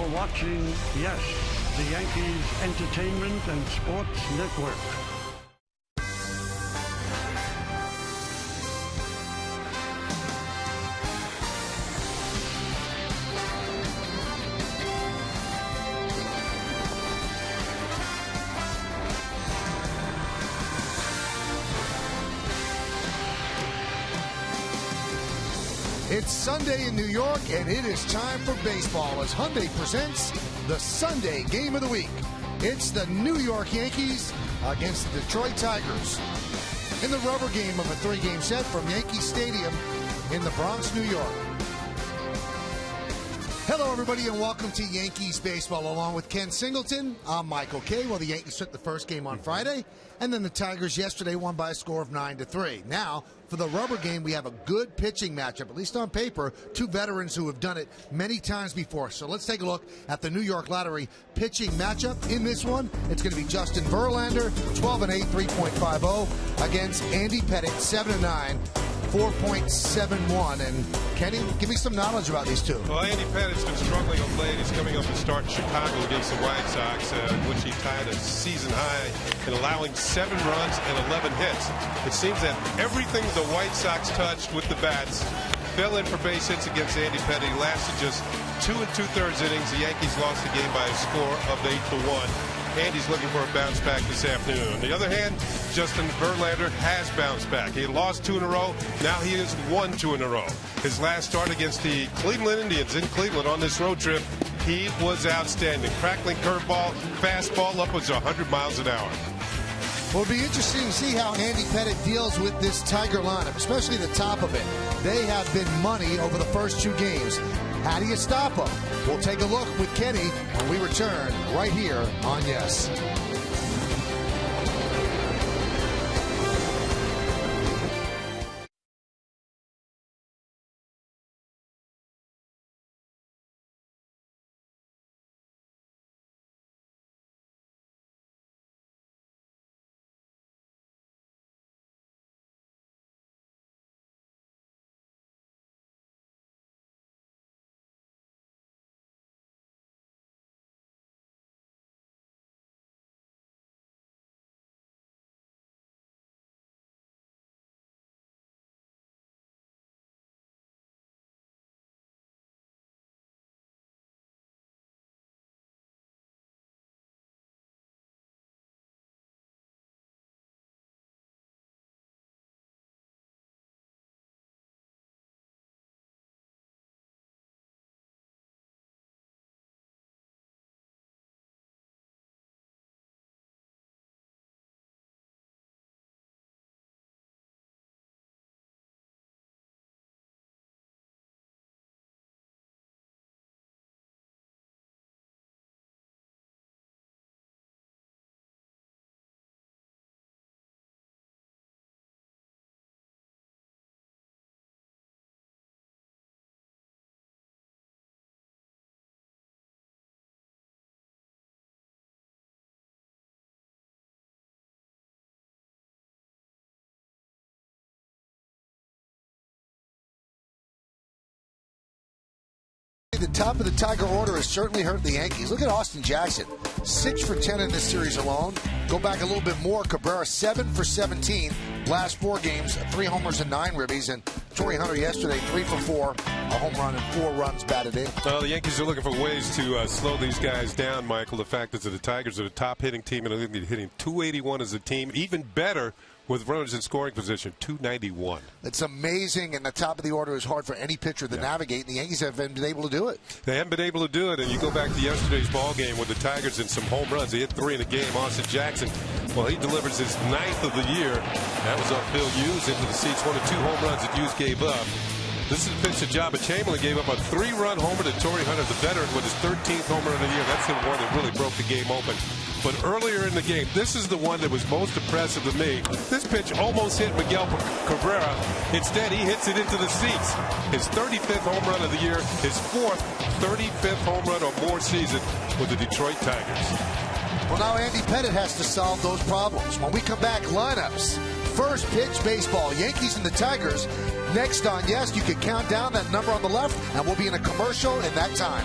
You're watching, yes, the Yankees Entertainment and Sports Network. It's Sunday in New York, and it is time for baseball as Hyundai presents the Sunday Game of the Week. It's the New York Yankees against the Detroit Tigers in the rubber game of a three-game set from Yankee Stadium in the Bronx, New York. Hello, everybody, and welcome to Yankees Baseball. Along with Ken Singleton, I'm Michael Kay. Well, the Yankees took the first game on Friday, and then the Tigers yesterday won by a score of 9-3. Now, for the rubber game, we have a good pitching matchup, at least on paper, two veterans who have done it many times before. So let's take a look at the New York Lottery pitching matchup. In this one, it's going to be Justin Verlander, 12-8, 3.50, against Andy Pettitte, 7-9, 4.71. And Kenny, give me some knowledge about these two. Well, Andy Pettitte's been struggling of late. He's coming up to start in Chicago against the White Sox, which he tied a season high in allowing 7 runs and 11 hits. It seems that everything the White Sox touched with the bats fell in for base hits against Andy Pettitte. He lasted just 2 2/3 innings. The Yankees lost the game by a score of 8-1. Andy's looking for a bounce back this afternoon. On the other hand, Justin Verlander has bounced back. He had lost 2 in a row. Now he has won 2 in a row. His last start against the Cleveland Indians in Cleveland on this road trip, he was outstanding. Crackling curveball, fastball upwards of 100 miles an hour. Well, it'll be interesting to see how Andy Pettitte deals with this Tiger lineup, especially the top of it. They have been money over the first 2 games. How do you stop them? We'll take a look with Kenny when we return right here on Yes. The top of the Tiger order has certainly hurt the Yankees. Look at Austin Jackson, 6 for 10 in this series alone. Go back a little bit more. Cabrera, 7 for 17. Last 4 games, 3 homers and 9 ribbies. And Torrey Hunter yesterday, 3 for 4, a home run and 4 runs batted in. Well, the Yankees are looking for ways to slow these guys down, Michael. The fact is that the Tigers are the top hitting team, and they're hitting 281 as a team. Even better with runners in scoring position, 291. It's amazing, and the top of the order is hard for any pitcher to navigate, and the Yankees haven't been able to do it. They haven't been able to do it, and you go back to yesterday's ball game with the Tigers and some home runs. They hit 3 in a game. Austin Jackson, well, he delivers his 9th of the year. That was off Bill Hughes into the seats. 1 of 2 home runs that Hughes gave up. This is a pitch that Jabba Chamberlain gave up a 3-run homer to Torrey Hunter, the veteran, with his 13th home run of the year. That's the one that really broke the game open. But earlier in the game, this is the one that was most impressive to me. This pitch almost hit Miguel Cabrera. Instead, he hits it into the seats. His 35th home run of the year, his 4th 35th home run or more season with the Detroit Tigers. Well, now Andy Pettitte has to solve those problems. When we come back, lineups. First pitch baseball, Yankees and the Tigers. Next on Yes, you can count down that number on the left, and we'll be in a commercial in that time.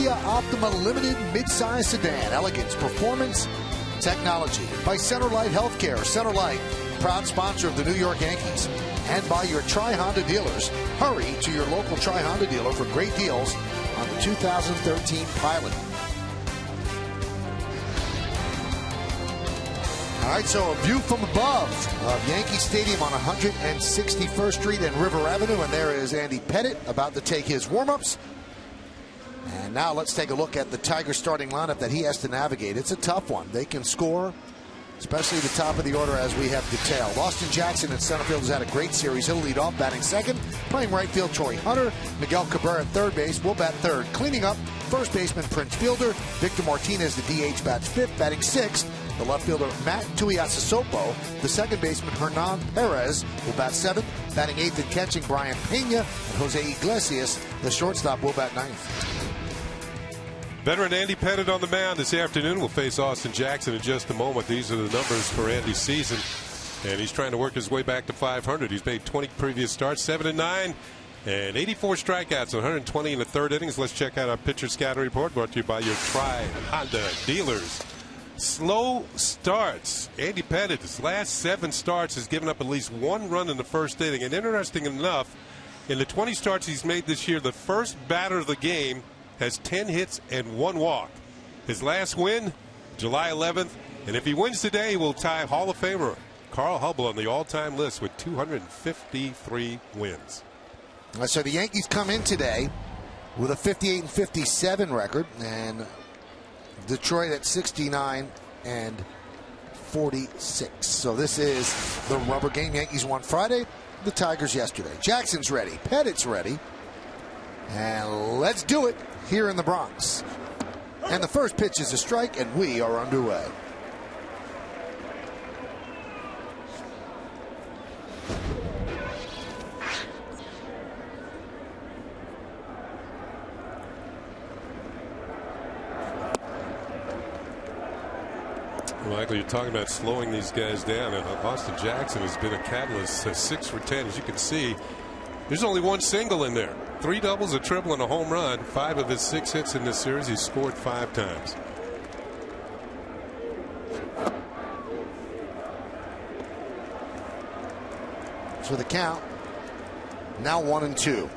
Kia Optima Limited Midsize Sedan. Elegance, performance, technology. By Centerlight Healthcare. Centerlight, proud sponsor of the New York Yankees. And by your Tri-Honda dealers. Hurry to your local Tri-Honda dealer for great deals on the 2013 Pilot. All right, so a view from above of Yankee Stadium on 161st Street and River Avenue. And there is Andy Pettitte about to take his warm-ups. And now let's take a look at the Tigers starting lineup that he has to navigate. It's a tough one. They can score, especially the top of the order as we have detailed. Austin Jackson in center field has had a great series. He'll lead off, batting second. Playing right field, Torrey Hunter. Miguel Cabrera at third base will bat third. Cleaning up, first baseman Prince Fielder. Victor Martinez, the DH, bats fifth. Batting sixth, the left fielder Matt Tuiasosopo. The second baseman Hernan Perez will bat seventh. Batting eighth and catching Brian Pena. And Jose Iglesias, the shortstop, will bat ninth. Veteran Andy Pettitte on the mound this afternoon. Will face Austin Jackson in just a moment. These are the numbers for Andy's season, and he's trying to work his way back to 500. He's made 20 previous starts, 7-9, and 84 strikeouts, 120 in the third innings. Let's check out our pitcher scouting report, brought to you by your Tri-Honda dealers. Slow starts. Andy Pettitte, his last 7 starts, has given up at least 1 run in the first inning. And interesting enough, in the 20 starts he's made this year, the first batter of the game has 10 hits and 1 walk. His last win, July 11th, and if he wins today, he will tie Hall of Famer Carl Hubbell on the all-time list with 253 wins. So the Yankees come in today with a 58-57 record, and Detroit at 69-46. So this is the rubber game. Yankees won Friday, the Tigers yesterday. Jackson's ready, Pettitte's ready, and let's do it here in the Bronx. And the first pitch is a strike, and we are underway. Michael, you're talking about slowing these guys down, and Austin Jackson has been a catalyst. 6 for 10, as you can see. There's only 1 single in there. 3 doubles, a triple, and a home run. 5 of his 6 hits in this series. He's scored 5 times. So the count now 1-2.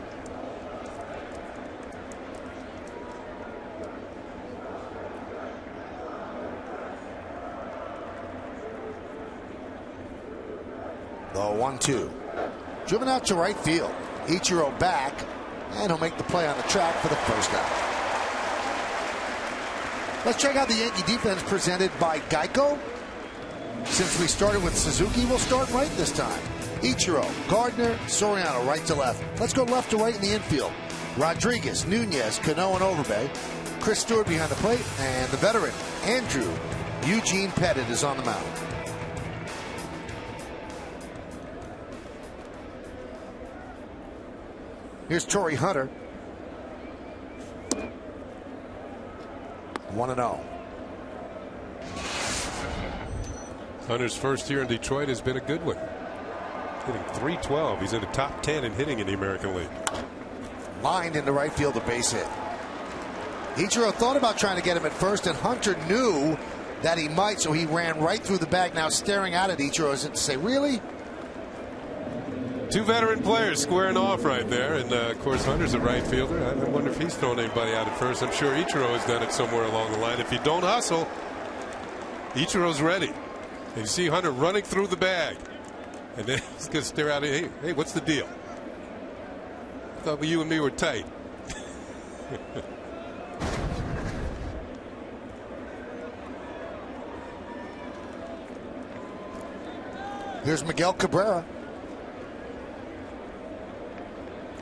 The 1-2. Driven out to right field. Ichiro back, and he'll make the play on the track for the first out. Let's check out the Yankee defense presented by Geico. Since we started with Suzuki, we'll start right this time. Ichiro, Gardner, Soriano, right to left. Let's go left to right in the infield. Rodriguez, Nunez, Cano, and Overbay. Chris Stewart behind the plate, and the veteran, Andrew Eugene Pettitte, is on the mound. Here's Torrey Hunter. 1-0. Hunter's first year in Detroit has been a good one. Hitting .312. He's in the top 10 in hitting in the American League. Lined into right field, a base hit. Ichiro thought about trying to get him at first, and Hunter knew that he might, so he ran right through the bag. Now staring out at Ichiro as if to say, really? 2 veteran players squaring off right there, and of course Hunter's a right fielder. I wonder if he's thrown anybody out at first. I'm sure Ichiro has done it somewhere along the line. If you don't hustle, Ichiro's ready. And you see Hunter running through the bag, and then he's going to stare out at, hey, what's the deal? I thought you and me were tight. Here's Miguel Cabrera.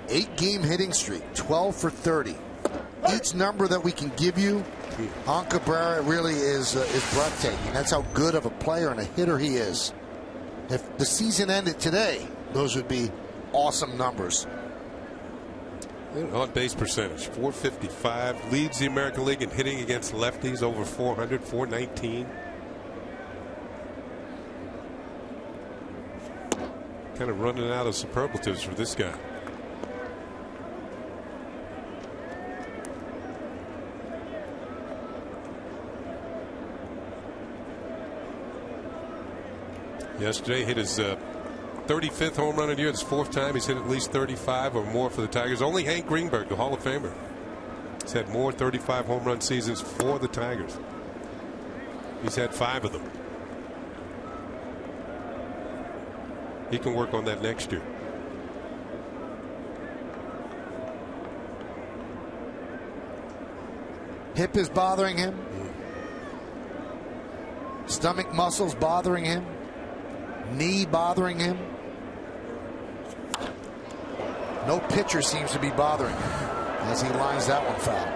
8-game hitting streak, 12 for 30. Each number that we can give you on Cabrera really is breathtaking. That's how good of a player and a hitter he is. If the season ended today, those would be awesome numbers. On base percentage, .455, leads the American League in hitting against lefties, over 400, .419. Kind of running out of superlatives for this guy. Yesterday hit his 35th home run of the year. It's the 4th time he's hit at least 35 or more for the Tigers. Only Hank Greenberg, the Hall of Famer, has had more 35 home run seasons for the Tigers. He's had 5 of them. He can work on that next year. Hip is bothering him. Stomach muscles bothering him. Knee bothering him. No pitcher seems to be bothering him as he lines that one foul.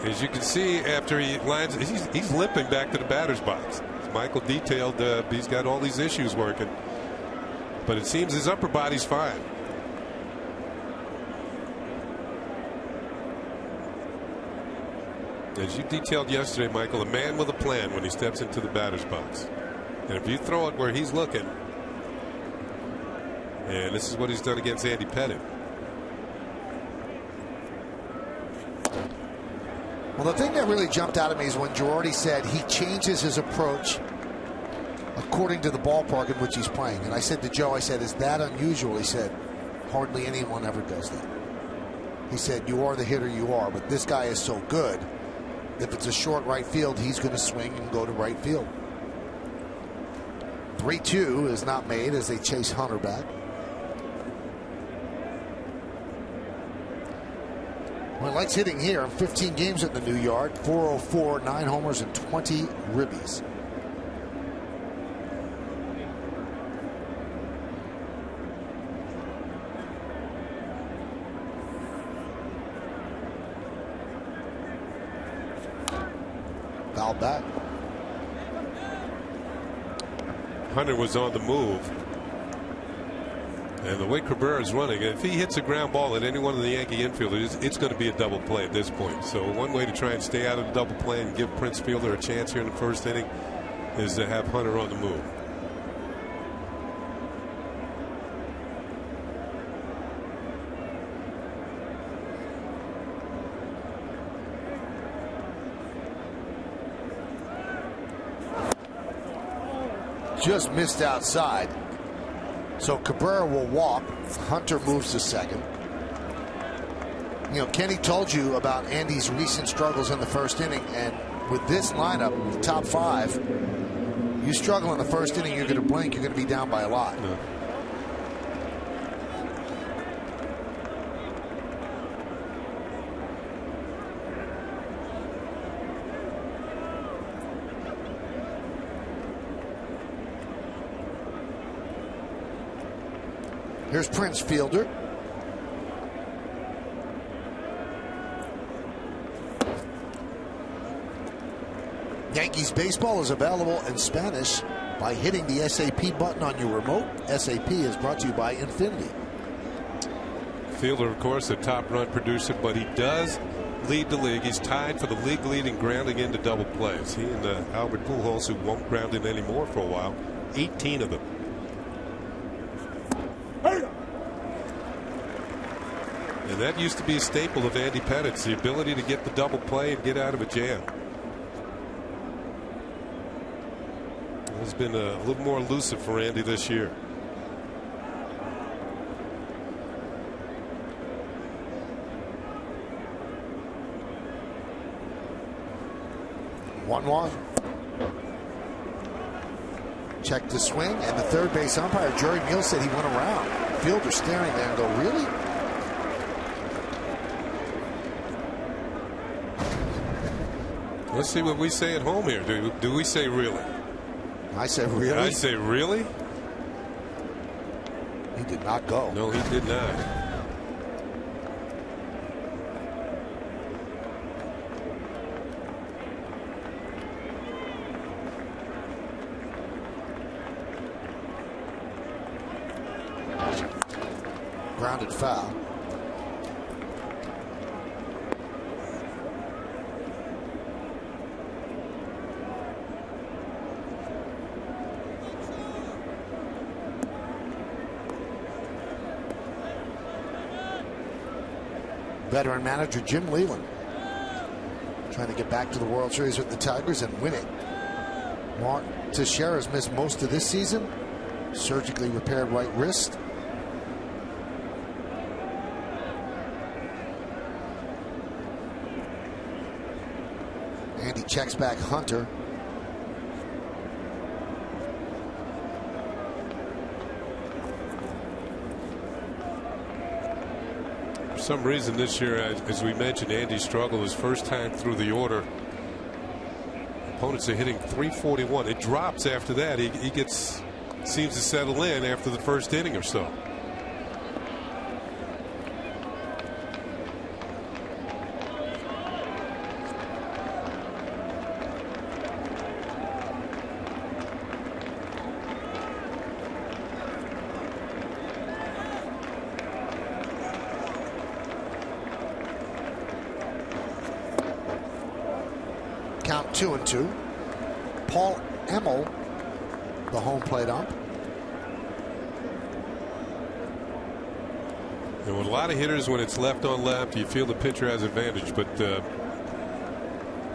As you can see, after he lines, he's limping back to the batter's box. As Michael detailed, he's got all these issues working, but it seems his upper body's fine. As you detailed yesterday, Michael, a man with a plan when he steps into the batter's box. And if you throw it where he's looking, and this is what he's done against Andy Pettitte. Well, the thing that really jumped out at me is when Girardi said he changes his approach according to the ballpark in which he's playing. And I said to Joe, I said, is that unusual? He said, hardly anyone ever does that. He said, you are the hitter you are, but this guy is so good. If it's a short right field, he's going to swing and go to right field. 3-2 is not made as they chase Hunter back. Well, he likes hitting here. 15 games at the new yard. 404, 9 homers, and 20 ribbies. Foul back. Hunter was on the move. And the way Cabrera is running, if he hits a ground ball at any one of the Yankee infielders, it's going to be a double play at this point. So one way to try and stay out of the double play and give Prince Fielder a chance here in the first inning is to have Hunter on the move. Just missed outside. So Cabrera will walk. Hunter moves to second. You know, Kenny told you about Andy's recent struggles in the first inning, and with this lineup, top 5, you struggle in the first inning, you're going to blink, you're going to be down by a lot. No. Here's Prince Fielder. Yankees baseball is available in Spanish by hitting the SAP button on your remote. SAP is brought to you by Infinity. Fielder, of course, a top run producer, but he does lead the league. He's tied for the league lead in grounding into double plays. He and Albert Pujols, who won't ground in anymore for a while, 18 of them. And that used to be a staple of Andy Pettitte's, the ability to get the double play and get out of a jam. It's been a little more elusive for Andy this year. One. Check the swing, and the third base umpire, Jerry Meal, said he went around. Fielder staring there and go, really? Let's see what we say at home here. Do we say really? I say really. I say really. He did not go. No, he did not. Grounded foul. Veteran manager Jim Leyland trying to get back to the World Series with the Tigers and win it Mark Teixeira's missed most of this season. Surgically repaired right wrist. Andy checks back Hunter. For some reason this year, as we mentioned, Andy struggled his first time through the order. Opponents are hitting 341. It drops after that. He seems to settle in after the first inning or so. Count 2-2. Paul Emmel, the home plate ump. And with a lot of hitters, when it's left on left, you feel the pitcher has advantage. But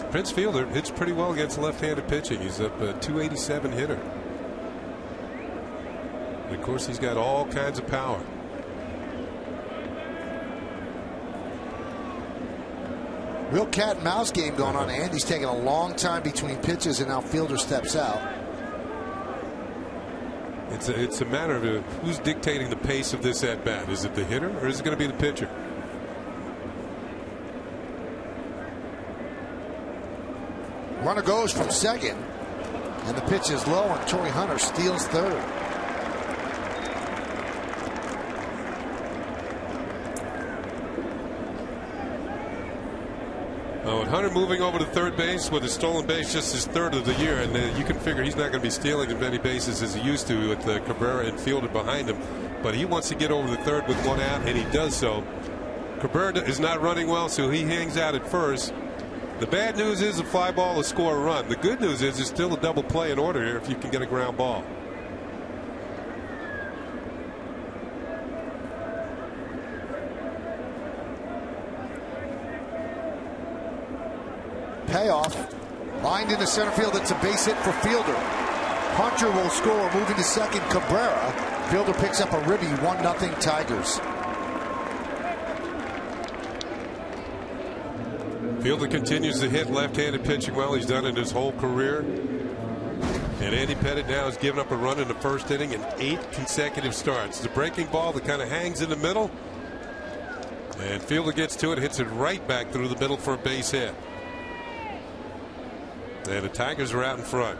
Prince Fielder hits pretty well against left-handed pitching. He's up a 287 hitter. And of course, he's got all kinds of power. Real cat and mouse game going on. Andy's taking a long time between pitches, and now Fielder steps out. It's a matter of who's dictating the pace of this at bat. Is it the hitter or is it going to be the pitcher? Runner goes from second, and the pitch is low, and Torrey Hunter steals third. With Hunter moving over to third base with a stolen base, just his third of the year, and you can figure he's not going to be stealing as many bases as he used to with Cabrera and Fielder behind him. But he wants to get over the third with one out, and he does so. Cabrera is not running well, so he hangs out at first. The bad news is a fly ball will score a run. The good news is there's still a double play in order here if you can get a ground ball. Payoff. Lined into center field. It's a base hit for Fielder. Hunter will score, moving to second. Cabrera. Fielder picks up a ribby. 1-0 Tigers. Fielder continues to hit left-handed pitching well. He's done it his whole career. And Andy Pettitte now has given up a run in the first inning in 8 consecutive starts. The breaking ball that kind of hangs in the middle. And Fielder gets to it, hits it right back through the middle for a base hit. And the Tigers are out in front.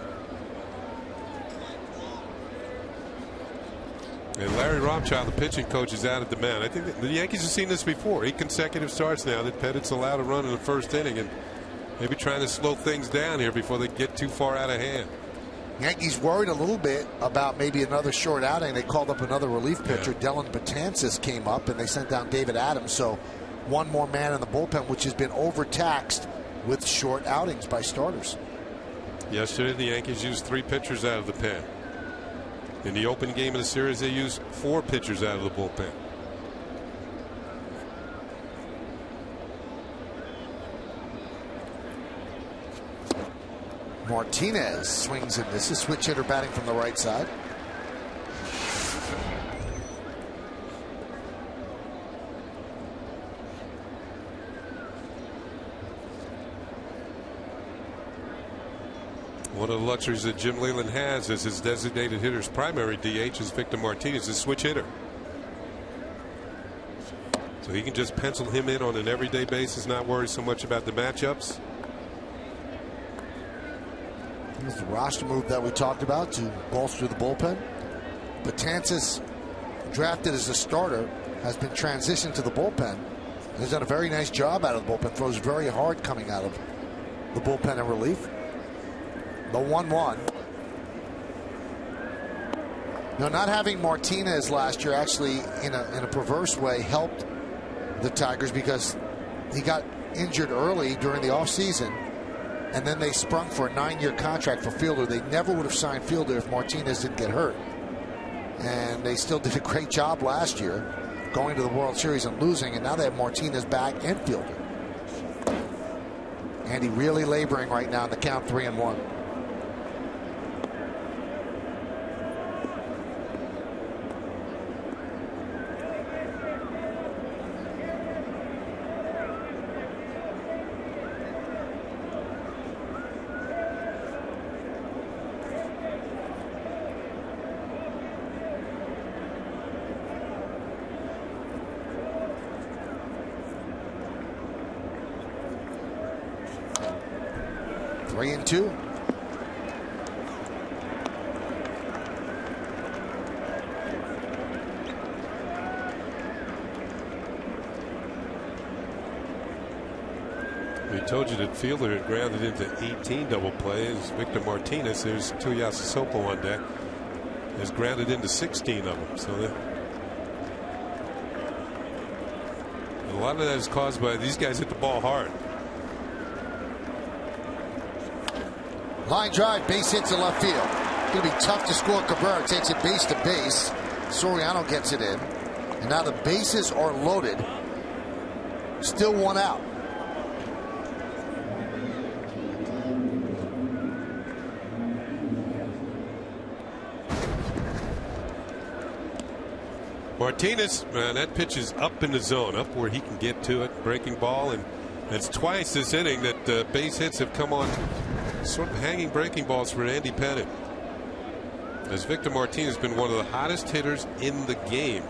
And Larry Rothschild, the pitching coach, is out at the mound. I think the Yankees have seen this before. 8 consecutive starts now that Pettitte's allowed a run in the first inning, and maybe trying to slow things down here before they get too far out of hand. Yankees worried a little bit about maybe another short outing. They called up another relief pitcher. Dylan Betances came up, and they sent down David Adams. So one more man in the bullpen, which has been overtaxed with short outings by starters. Yesterday, the Yankees used 3 pitchers out of the pen. In the open game of the series, they used 4 pitchers out of the bullpen. Martinez swings and misses. Switch hitter batting from the right side. One of the luxuries that Jim Leyland has as his designated hitter's primary DH is Victor Martinez, a switch hitter. So he can just pencil him in on an everyday basis, not worry so much about the matchups. Here's the roster move that we talked about to bolster the bullpen. Betances, drafted as a starter, has been transitioned to the bullpen. He's done a very nice job out of the bullpen. Throws very hard coming out of the bullpen in relief. The 1-1. Now, not having Martinez last year actually in a perverse way helped the Tigers because he got injured early during the offseason, and then they sprung for a 9-year contract for Fielder. They never would have signed Fielder if Martinez didn't get hurt. And they still did a great job last year going to the World Series and losing, and now they have Martinez back and Fielder. Andy really laboring right now in the count 3-1. 3-2. We told you that Fielder had grounded into 18 double plays. Victor Martinez, there's Tuiasosopo on deck, has grounded into 16 of them. So a lot of that is caused by these guys hit the ball hard. Line drive, base hit to left field. Going to be tough to score. Cabrera takes it base to base. Soriano gets it in. And now the bases are loaded. Still one out. Martinez, man, that pitch is up in the zone, up where he can get to it, breaking ball, and it's twice this inning that base hits have come on sort of hanging breaking balls for Andy Pettit. As Victor Martinez has been one of the hottest hitters in the game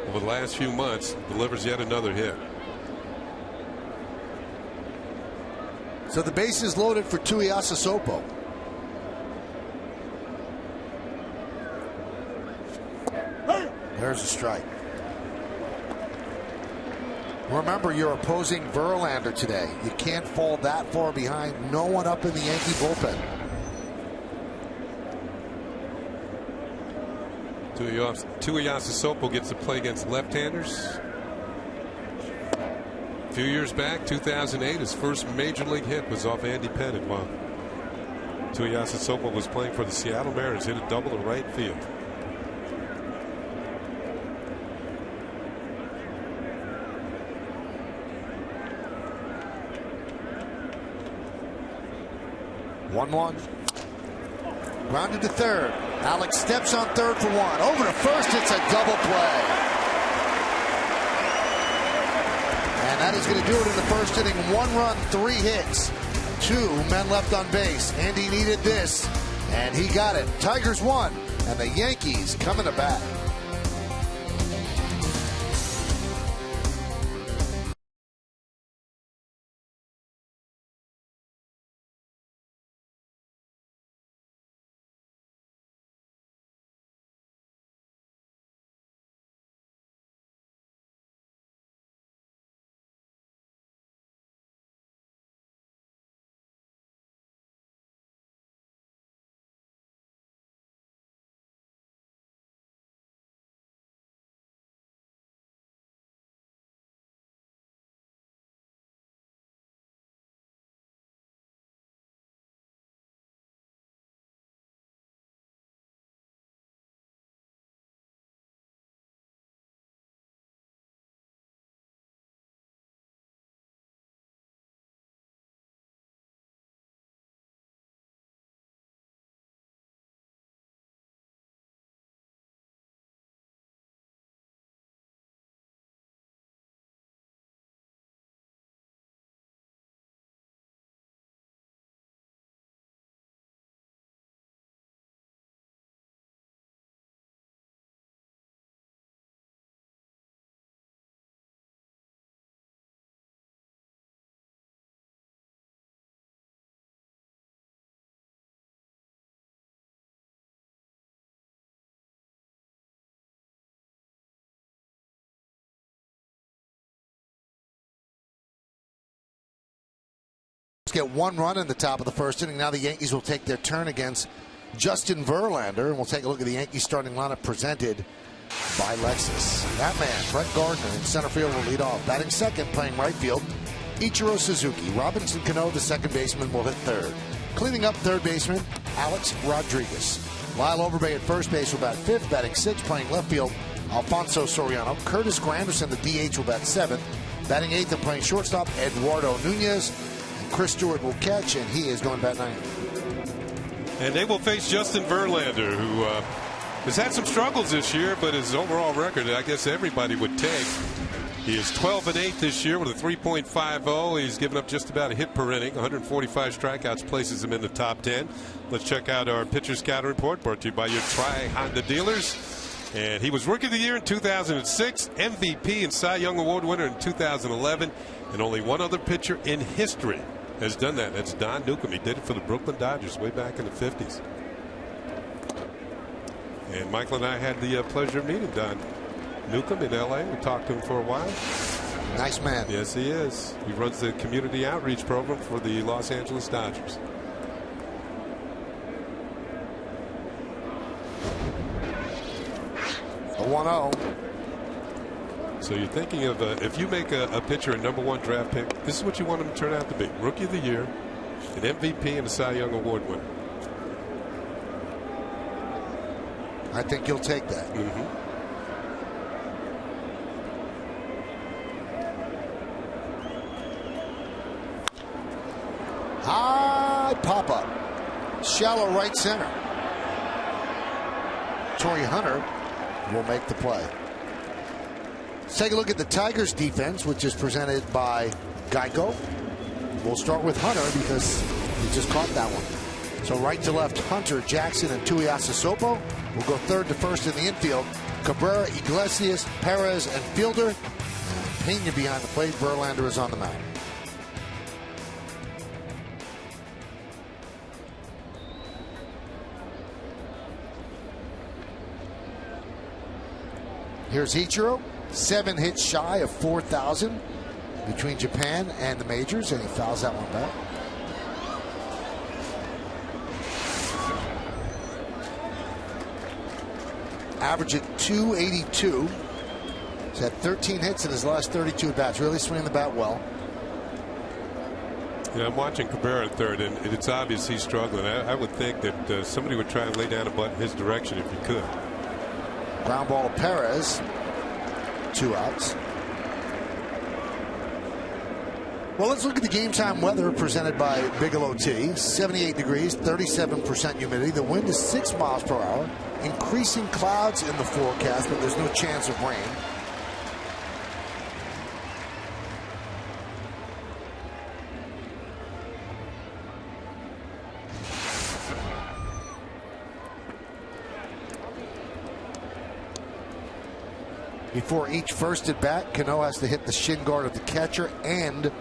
over the last few months, delivers yet another hit. So the base is loaded for Tuiasosopo. There's a strike. Remember, you're opposing Verlander today. You can't fall that far behind. No one up in the Yankee bullpen. Tuiasosopo gets to play against left-handers. A few years back, 2008, his first major league hit was off Andy Pettit while Tuiasosopo was playing for the Seattle Mariners. Hit a double to right field. One. Grounded to third. Alex steps on third for one. Over to first. It's a double play. And that is going to do it in the first inning. 1 run, 3 hits. 2 men left on base. Andy needed this, and he got it. Tigers won, and the Yankees coming to bat. Get 1 run in the top of the first inning. Now the Yankees will take their turn against Justin Verlander, and we'll take a look at the Yankees starting lineup presented by Lexus. That man, Brett Gardner, in center field will lead off. Batting second, playing right field, Ichiro Suzuki. Robinson Cano, the second baseman, will hit third. Cleaning up third baseman, Alex Rodriguez. Lyle Overbay at first base will bat fifth. Batting sixth, playing left field, Alfonso Soriano. Curtis Granderson, the DH, will bat seventh. Batting eighth and playing shortstop, Eduardo Nunez. Chris Stewart will catch, and he is going bat ninth. And they will face Justin Verlander, who has had some struggles this year, but his overall record, I guess everybody would take. He is 12-8 this year with a 3.50. He's given up just about a hit per inning. 145 strikeouts places him in the top 10. Let's check out our pitcher scout report brought to you by your Tri-Honda dealers. And he was Rookie of the Year in 2006, MVP and Cy Young Award winner in 2011, and only one other pitcher in history has done that. That's Don Newcomb. He did it for the Brooklyn Dodgers way back in the 50s. And Michael and I had the pleasure of meeting Don Newcomb in L.A. We talked to him for a while. Nice man. Yes, he is. He runs the community outreach program for the Los Angeles Dodgers. A 1-0. So you're thinking of if you make a pitcher a #1 draft pick, this is what you want him to turn out to be: Rookie of the Year, an MVP, and a Cy Young Award winner. I think you'll take that. High pop up, shallow right center. Torrey Hunter will make the play. Let's take a look at the Tigers defense, which is presented by Geico. We'll start with Hunter because he just caught that one. So right to left, Hunter, Jackson, and Tuiasa Sopo will go third to first in the infield. Cabrera, Iglesias, Perez, and Fielder. And Pena behind the plate. Verlander is on the mound. Here's Ichiro, 7 hits shy of 4,000 between Japan and the majors, and he fouls that one back. Average at 282. He's had 13 hits in his last 32 at bats. Really swinging the bat well. Yeah, I'm watching Cabrera at third, and it's obvious he's struggling. I would think that somebody would try and lay down a butt in his direction if you could. Ground ball to Perez. 2 outs. Well, let's look at the game time weather presented by Bigelow Tea. 78 degrees, 37% humidity. The wind is 6 miles per hour. Increasing clouds in the forecast, but there's no chance of rain. Before each first at bat, Cano has to hit the shin guard of the catcher and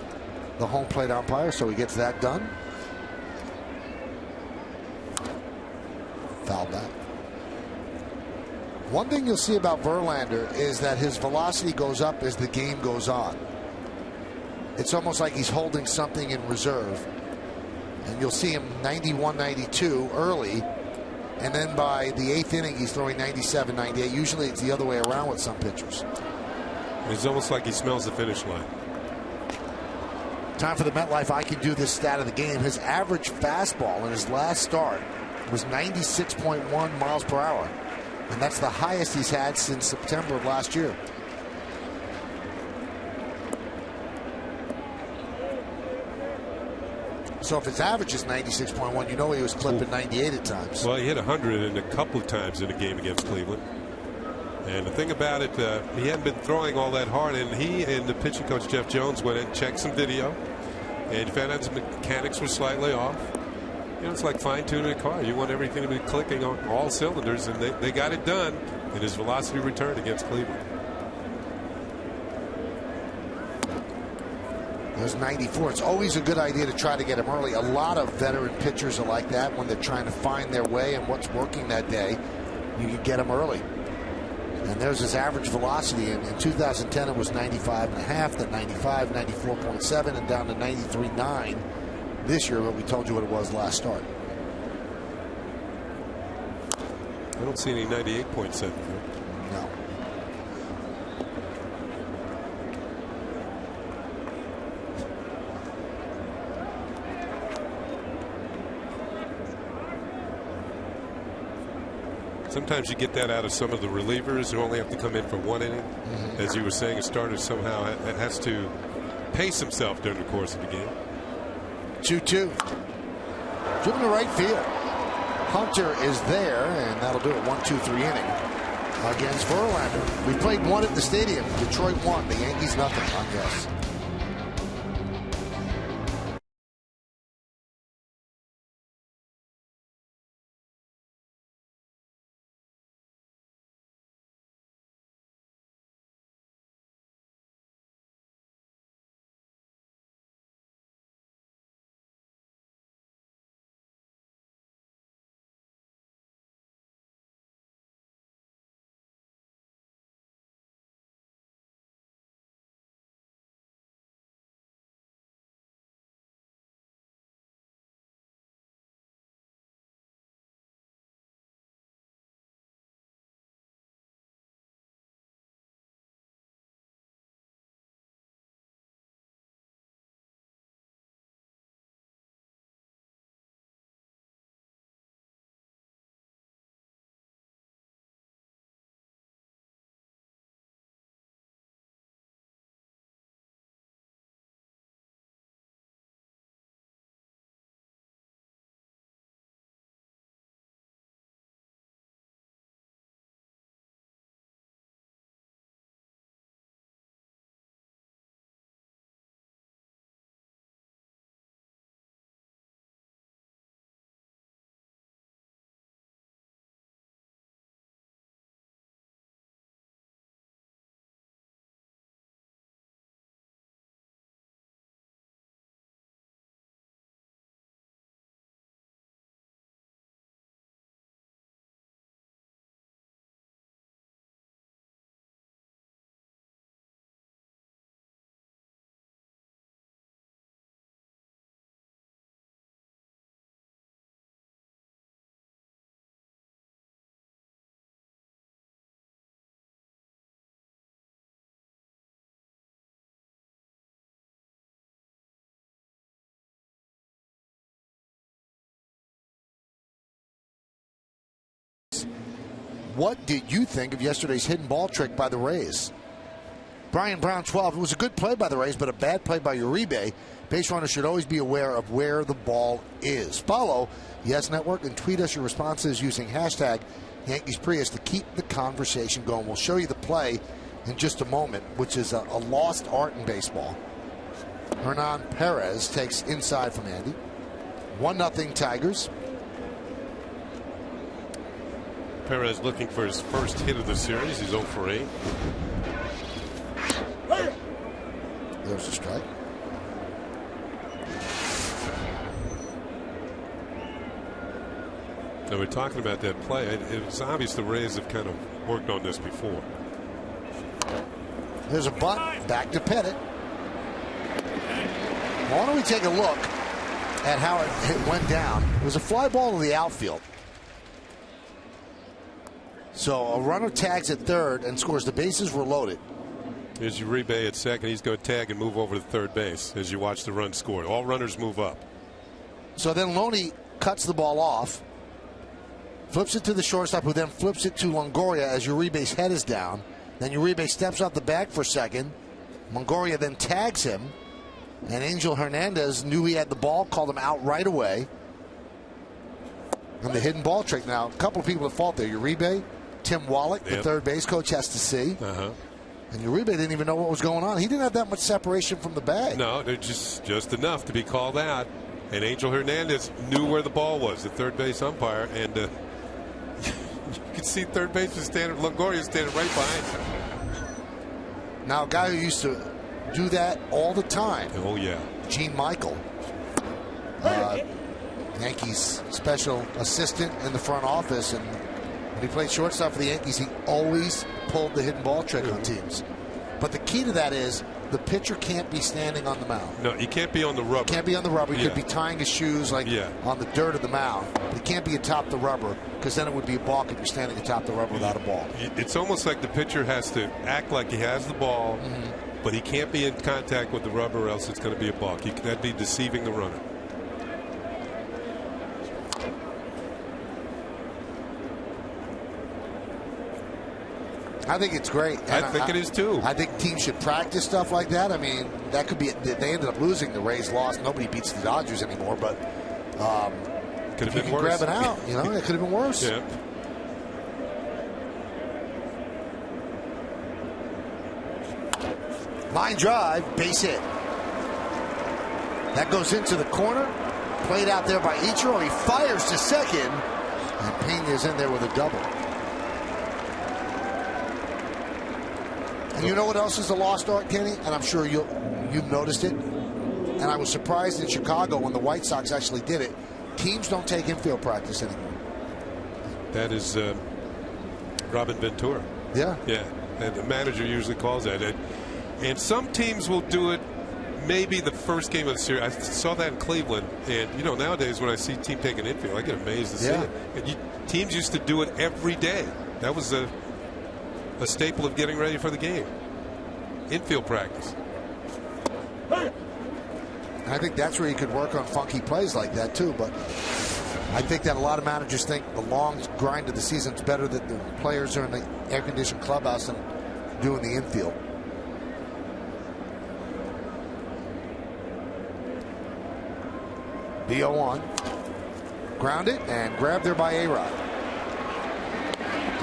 the home plate umpire, so he gets that done. Foul back. One thing you'll see about Verlander is that his velocity goes up as the game goes on. It's almost like he's holding something in reserve. And you'll see him 91, 92 early. And then by the 8th inning, he's throwing 97, 98. Usually it's the other way around with some pitchers. It's almost like he smells the finish line. Time for the MetLife I Can Do This stat of the game. His average fastball in his last start was 96.1 miles per hour. And that's the highest he's had since September of last year. So if his average is 96.1, you know he was clipping 98 at times. Well, he hit 100 in a couple of times in a game against Cleveland. And the thing about it, he hadn't been throwing all that hard, and he and the pitching coach Jeff Jones went and checked some video and found out his mechanics were slightly off. You know, it's like fine-tuning a car. You want everything to be clicking on all cylinders, and they got it done in his velocity return against Cleveland. There's 94. It's always a good idea to try to get him early. A lot of veteran pitchers are like that when they're trying to find their way and what's working that day. You can get him early. And there's his average velocity. In 2010, it was 95.5, then 95, 94.7, and down to 93.9 this year, but we told you what it was last start. I don't see any 98.7. No. Sometimes you get that out of some of the relievers who only have to come in for 1 inning. As you were saying, a starter somehow has to pace himself during the course of the game. 2-2. Driven to right field. Hunter is there, and that'll do it. 1-2-3 inning against Verlander. We played 1 at the stadium. Detroit 1. The Yankees nothing on Yes. What did you think of yesterday's hidden ball trick by the Rays? Brian Brown, 12. It was a good play by the Rays, but a bad play by Uribe. Base runners should always be aware of where the ball is. Follow Yes Network and tweet us your responses using hashtag Yankees Prius to keep the conversation going. We'll show you the play in just a moment, which is a lost art in baseball. Hernan Perez takes inside from Andy. 1-0 Tigers. Perez looking for his first hit of the series. He's 0 for 8. There's a strike. Now we're talking about that play. It was obvious the Rays have kind of worked on this before. There's a bunt. Back to Pettit. Why don't we take a look at how it went down? It was a fly ball to the outfield. So a runner tags at third and scores. The bases were loaded. Here's Uribe at second. He's going to tag and move over to third base as you watch the run score. All runners move up. So then Loney cuts the ball off, flips it to the shortstop, who then flips it to Longoria as Uribe's head is down. Then Uribe steps off the bag for a second. Longoria then tags him, and Angel Hernandez knew he had the ball, called him out right away. And the hidden ball trick. Now, a couple of people at fault there. Uribe, Tim Wallach, the third base coach, has to see. And Uribe didn't even know what was going on. He didn't have that much separation from the bag. No, they're just enough to be called out. And Angel Hernandez knew where the ball was, the third base umpire, and you can see third baseman standing, Longoria standing right behind him. Now, a guy who used to do that all the time. Oh yeah, Gene Michael, Yankees special assistant in the front office, and when he played shortstop for the Yankees, he always pulled the hidden ball trick on teams. But the key to that is the pitcher can't be standing on the mound. No, he can't be on the rubber. Can't be on the rubber. He could be tying his shoes like on the dirt of the mound. But he can't be atop the rubber, because then it would be a balk if you're standing atop the rubber without a ball. It's almost like the pitcher has to act like he has the ball, but he can't be in contact with the rubber, or else it's going to be a balk. That'd be deceiving the runner. I think it's great. I think it is too. I think teams should practice stuff like that. I mean, that could be. They ended up losing. The Rays lost. Nobody beats the Dodgers anymore. But could have been worse. Grab it out. You know, it could have been worse. Yeah. Line drive, base hit. That goes into the corner. Played out there by Ichiro. He fires to second, and Pena's in there with a double. And you know what else is a lost art, Kenny? And I'm sure you've noticed it. And I was surprised in Chicago when the White Sox actually did it. Teams don't take infield practice anymore. That is Robin Ventura. Yeah. Yeah. And the manager usually calls that. And some teams will do it maybe the first game of the series. I saw that in Cleveland. And, you know, nowadays when I see a team taking infield, I get amazed to see it. And teams used to do it every day. That was a staple of getting ready for the game. Infield practice. I think that's where you could work on funky plays like that too. But I think that a lot of managers think the long grind of the season is better that the players are in the air-conditioned clubhouse than doing the infield. B-0-1. Grounded and grabbed there by A-Rod.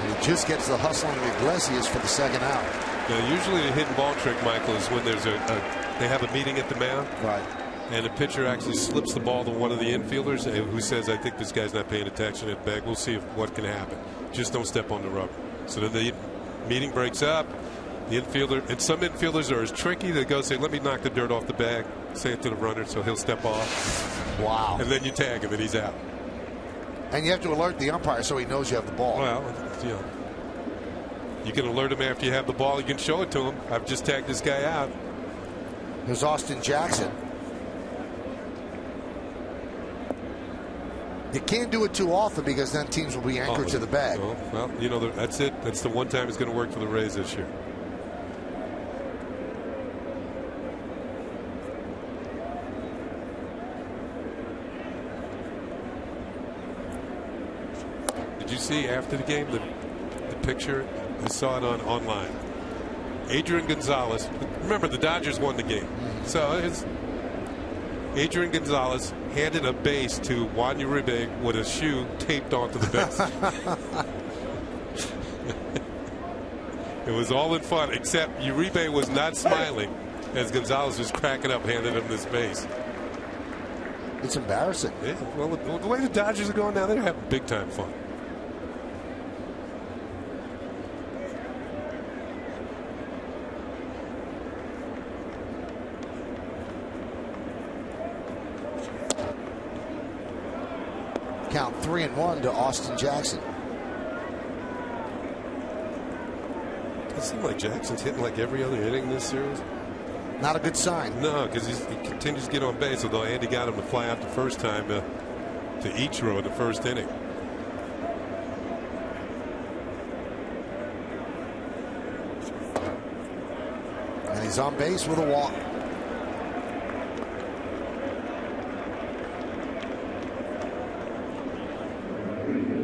He just gets the hustling of Iglesias for the second out. Now, usually the hidden ball trick, Michael, is when there's they have a meeting at the mound. Right. And the pitcher actually slips the ball to one of the infielders who says, I think this guy's not paying attention at bag. We'll see what can happen. Just don't step on the rubber. So then the meeting breaks up. The infielder, and some infielders are as tricky. They go say, let me knock the dirt off the bag. Say it to the runner so he'll step off. Wow. And then you tag him and he's out. And you have to alert the umpire so he knows you have the ball. Well, you know, you can alert him after you have the ball. You can show it to him. I've just tagged this guy out. There's Austin Jackson. You can't do it too often because then teams will be anchored to the bag. Well, you know, that's it. That's the one time it's going to work for the Rays this year. Did you see after the game that picture. I saw it online. Adrian Gonzalez. Remember, the Dodgers won the game. So it's Adrian Gonzalez handed a base to Juan Uribe with a shoe taped onto the base. It was all in fun, except Uribe was not smiling as Gonzalez was cracking up, handing him this base. It's embarrassing. Yeah, well, the way the Dodgers are going now, they're having big time fun. Count 3-1 to Austin Jackson. It seems like Jackson's hitting like every other inning in this series. Not a good sign. No, because he continues to get on base, although Andy got him to fly out the first time to Ichiro in the first inning. And he's on base with a walk.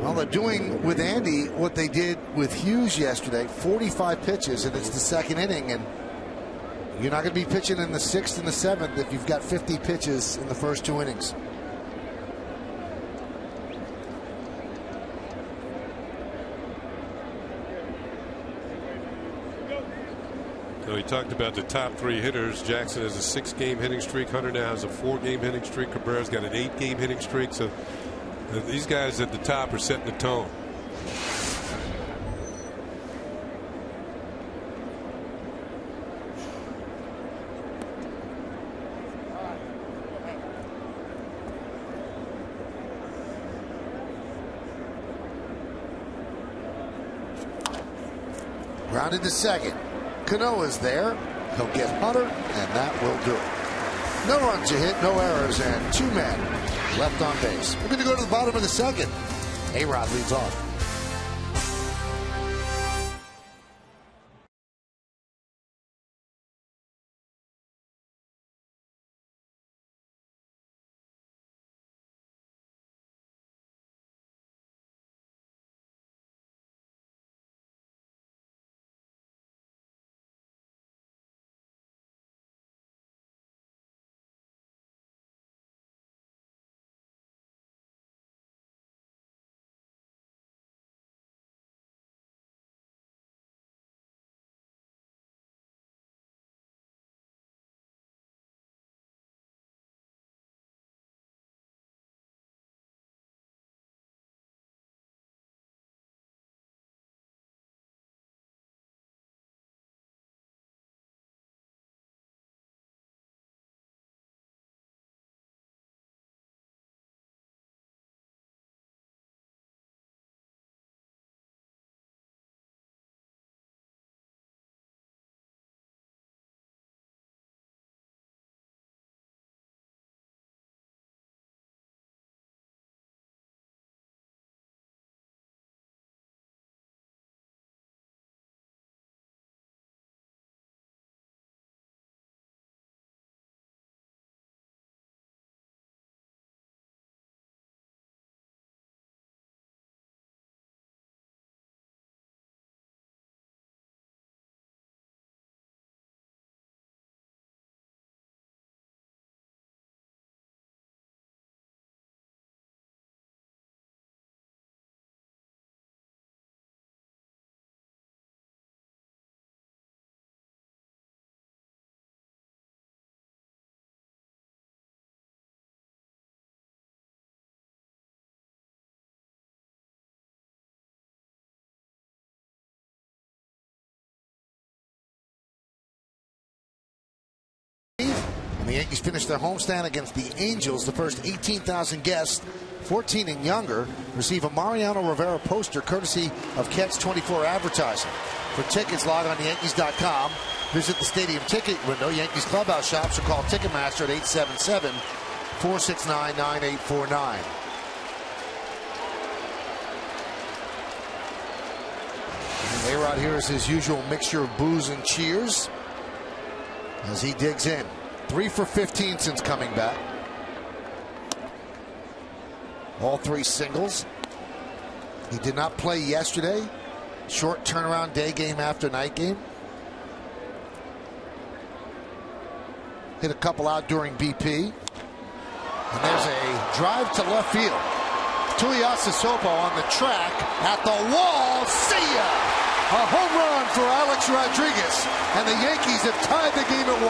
Well, they're doing with Andy what they did with Hughes yesterday. 45 pitches, and it's the second inning, and you're not going to be pitching in the 6th and the 7th if you've got 50 pitches in the first 2 innings. So he talked about the top 3 hitters. Jackson has a 6-game hitting streak. Hunter now has a 4-game hitting streak. Cabrera's got an 8-game hitting streak. So these guys at the top are setting the tone. Grounded to second. Canoa's there. He'll get Hunter, and that will do it. No runs a hit, no errors, and 2 men left on base. We're going to go to the bottom of the second. A-Rod leads off. And the Yankees finished their homestand against the Angels. The first 18,000 guests, 14 and younger, receive a Mariano Rivera poster courtesy of Catch 24 Advertising. For tickets, log on to Yankees.com. Visit the stadium ticket window, Yankees clubhouse shops, or call Ticketmaster at 877-469-9849. And A-Rod here is his usual mixture of boos and cheers as he digs in. 3 for 15 since coming back. All 3 singles. He did not play yesterday. Short turnaround day game after night game. Hit a couple out during BP. And there's a drive to left field. Tuiasosopo on the track, at the wall, see ya! A home run for Alex Rodriguez, and the Yankees have tied the game at 1.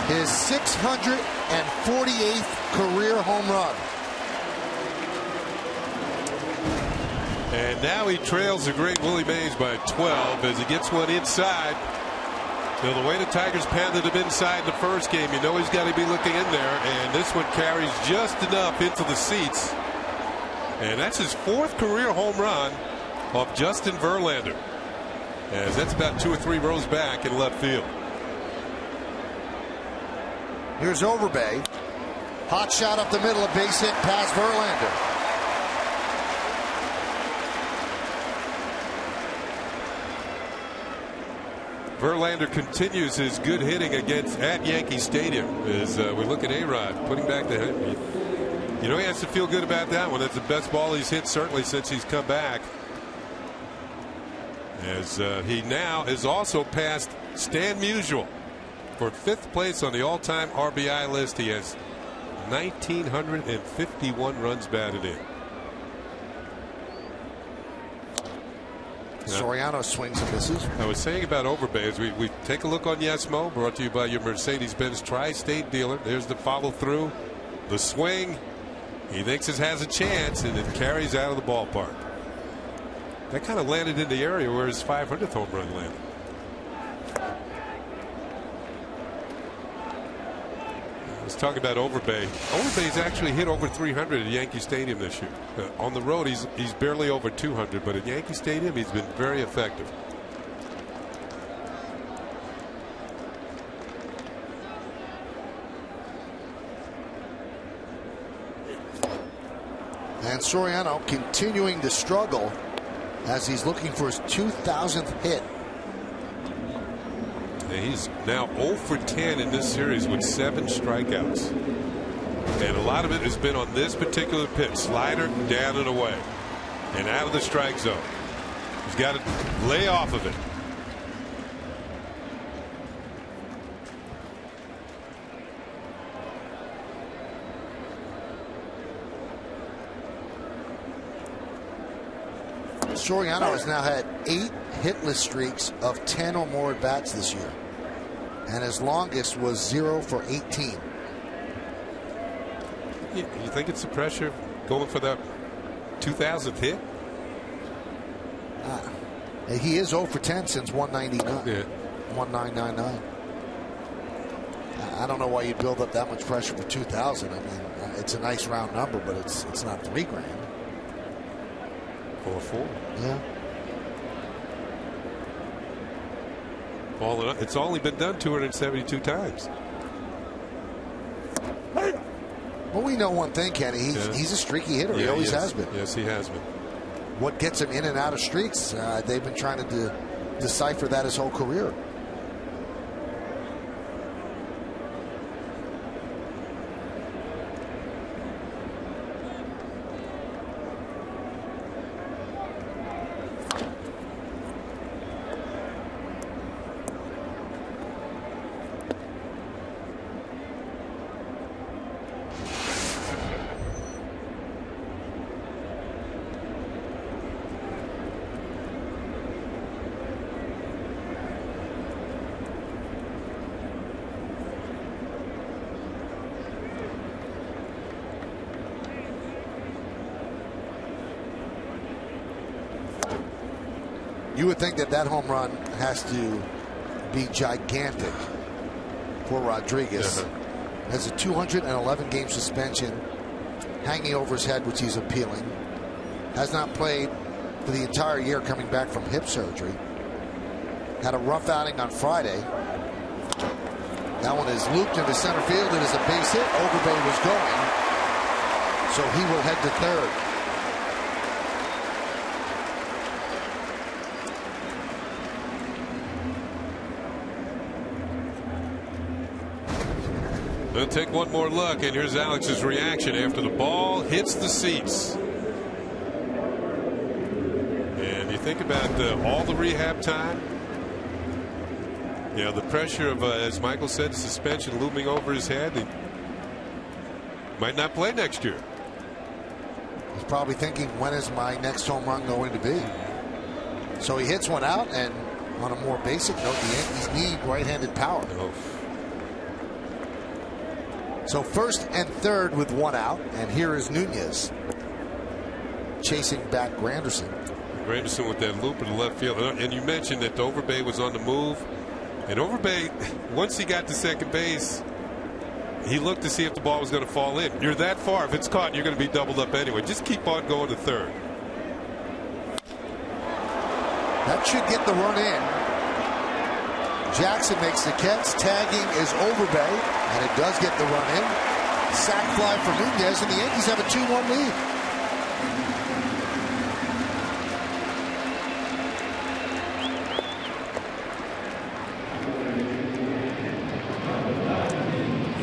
His 648th career home run. And now he trails the great Willie Mays by 12 as he gets one inside. You know, the way the Tigers pounded him inside in the first game, you know he's got to be looking in there. And this one carries just enough into the seats. And that's his 4th career home run off Justin Verlander. As that's about 2 or 3 rows back in left field. Here's Overbay. Hot shot up the middle, a base hit past Verlander. Verlander continues his good hitting at Yankee Stadium as we look at A-Rod putting back the hit. You know he has to feel good about that one. That's the best ball he's hit certainly since he's come back. As he now is also passed Stan Musial for 5th place on the all-time RBI list. He has 1,951 runs batted in. Soriano swings and misses. I was saying about Overbay as we take a look on Yesmo, brought to you by your Mercedes-Benz Tri-State dealer. There's the follow through, the swing. He thinks it has a chance, and it carries out of the ballpark. That kind of landed in the area where his 500th home run landed. Let's talk about Overbay. Overbay's actually hit over 300 at Yankee Stadium this year. On the road, he's barely over 200, but at Yankee Stadium, he's been very effective. And Soriano continuing to struggle as he's looking for his 2,000th hit. He's now 0 for 10 in this series with 7 strikeouts. And a lot of it has been on this particular pitch. Slider down and away. And out of the strike zone. He's got to lay off of it. Soriano has now had 8 hitless streaks of 10 or more at bats this year, and his longest was 0 for 18. You think it's the pressure going for that 2,000th hit? He is 0 for 10 since 199. Yeah. 1999. I don't know why you'd build up that much pressure for 2,000. I mean, it's a nice round number, but it's not $3 grand. Or 4. Yeah. It's only been done 272 times. Well, we know one thing, Kenny. He's a streaky hitter. He always has been. Yes, he has been. What gets him in and out of streaks? They've been trying to decipher that his whole career. You would think that home run has to be gigantic for Rodriguez. Has a 211 game suspension hanging over his head, which he's appealing. Has not played for the entire year coming back from hip surgery. Had a rough outing on Friday. That one is looped into center field. It is a base hit. Overbay was going, so he will head to third. They'll take one more look, and here's Alex's reaction after the ball hits the seats. And you think about all the rehab time. You know, the pressure of, as Michael said, the suspension looming over his head. He might not play next year. He's probably thinking, when is my next home run going to be? So he hits one out, and on a more basic note, the Yankees need right-handed power. Oh. So first and third with one out, and here is Nunez chasing back Granderson. Granderson with that loop in the left field. And you mentioned that Overbay was on the move. And Overbay, once he got to second base, he looked to see if the ball was going to fall in. You're that far. If it's caught, you're going to be doubled up anyway. Just keep on going to third. That should get the run in. Jackson makes the catch. Tagging is Overbay, and it does get the run in. Sac fly for Nunez, and the Yankees have a 2-1 lead.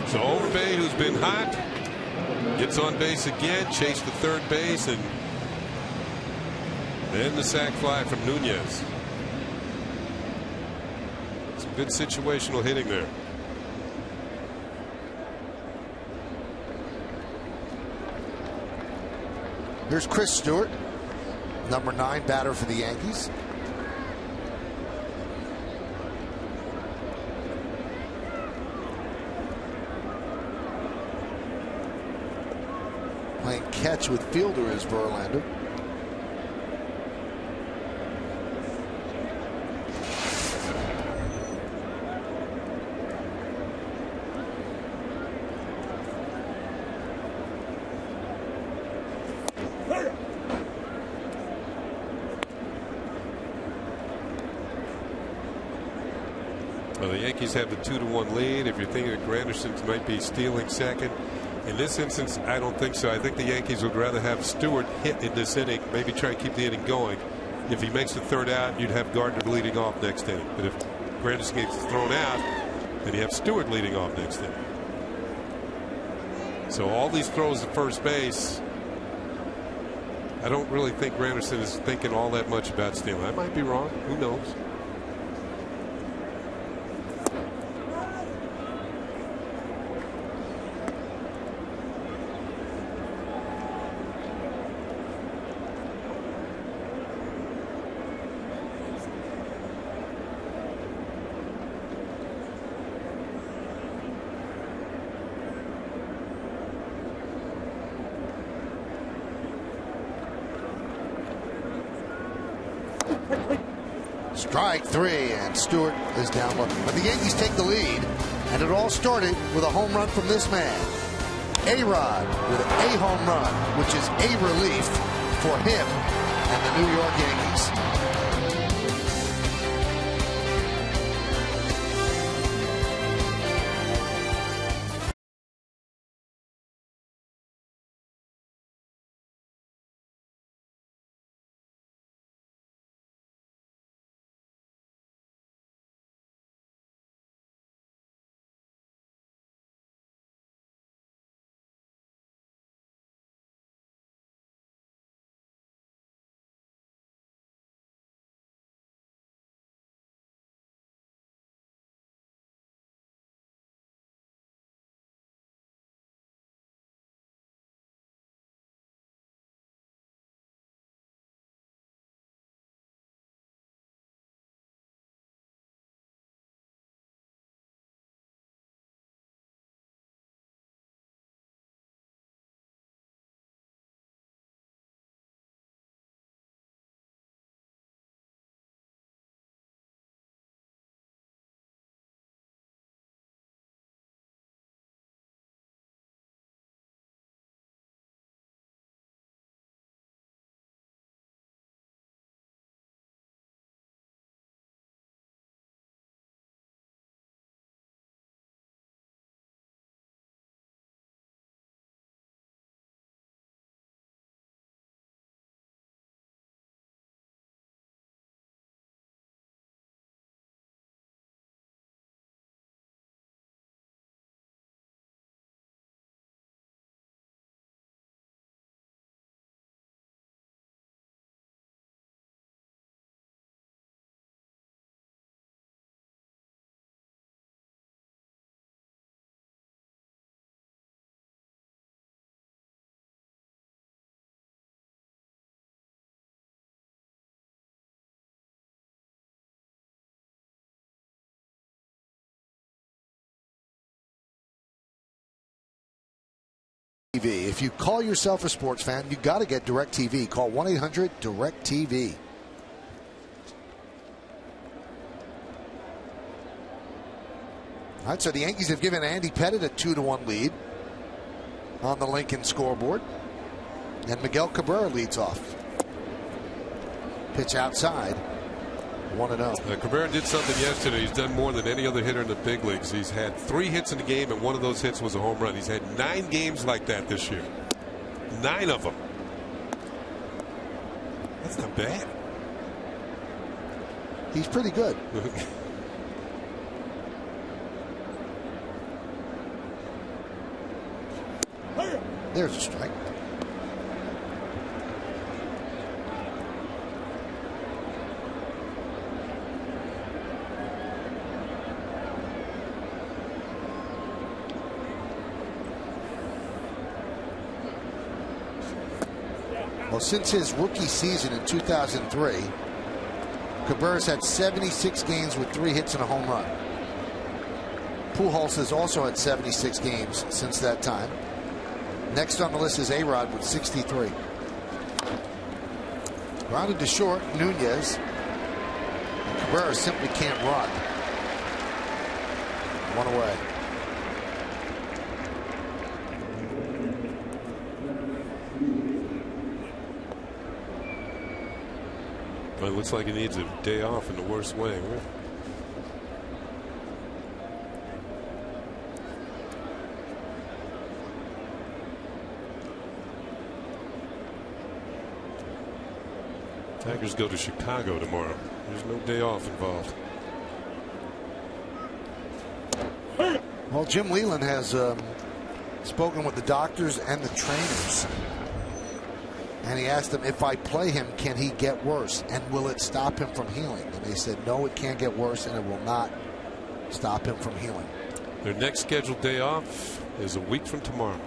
So Overbay, who's been hot, gets on base again, chased the third base, and then the sac fly from Nunez. Some good situational hitting there. Here's Chris Stewart, number 9 batter for the Yankees. Playing catch with fielder is Verlander. Well, the Yankees have the 2-1 lead. If you're thinking that Granderson might be stealing second, in this instance, I don't think so. I think the Yankees would rather have Stewart hit in this inning, maybe try and keep the inning going. If he makes the third out, you'd have Gardner leading off next inning. But if Granderson gets thrown out, then you have Stewart leading off next inning. So all these throws at first base, I don't really think Granderson is thinking all that much about stealing. I might be wrong. Who knows? Strike 3, and Stewart is down low. But the Yankees take the lead, and it all started with a home run from this man. A-Rod with a home run, which is a relief for him and the New York Yankees. TV. If you call yourself a sports fan, you got to get DirecTV. Call 1-800-DirecTV. All right, so the Yankees have given Andy Pettitte a 2-1 lead on the Lincoln scoreboard. And Miguel Cabrera leads off. Pitch outside. 1-0. Cabrera did something yesterday. He's done more than any other hitter in the big leagues. He's had 3 hits in the game, and one of those hits was a home run. He's had 9 games like that this year. 9 of them. That's not bad. He's pretty good. There's a strike. Well, since his rookie season in 2003, Cabrera's had 76 games with 3 hits and a home run. Pujols has also had 76 games since that time. Next on the list is A-Rod with 63. Grounded to short, Nunez. And Cabrera simply can't run. 1 away. Well, it looks like he needs a day off in the worst way. Tigers go to Chicago tomorrow. There's no day off involved. Well, Jim Leland has spoken with the doctors and the trainers. And he asked them, if I play him, can he get worse? And will it stop him from healing? And they said, no, it can't get worse, and it will not stop him from healing. Their next scheduled day off is a week from tomorrow.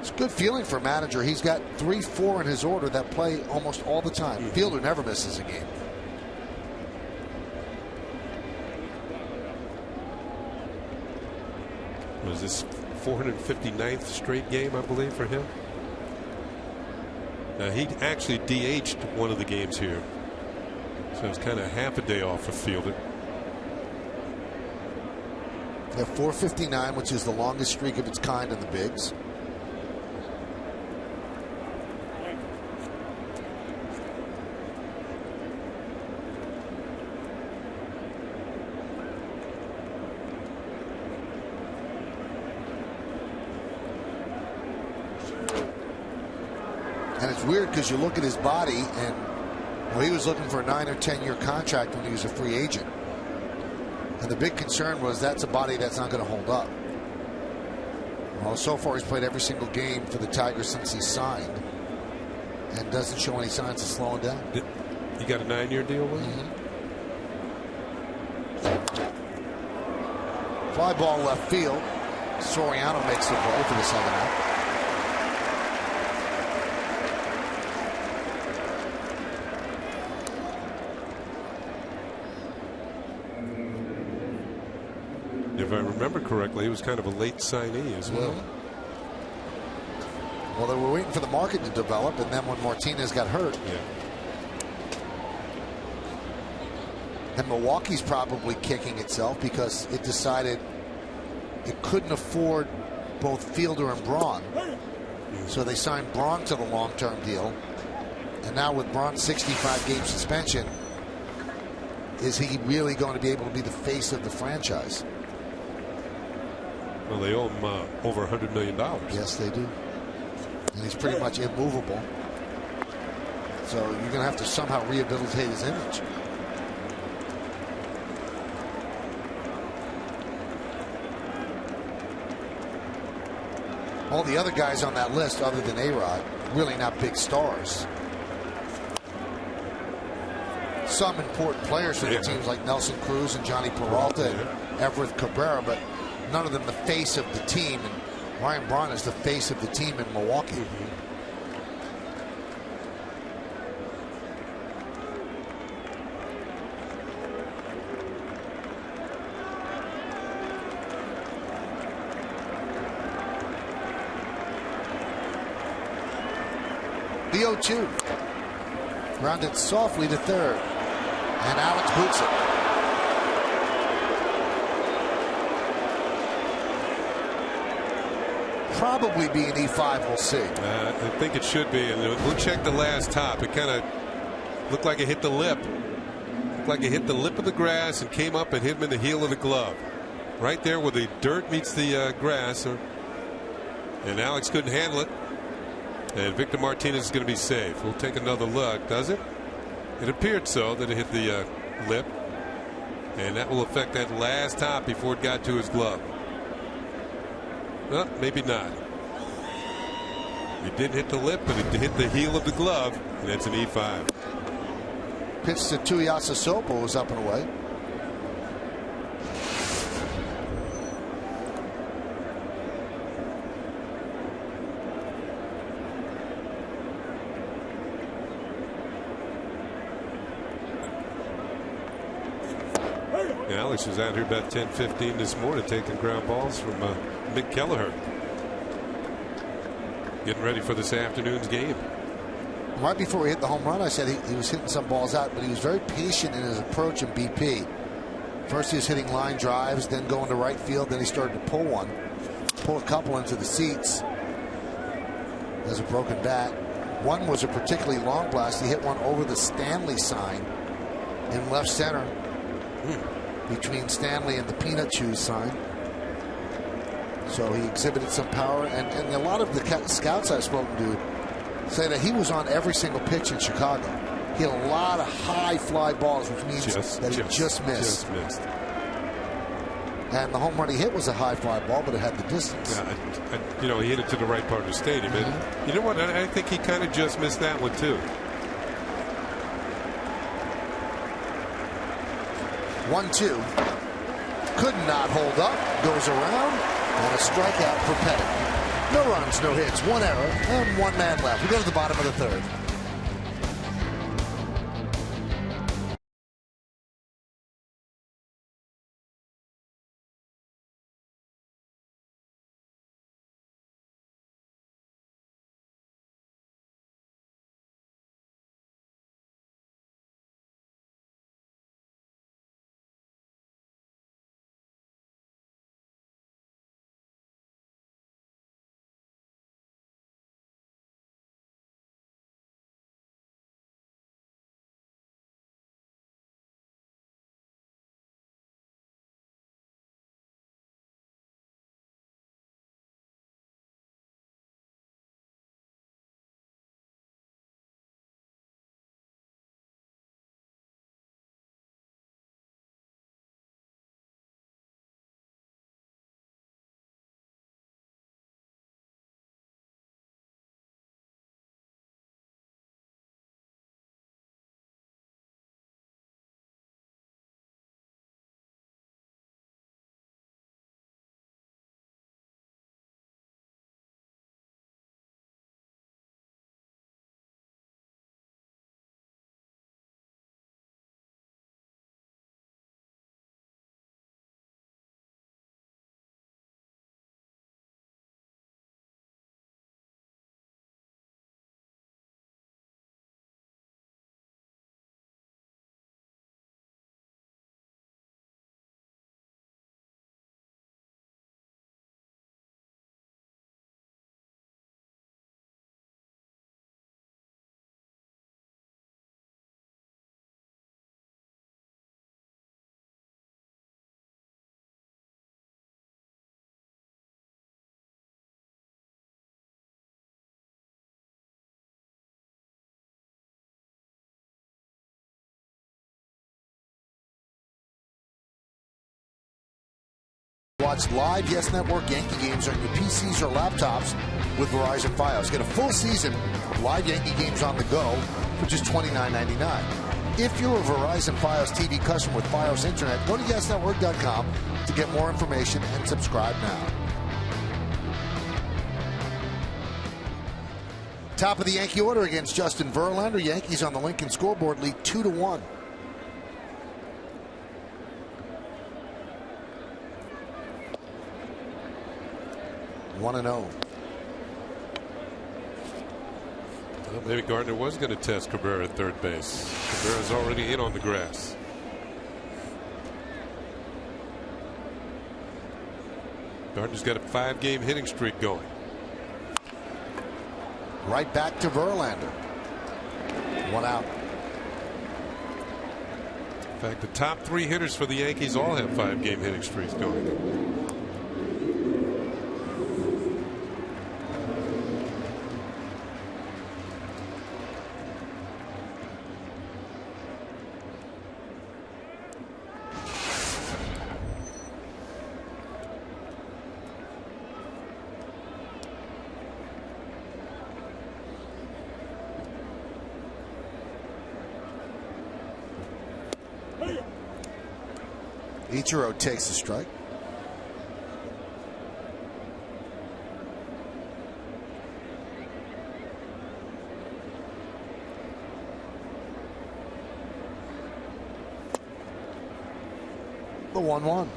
It's a good feeling for a manager. He's got 3-4 in his order that play almost all the time. Fielder never misses a game. Was this 459th straight game, I believe, for him? He actually DH'd one of the games here. So it's kind of half a day off for Fielder. They have 459, which is the longest streak of its kind in the bigs. And it's weird because you look at his body, and well, he was looking for a 9 or 10 year contract when he was a free agent. And the big concern was that's a body that's not going to hold up. Well, so far he's played every single game for the Tigers since he signed, and doesn't show any signs of slowing down. You got a 9-year deal with him? Fly ball left field. Soriano makes the play for the second out. If I remember correctly, he was kind of a late signee as well. Well, they were waiting for the market to develop, and then when Martinez got hurt. Yeah. And Milwaukee's probably kicking itself because it decided it couldn't afford both Fielder and Braun. So they signed Braun to the long-term deal. And now with Braun's 65-game suspension, is he really going to be able to be the face of the franchise? Well, they owe him over $100 million. Yes, they do. And he's pretty much immovable. So you're going to have to somehow rehabilitate his image. All the other guys on that list, other than A-Rod, really not big stars. Some important players for the teams like Nelson Cruz and Johnny Peralta and Everett Cabrera, but none of them the face of the team. And Ryan Braun is the face of the team in Milwaukee. The 0-2. Grounded softly to third. And Alex boots it. Probably be an E5, we'll see. I think it should be. And we'll check the last top. It kind of looked like it hit the lip. Looked like it hit the lip of the grass and came up and hit him in the heel of the glove. Right there where the dirt meets the grass. And Alex couldn't handle it. And Victor Martinez is going to be safe. We'll take another look. Does it? It appeared so, that it hit the lip. And that will affect that last top before it got to his glove. Well, maybe not. It did hit the lip, but it hit the heel of the glove, and that's an E5. Pitch to Tuiasa Sopo was up and away. Alex was out here about 10-15 this morning taking ground balls from Mick Kelleher. Getting ready for this afternoon's game. Right before he hit the home run, I said he was hitting some balls out, but he was very patient in his approach in BP. First he was hitting line drives, then going to right field, then he started to pull a couple into the seats as a broken bat. One was a particularly long blast. He hit one over the Stanley sign in left center. Between Stanley and the Peanut Chews sign. So he exhibited some power, and a lot of the scouts I've spoken to say that he was on every single pitch in Chicago. He had a lot of high fly balls, which means that he just missed. And the home run he hit was a high fly ball, but it had the distance. Yeah, he hit it to the right part of the stadium. And you know what? I think he kind of just missed that one too. 1-2. Could not hold up. Goes around. And a strikeout for Pettit. No runs, no hits, one error, and one man left. We go to the bottom of the third. Watch live Yes Network Yankee games on your PCs or laptops with Verizon Fios. Get a full season of live Yankee games on the go for just $29.99. If you're a Verizon Fios TV customer with Fios Internet, go to YesNetwork.com to get more information and subscribe now. Top of the Yankee order against Justin Verlander. Yankees on the Lincoln scoreboard lead 2-1. 1-0. Well, maybe Gardner was going to test Cabrera at third base. Cabrera's already in on the grass. Gardner's got a 5-game hitting streak going. Right back to Verlander. 1 out. In fact, the top 3 hitters for the Yankees all have 5-game hitting streaks going. Ichiro takes the strike. The 1-1.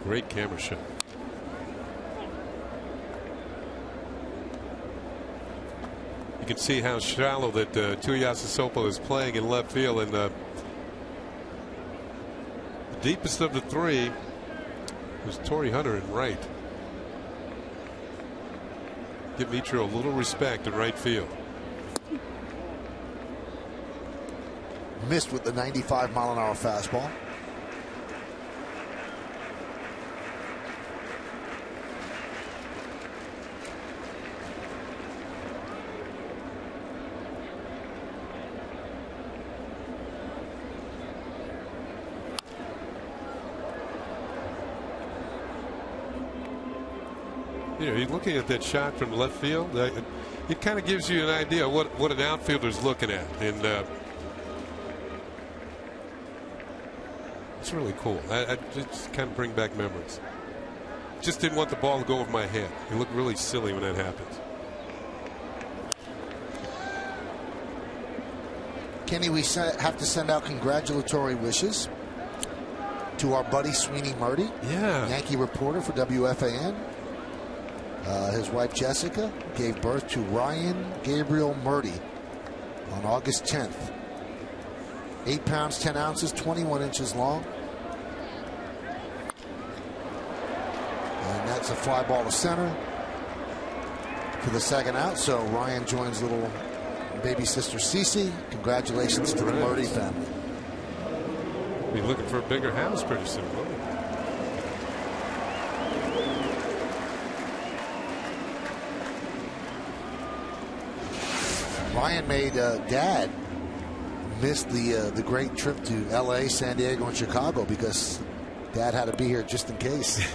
Great camera shot. You can see how shallow that Tuiasosopo is playing in left field, and the deepest of the 3 was Torrey Hunter in right. Give Ichiro a little respect in right field. Missed with the 95-mile-an-hour fastball. You know, you're looking at that shot from left field. It kind of gives you an idea of what an outfielder's looking at, and it's really cool. I just kind of bring back memories. Just didn't want the ball to go over my head. It looked really silly when that happens. Kenny, we have to send out congratulatory wishes to our buddy Sweeney Murdy, Yankee reporter for WFAN. His wife Jessica gave birth to Ryan Gabriel Murdy on August 10th. 8 pounds 10 ounces, 21 inches long. And that's a fly ball to center for the second out. So Ryan joins little baby sister Cece. Congratulations to the Murdy family. Be looking for a bigger house pretty soon. Ryan made Dad miss the great trip to L.A., San Diego, and Chicago because Dad had to be here just in case.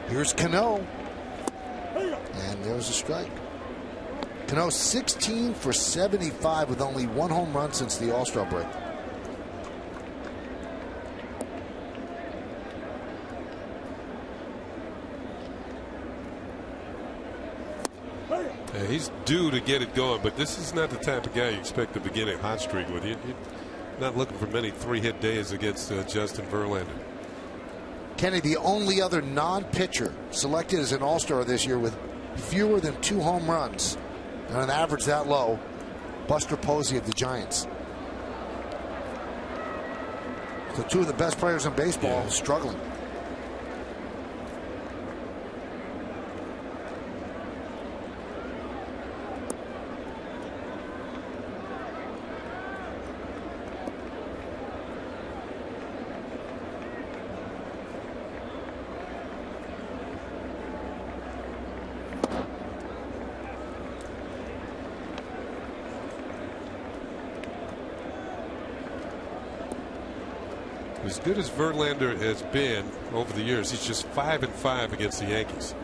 Here's Cano. And there's a strike. Cano 16 for 75 with only 1 home run since the All-Star break. Yeah, he's due to get it going, but this is not the type of guy you expect to begin a hot streak with. You're not looking for many 3-hit days against Justin Verlander. Kenny, the only other non-pitcher selected as an All-Star this year with fewer than 2 home runs and an average that low, Buster Posey of the Giants. So 2 of the best players in baseball struggling. As good as Verlander has been over the years, he's just 5-5 against the Yankees.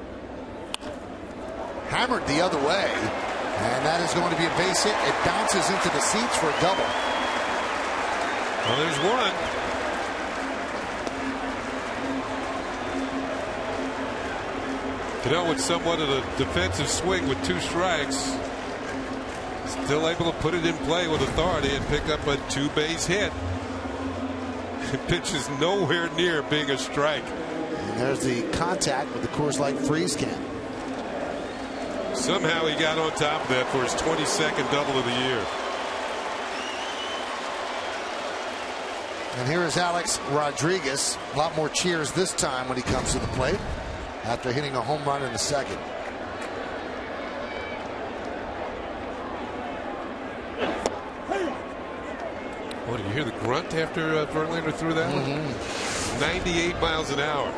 Hammered the other way, and that is going to be a base hit. It bounces into the seats for a double. Well, there's one. You know, with somewhat of a defensive swing with 2 strikes, still able to put it in play with authority and pick up a 2-base hit. The pitch is nowhere near being a strike. And there's the contact with the Coors Light freeze can. Somehow he got on top of that for his 22nd double of the year. And here is Alex Rodriguez. A lot more cheers this time when he comes to the plate after hitting a home run in the second. Oh, did you hear the grunt after Verlander threw that one? 98 miles an hour.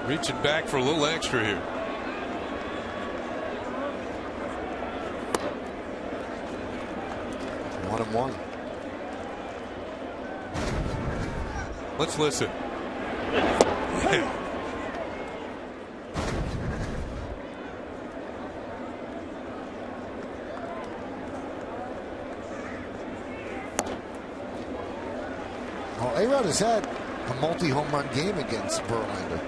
Reaching back for a little extra here. One and one. Let's listen. Well, A-Rod has had a multi-home run game against Verlander.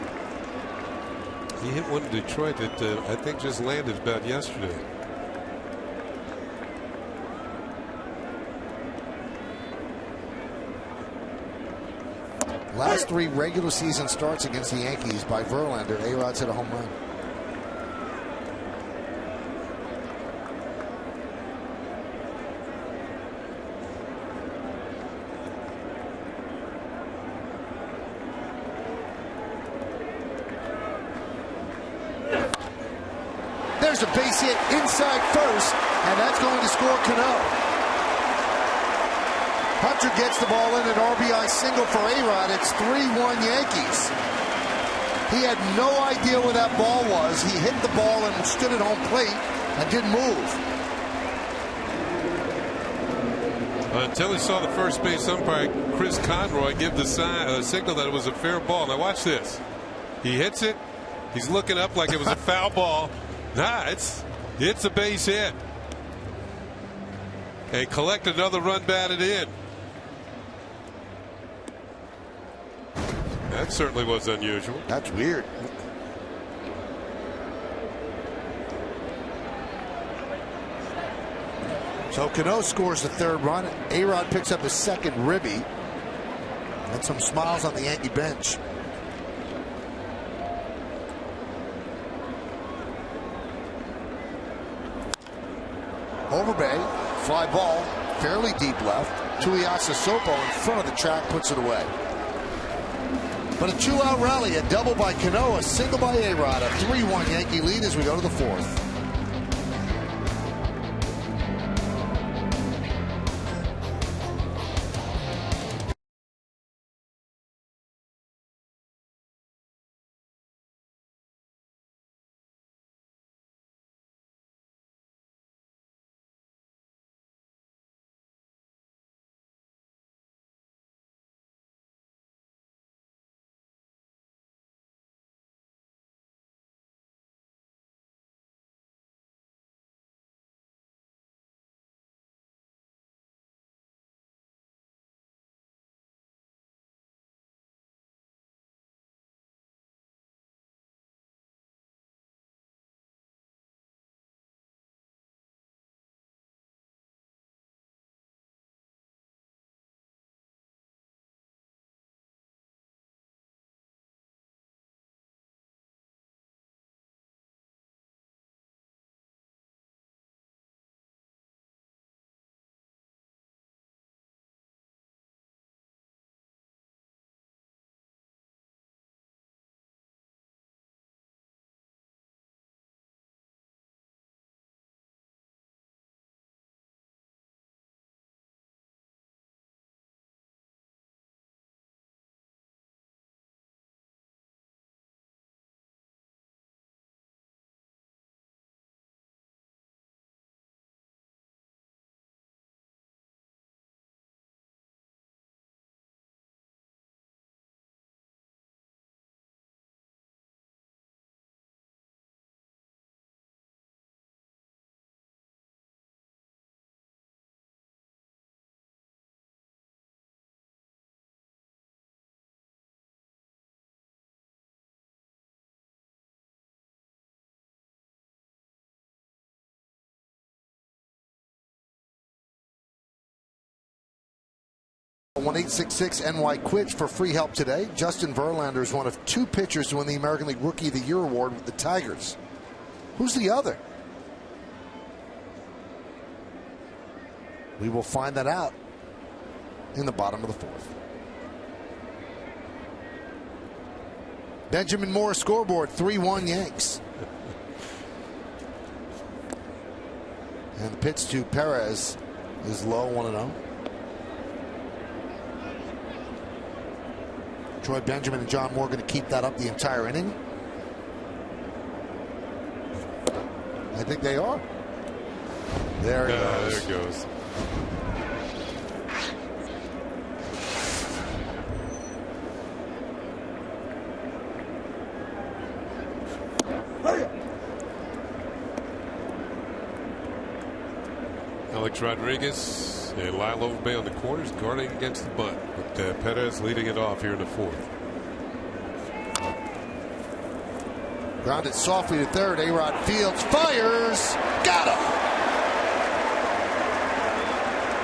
He hit one in Detroit that I think just landed about yesterday. Last 3 regular season starts against the Yankees by Verlander, A-Rod's hit a home run. There's a base hit inside first, and that's going to score Cano. Hunter gets the ball in, an RBI single for A-Rod. It's 3-1 Yankees. He had no idea where that ball was. He hit the ball and stood at home plate and didn't move. Until he saw the first base umpire, Chris Conroy, give the signal that it was a fair ball. Now watch this. He hits it. He's looking up like it was a foul ball. Nah, it's a base hit. And collect another run batted in. That certainly was unusual. That's weird. So Cano scores the 3rd run. A-Rod picks up his 2nd ribby. And some smiles on the Yankee bench. Overbay, fly ball, fairly deep left. Tuiasa Sopo in front of the track puts it away. But a 2-out rally, a double by Cano, a single by A-Rod, a 3-1 Yankee lead as we go to the 4th. 1-866-NY quits for free help today. Justin Verlander is one of 2 pitchers to win the American League Rookie of the Year award with the Tigers. Who's the other? We will find that out in the bottom of the 4th. Benjamin Moore scoreboard, 3-1 Yanks. And the pitch to Perez is low, 1-0. Troy Benjamin and John Moore going to keep that up the entire inning. I think they are. There it goes. There it goes. Alex Rodriguez and Lyle Overbay on the corners guarding against the bunt, with Perez leading it off here in the 4th. Grounded softly to third. A-Rod fields, fires, got him.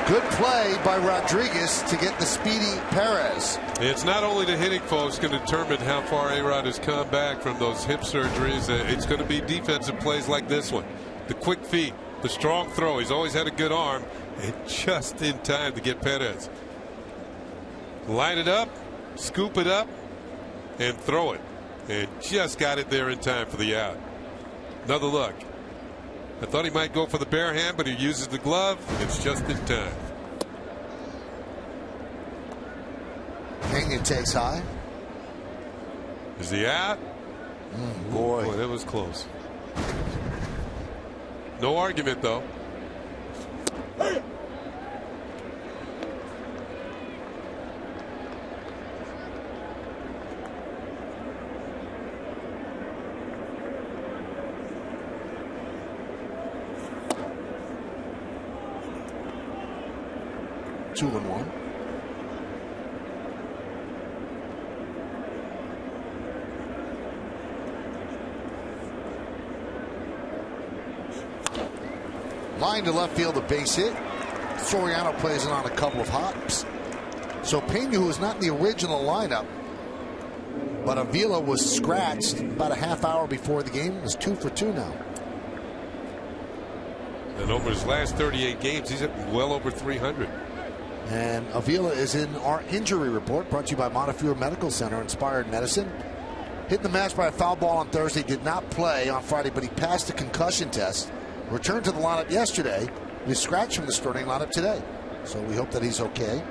Good play by Rodriguez to get the speedy Perez. It's not only the hitting, folks, going to determine how far A-Rod has come back from those hip surgeries. It's going to be defensive plays like this one. The quick feet, the strong throw. He's always had a good arm, and just in time to get Perez. Line it up, scoop it up, and throw it. And just got it there in time for the out. Another look. I thought he might go for the bare hand, but he uses the glove. It's just in time. Pena takes high. Is he out? Boy, that was close. No argument, though. Two and one. Line to left field, a base hit. Soriano plays it on a couple of hops. So Pena, who was not in the original lineup, but Avila was scratched about a half hour before the game, is 2 for 2 now. And over his last 38 games, he's at well over 300. And Avila is in our injury report, brought to you by Montefiore Medical Center, Inspired Medicine. Hit the match by a foul ball on Thursday, did not play on Friday, but he passed the concussion test. Returned to the lineup yesterday. He was scratched from the starting lineup today. So we hope that he's okay.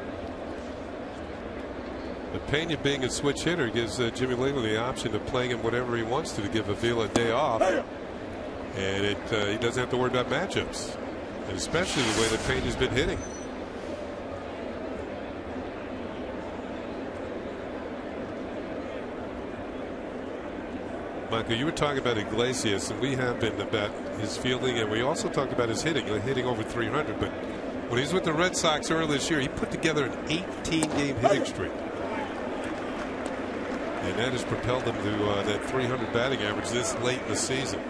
But Pena being a switch hitter gives Jimmy Leyland the option of playing him whatever he wants to give Avila a day off. And he doesn't have to worry about matchups. And especially the way that Pena's been hitting. Michael, you were talking about Iglesias, and we have been about his fielding, and we also talked about his hitting over 300. But when he was with the Red Sox earlier this year, he put together an 18-game hitting streak. And that has propelled him to that 300 batting average this late in the season.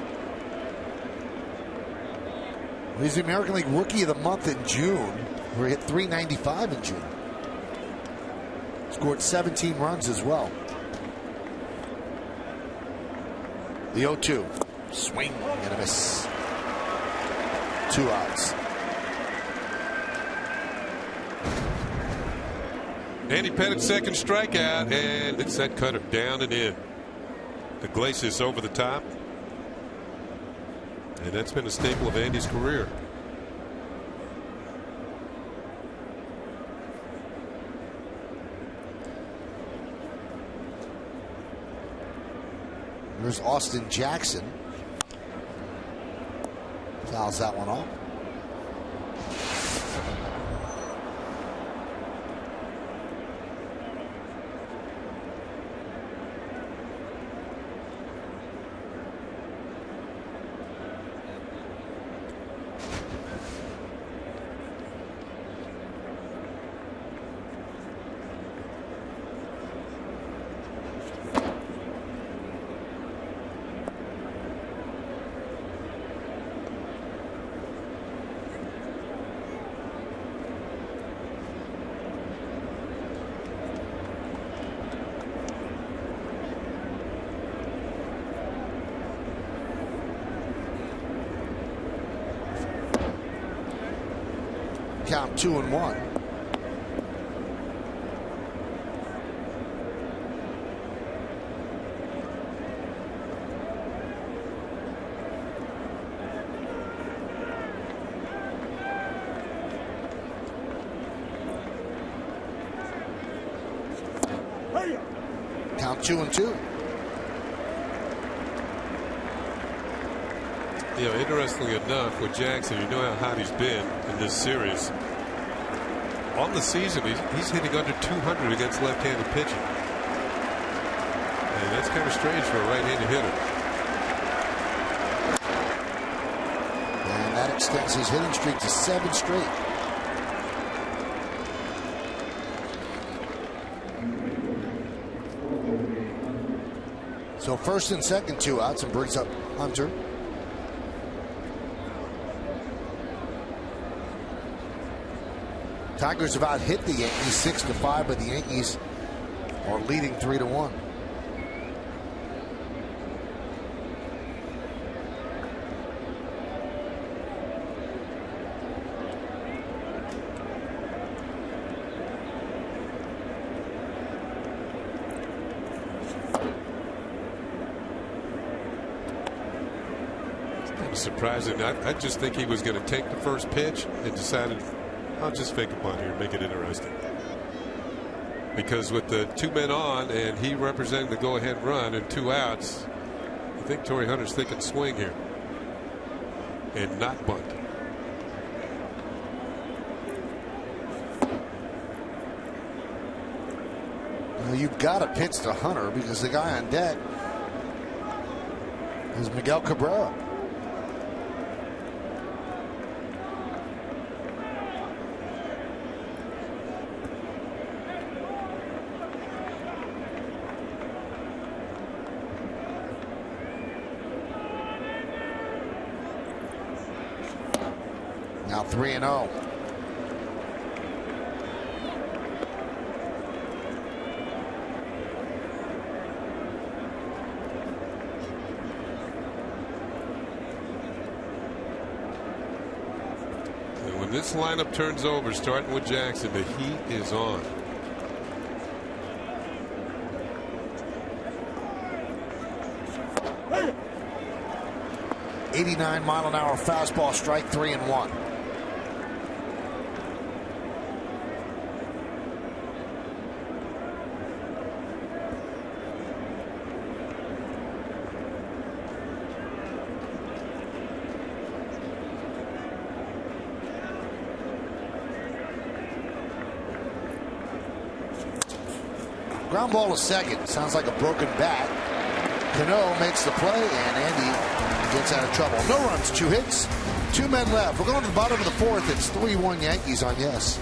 He's the American League Rookie of the Month in June, where he hit 395 in June. Scored 17 runs as well. The 0-2. Swing and a miss. 2 outs. Andy Pettit's second strikeout, and it's that cutter down and in. Iglesias over the top. And that's been a staple of Andy's career. There's Austin Jackson. Fouls that one off. Count 2-1. Count 2-2. You know, interestingly enough, with Jackson, you know how hot he's been in this series. On the season, he's hitting under 200 against left-handed pitching. And that's kind of strange for a right-handed hitter. And that extends his hitting streak to 7 straight. So first and second, 2 outs, and brings up Hunter. Tigers have out hit the Yankees 6-5, but the Yankees are leading 3-1. Surprising. I just think he was going to take the first pitch and decided, I'll just fake a punt here and make it interesting. Because with the 2 men on and he representing the go-ahead run and 2 outs, I think Torrey Hunter's thinking swing here and not bunt. Well, you've got to pitch to Hunter because the guy on deck is Miguel Cabrera. Now 3-0. And when this lineup turns over, starting with Jackson, the heat is on. .89-mile-an-hour fastball, strike 3-1. Ground ball to second. Sounds like a broken bat. Cano makes the play, and Andy gets out of trouble. No runs, 2 hits, 2 men left. We're going to the bottom of the 4th. It's 3-1 Yankees on Yes.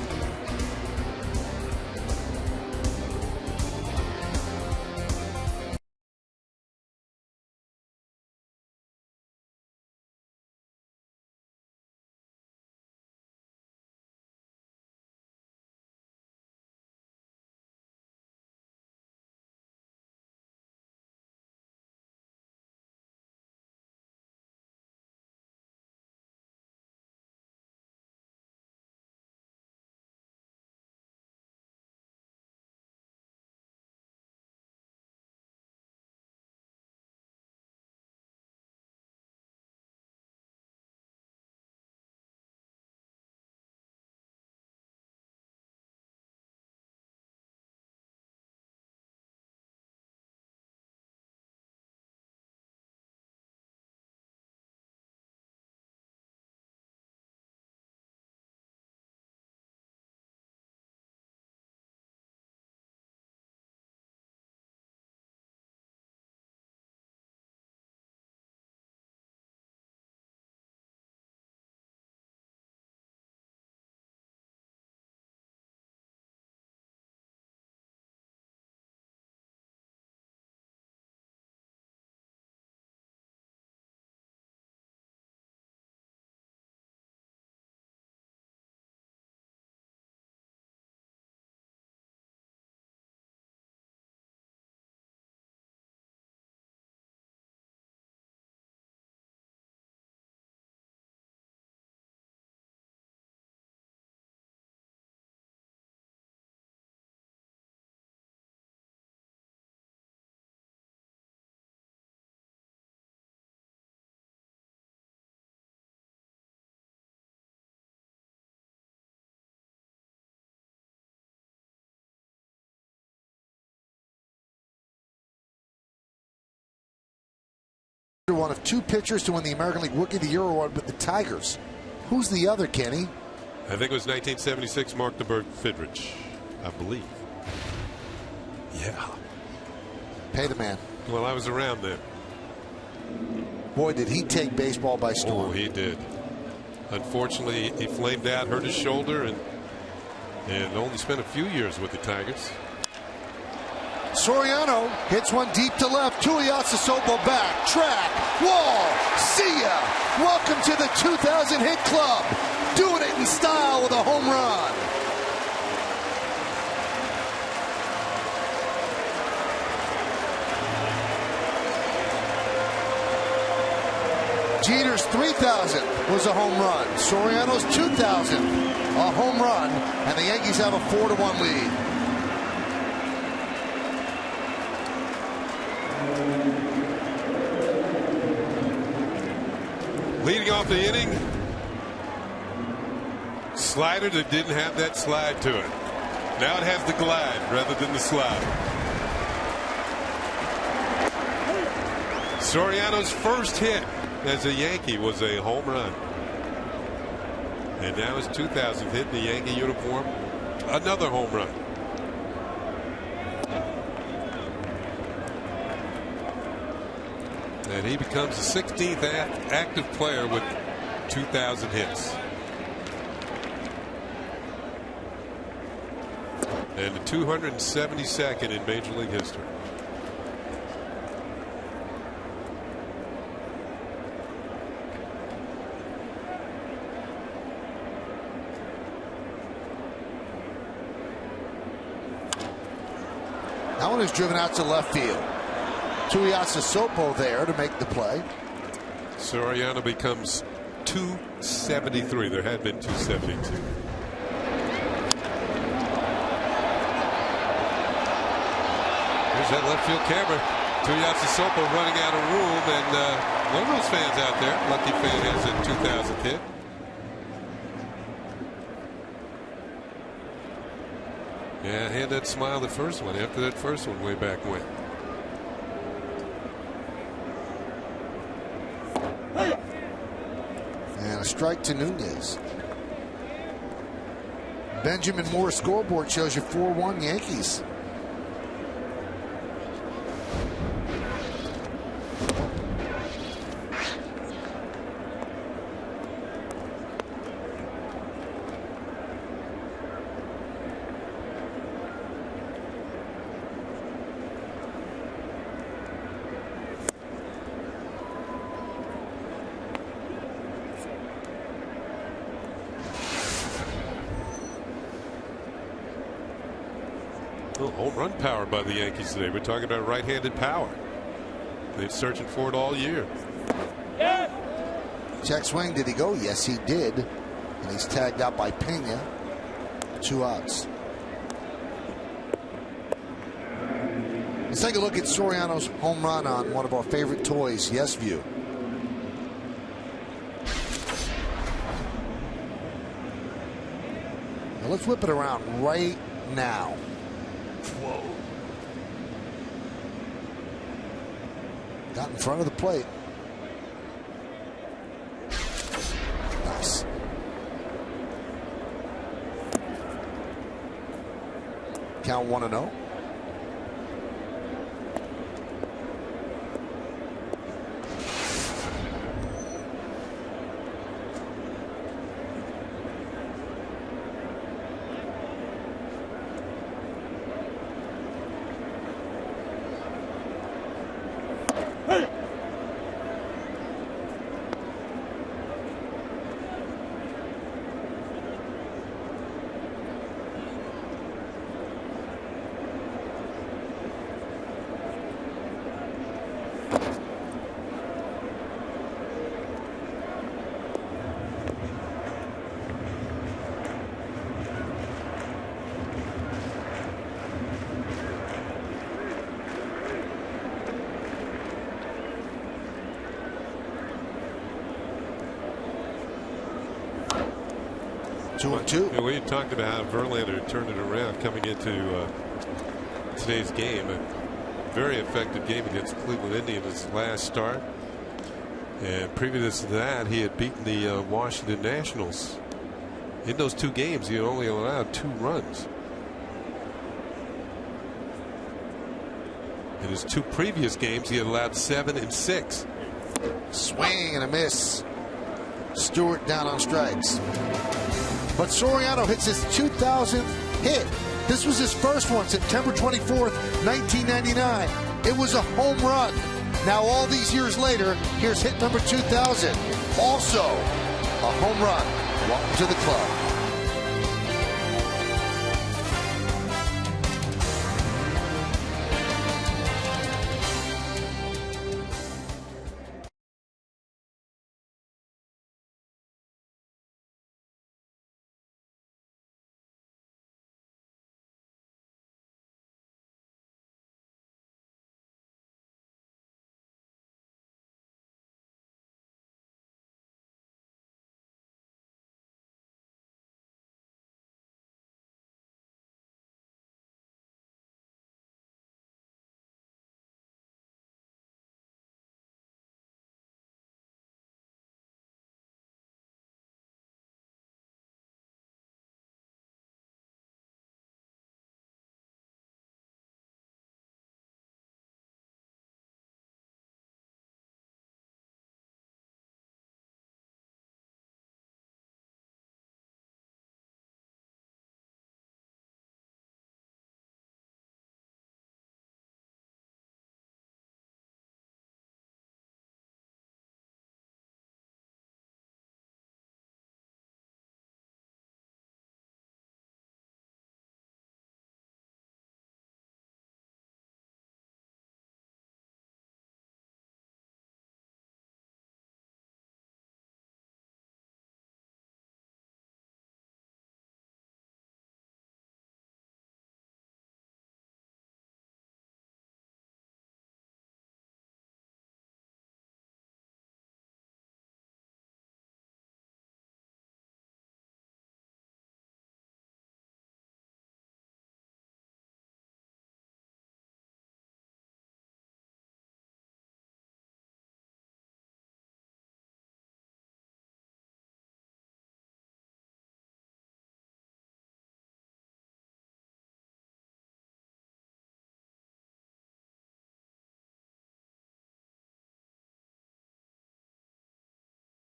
one of 2 pitchers to win the American League Rookie of the Year award with the Tigers. Who's the other, Kenny? I think it was 1976, Mark the Bird Fidrich, I believe. Yeah. Pay the man. Well, I was around then. Boy, did he take baseball by storm. Oh, he did. Unfortunately, he flamed out, hurt his shoulder, and only spent a few years with the Tigers. Soriano hits one deep to left. Tuiasosopo back, track, wall, see ya. Welcome to the 2000 hit club. Doing it in style with a home run. Jeter's 3,000 was a home run. Soriano's 2,000, a home run, and the Yankees have a 4-1 lead. Leading off the inning, slider that didn't have that slide to it. Now it has the glide rather than the slide. Soriano's first hit as a Yankee was a home run. And now his 2000th hit in the Yankee uniform, another home run. And he becomes the 16th active player with 2,000 hits. And the 272nd in Major League history. That one is driven out to left field. Tuiasosopo there to make the play. Soriano becomes 273. There had been 272. There's that left field camera. Tuiasosopo running out of room, and one of those fans out there, lucky fan, has a 2,000th hit. Yeah, had that smile the first one. After that first one, way back when. And a strike to Nunez. Benjamin Moore's scoreboard shows you 4-1 Yankees. Home run power by the Yankees today. We're talking about right-handed power. They're searching for it all year. Check swing. Did he go? Yes, he did. And he's tagged out by Pena. 2 outs. Let's take a look at Soriano's home run on one of our favorite toys, Yes View. Now let's whip it around right now. Whoa. Got in front of the plate. Nice. Count 1-0. Yeah, we talked about how Verlander turned it around coming into today's game. A very effective game against Cleveland Indians his last start. And previous to that, he had beaten the Washington Nationals. In those 2 games, he only allowed 2 runs. In his 2 previous games, he had allowed 7 and 6. Swing and a miss. Stewart down on strikes. But Soriano hits his 2000th hit. This was his first one, September 24th, 1999. It was a home run. Now, all these years later, here's hit number 2000. Also a home run. Welcome to the club.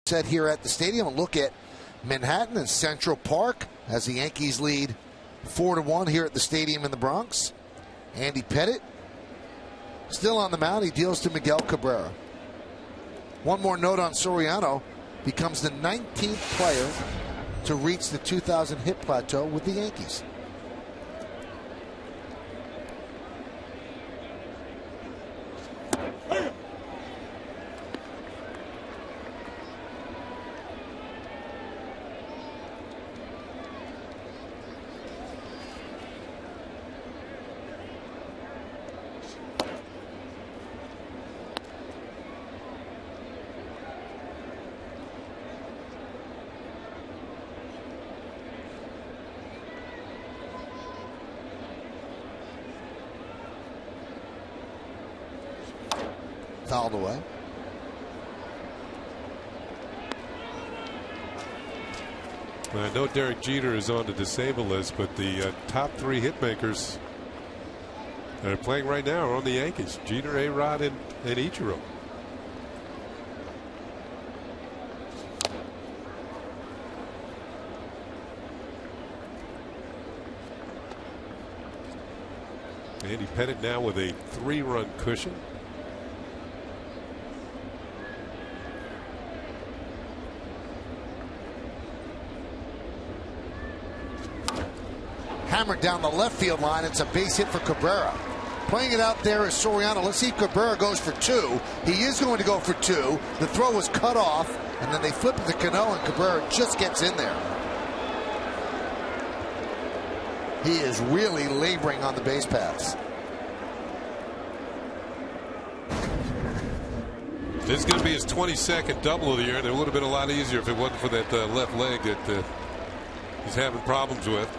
Set here at the stadium. A look at Manhattan and Central Park as the Yankees lead 4-1 here at the stadium in the Bronx. Andy Pettitte still on the mound. He deals to Miguel Cabrera. One more note on Soriano. Becomes the 19th player to reach the 2,000 hit plateau with the Yankees. Fouled away. I know Derek Jeter is on the disabled list, but the top 3 hit makers that are playing right now are on the Yankees: Jeter, A-Rod, and Ichiro. Andy Pettitte now with a 3-run cushion. Hammered down the left field line. It's a base hit for Cabrera. Playing it out there is Soriano. Let's see if Cabrera goes for 2. He is going to go for 2. The throw was cut off, and then they flip it to Cano, and Cabrera just gets in there. He is really laboring on the base paths. This is going to be his 22nd double of the year, and it would have been a lot easier if it wasn't for that left leg that he's having problems with.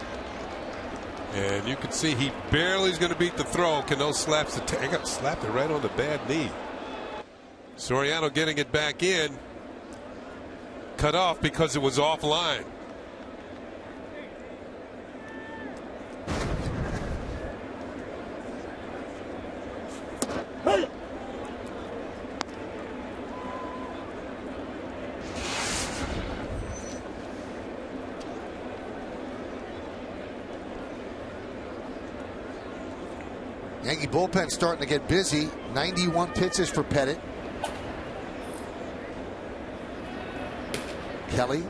And you can see he barely is going to beat the throw. Cano slaps slapped it right on the bad knee. Soriano getting it back in. Cut off because it was offline. Yankee bullpen starting to get busy. 91 pitches for Pettit. Kelly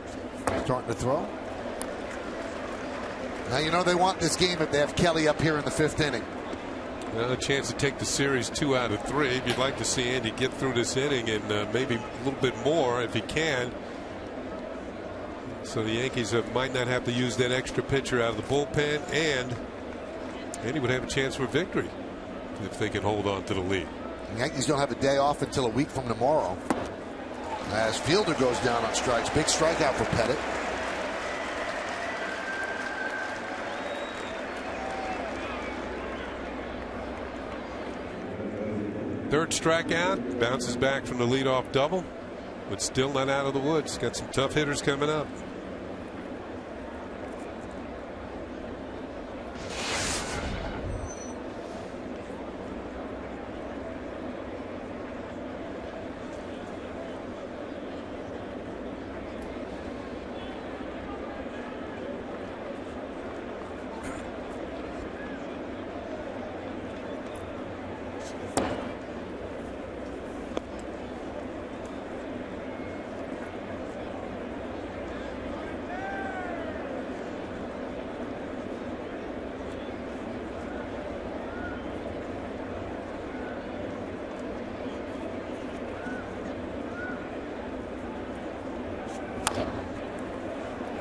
starting to throw. Now you know they want this game if they have Kelly up here in the 5th inning. Well, a chance to take the series 2 out of 3. You'd like to see Andy get through this inning and maybe a little bit more if he can. So the Yankees might not have to use that extra pitcher out of the bullpen, and Andy would have a chance for victory if they can hold on to the lead. The Yankees don't have a day off until a week from tomorrow. As Fielder goes down on strikes. Big strikeout for Pettit. Third strikeout. Bounces back from the leadoff double, but still not out of the woods. Got some tough hitters coming up.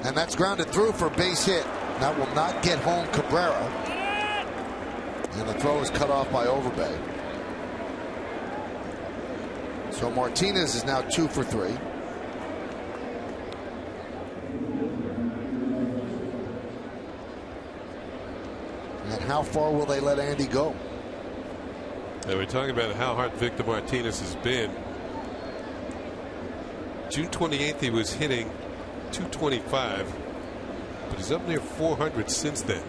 And that's grounded through for a base hit. That will not get home Cabrera. And the throw is cut off by Overbay. So Martinez is now 2 for 3. And how far will they let Andy go? Yeah, we're talking about how hard Victor Martinez has been. June 28th, he was hitting .225, but he's up near .400 since then.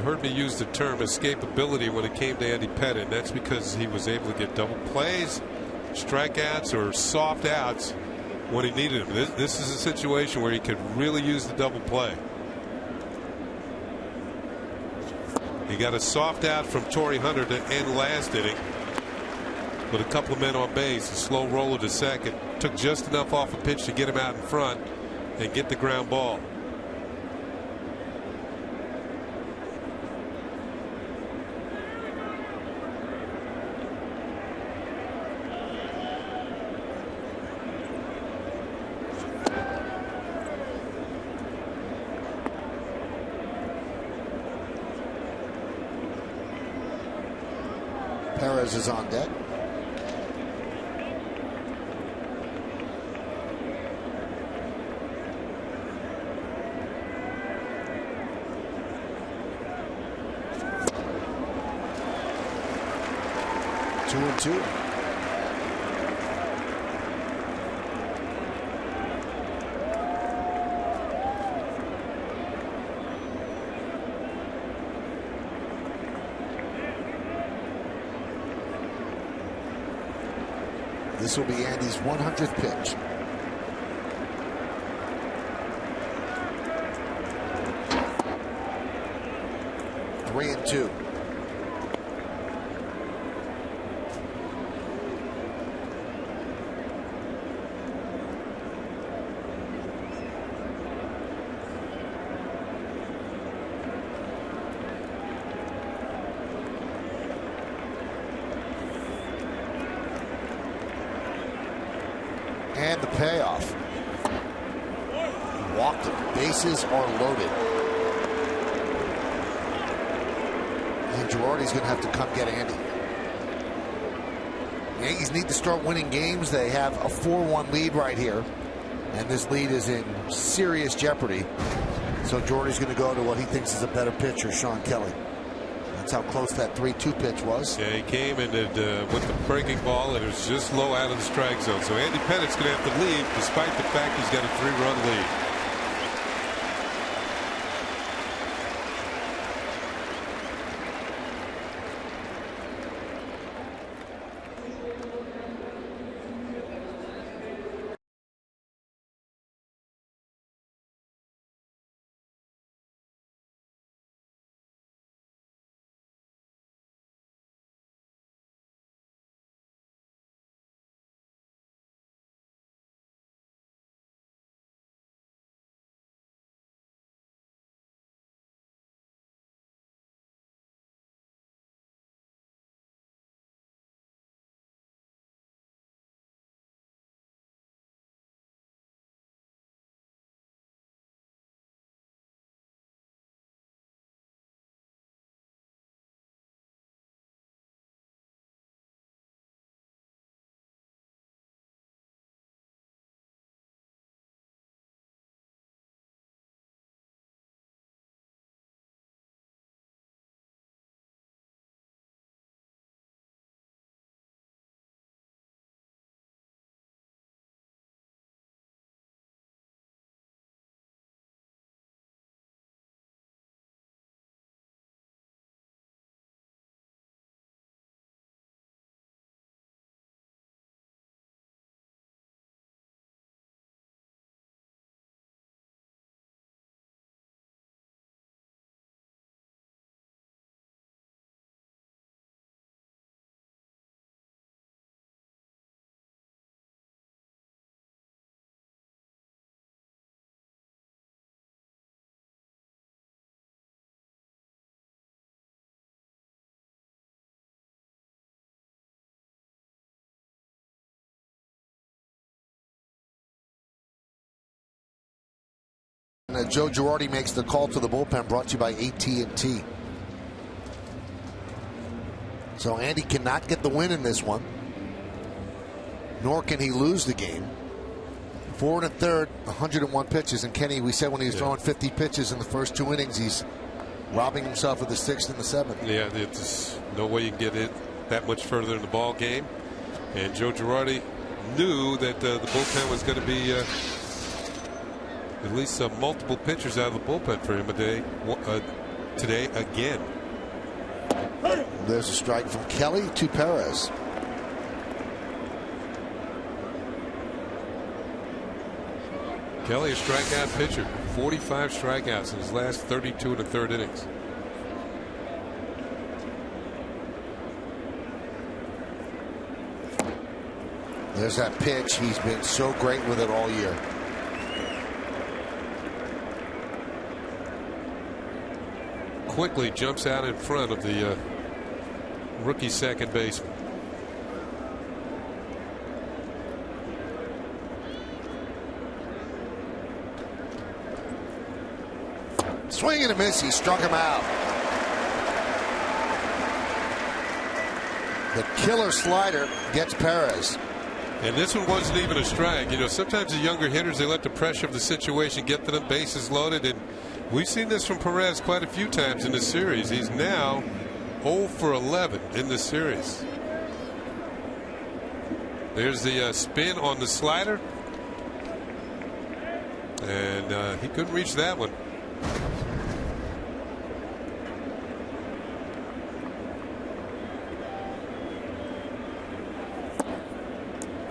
Heard me use the term escapability when it came to Andy Pettit, and that's because he was able to get double plays, strikeouts, or soft outs when he needed them. This is a situation where he could really use the double play. He got a soft out from Torrey Hunter to end last inning with a couple of men on base, a slow roller to second, took just enough off a pitch to get him out in front and get the ground ball. Perez is on deck. Two and two. This will be Andy's 100th pitch. Three and two. And the payoff. Walked it. Bases are loaded. And Girardi's going to have to come get Andy. Yankees need to start winning games. They have a 4-1 lead right here. And this lead is in serious jeopardy. So Girardi's going to go to what he thinks is a better pitcher, Sean Kelly. That's how close that 3-2 pitch was. Yeah, he came and with the breaking ball, and it was just low out of the strike zone. So Andy Pennett's going to have to leave, despite the fact he's got a 3-run lead. Joe Girardi makes the call to the bullpen, brought to you by AT&T. So Andy cannot get the win in this one, nor can he lose the game. 4 1/3, 101 pitches. And Kenny, we said when he was throwing 50 pitches in the first 2 innings, he's robbing himself of the 6th and the 7th. Yeah, there's no way you can get it that much further in the ball game. And Joe Girardi knew that the bullpen was going to be at least multiple pitchers out of the bullpen for him today again. There's a strike from Kelly to Perez. Kelly, a strikeout pitcher, 45 strikeouts in his last 32 1/3 innings. There's that pitch. He's been so great with it all year. Quickly jumps out in front of the rookie second baseman. Swing and a miss. He struck him out. The killer slider gets Perez. And this one wasn't even a strike. You know, sometimes the younger hitters, they let the pressure of the situation get to them, bases loaded, and we've seen this from Perez quite a few times in this series. He's now 0 for 11 in this series. There's the spin on the slider, and he couldn't reach that one.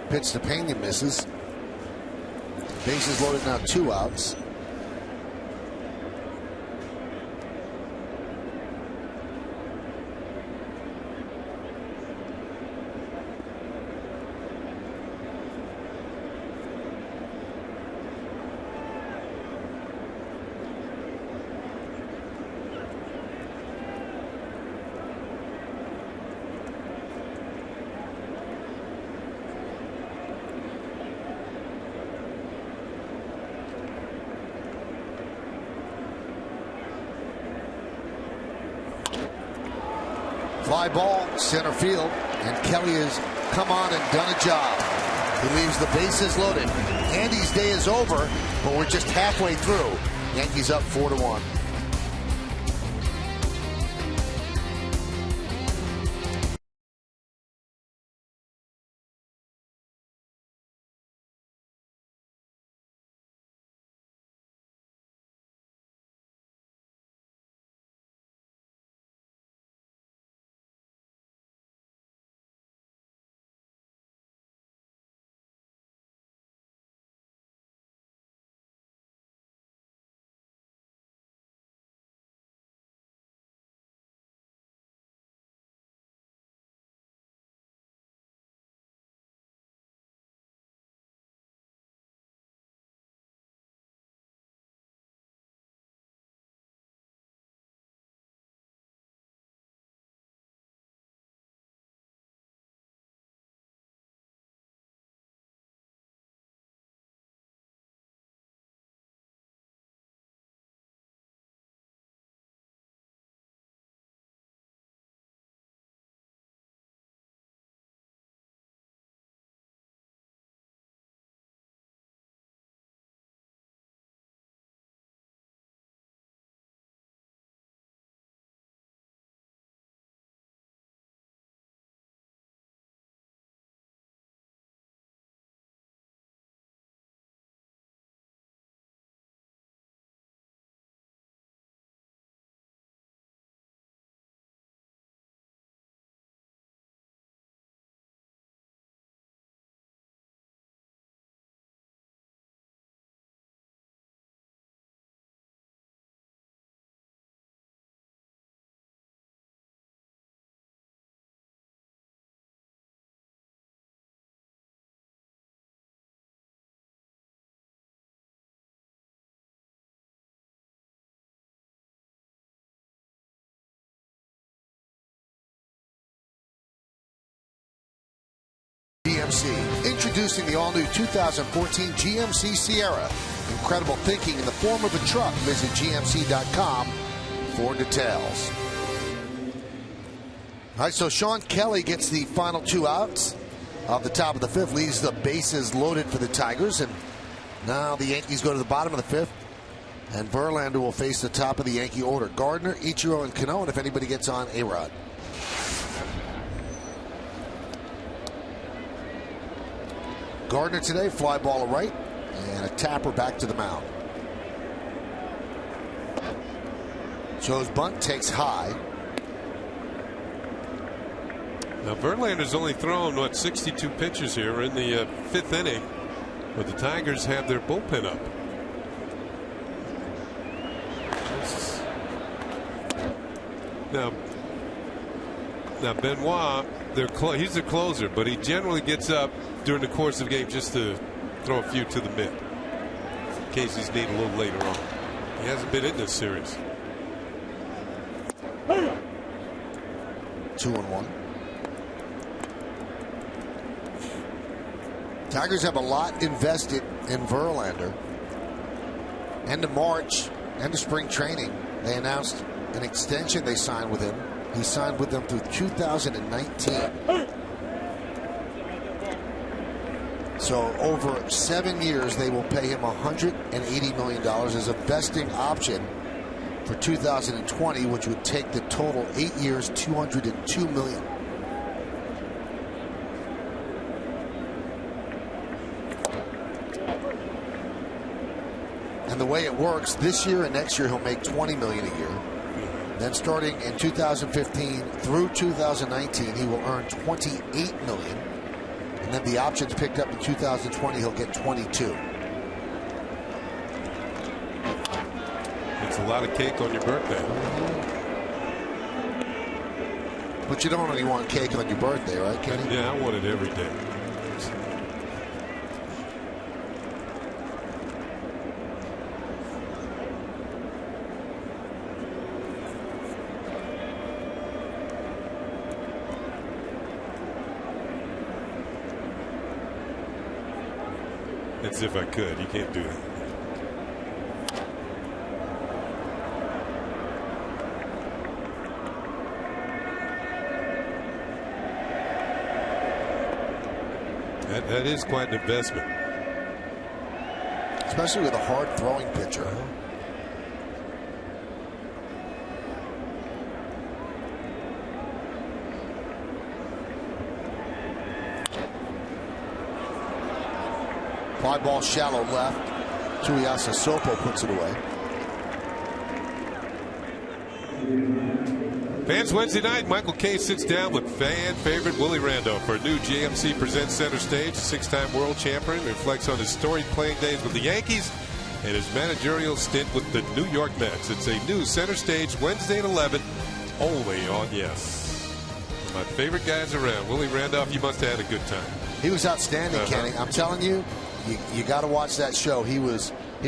Pitch to Pena, misses. Bases loaded, now 2 outs. fly ball, center field, and Kelly has come on and done a job. He leaves the bases loaded. Andy's day is over, but we're just halfway through. Yankees up 4-1. GMC. Introducing the all-new 2014 GMC Sierra. Incredible thinking in the form of a truck. Visit GMC.com for details. All right, so Sean Kelly gets the final 2 outs of the top of the 5th. Leaves the bases loaded for the Tigers. And now the Yankees go to the bottom of the 5th. And Verlander will face the top of the Yankee order. Gardner, Ichiro, and Cano. And if anybody gets on, A-Rod. Gardner today, fly ball to right, and a tapper back to the mound. Joe's bunt takes high. Now Verlander's only thrown 62 pitches here in the 5th inning, but the Tigers have their bullpen up. Now Benoit, he's the closer, but he generally gets up during the course of the game just to throw a few to the mid in case he's needed a little later on. He hasn't been in this series. 2-1. Tigers have a lot invested in Verlander. End of March, end of spring training, they announced an extension they signed with him. He signed with them through 2019. So over 7 years, they will pay him $180 million as a vesting option for 2020, which would take the total 8 years, $202 million. And the way it works, this year and next year, he'll make $20 million a year. Then starting in 2015 through 2019, he will earn $28 million. And then the options picked up in 2020, he'll get 22. It's a lot of cake on your birthday. But you don't only want cake on your birthday, right, Kenny? Yeah, I want it every day. As if I could. You can't do that. That is quite an investment. Especially with a hard-throwing pitcher. Fly ball shallow left. Tuiasa Sopo puts it away. Fans, Wednesday night, Michael Kay sits down with fan favorite Willie Randolph for a new GMC Presents Center Stage. Six-time world champion reflects on his storied playing days with the Yankees and his managerial stint with the New York Mets. It's a new Center Stage Wednesday at 11, only on Yes. My favorite guys around. Willie Randolph, you must have had a good time. He was outstanding, Kenny. I'm telling you, you got to watch that show. He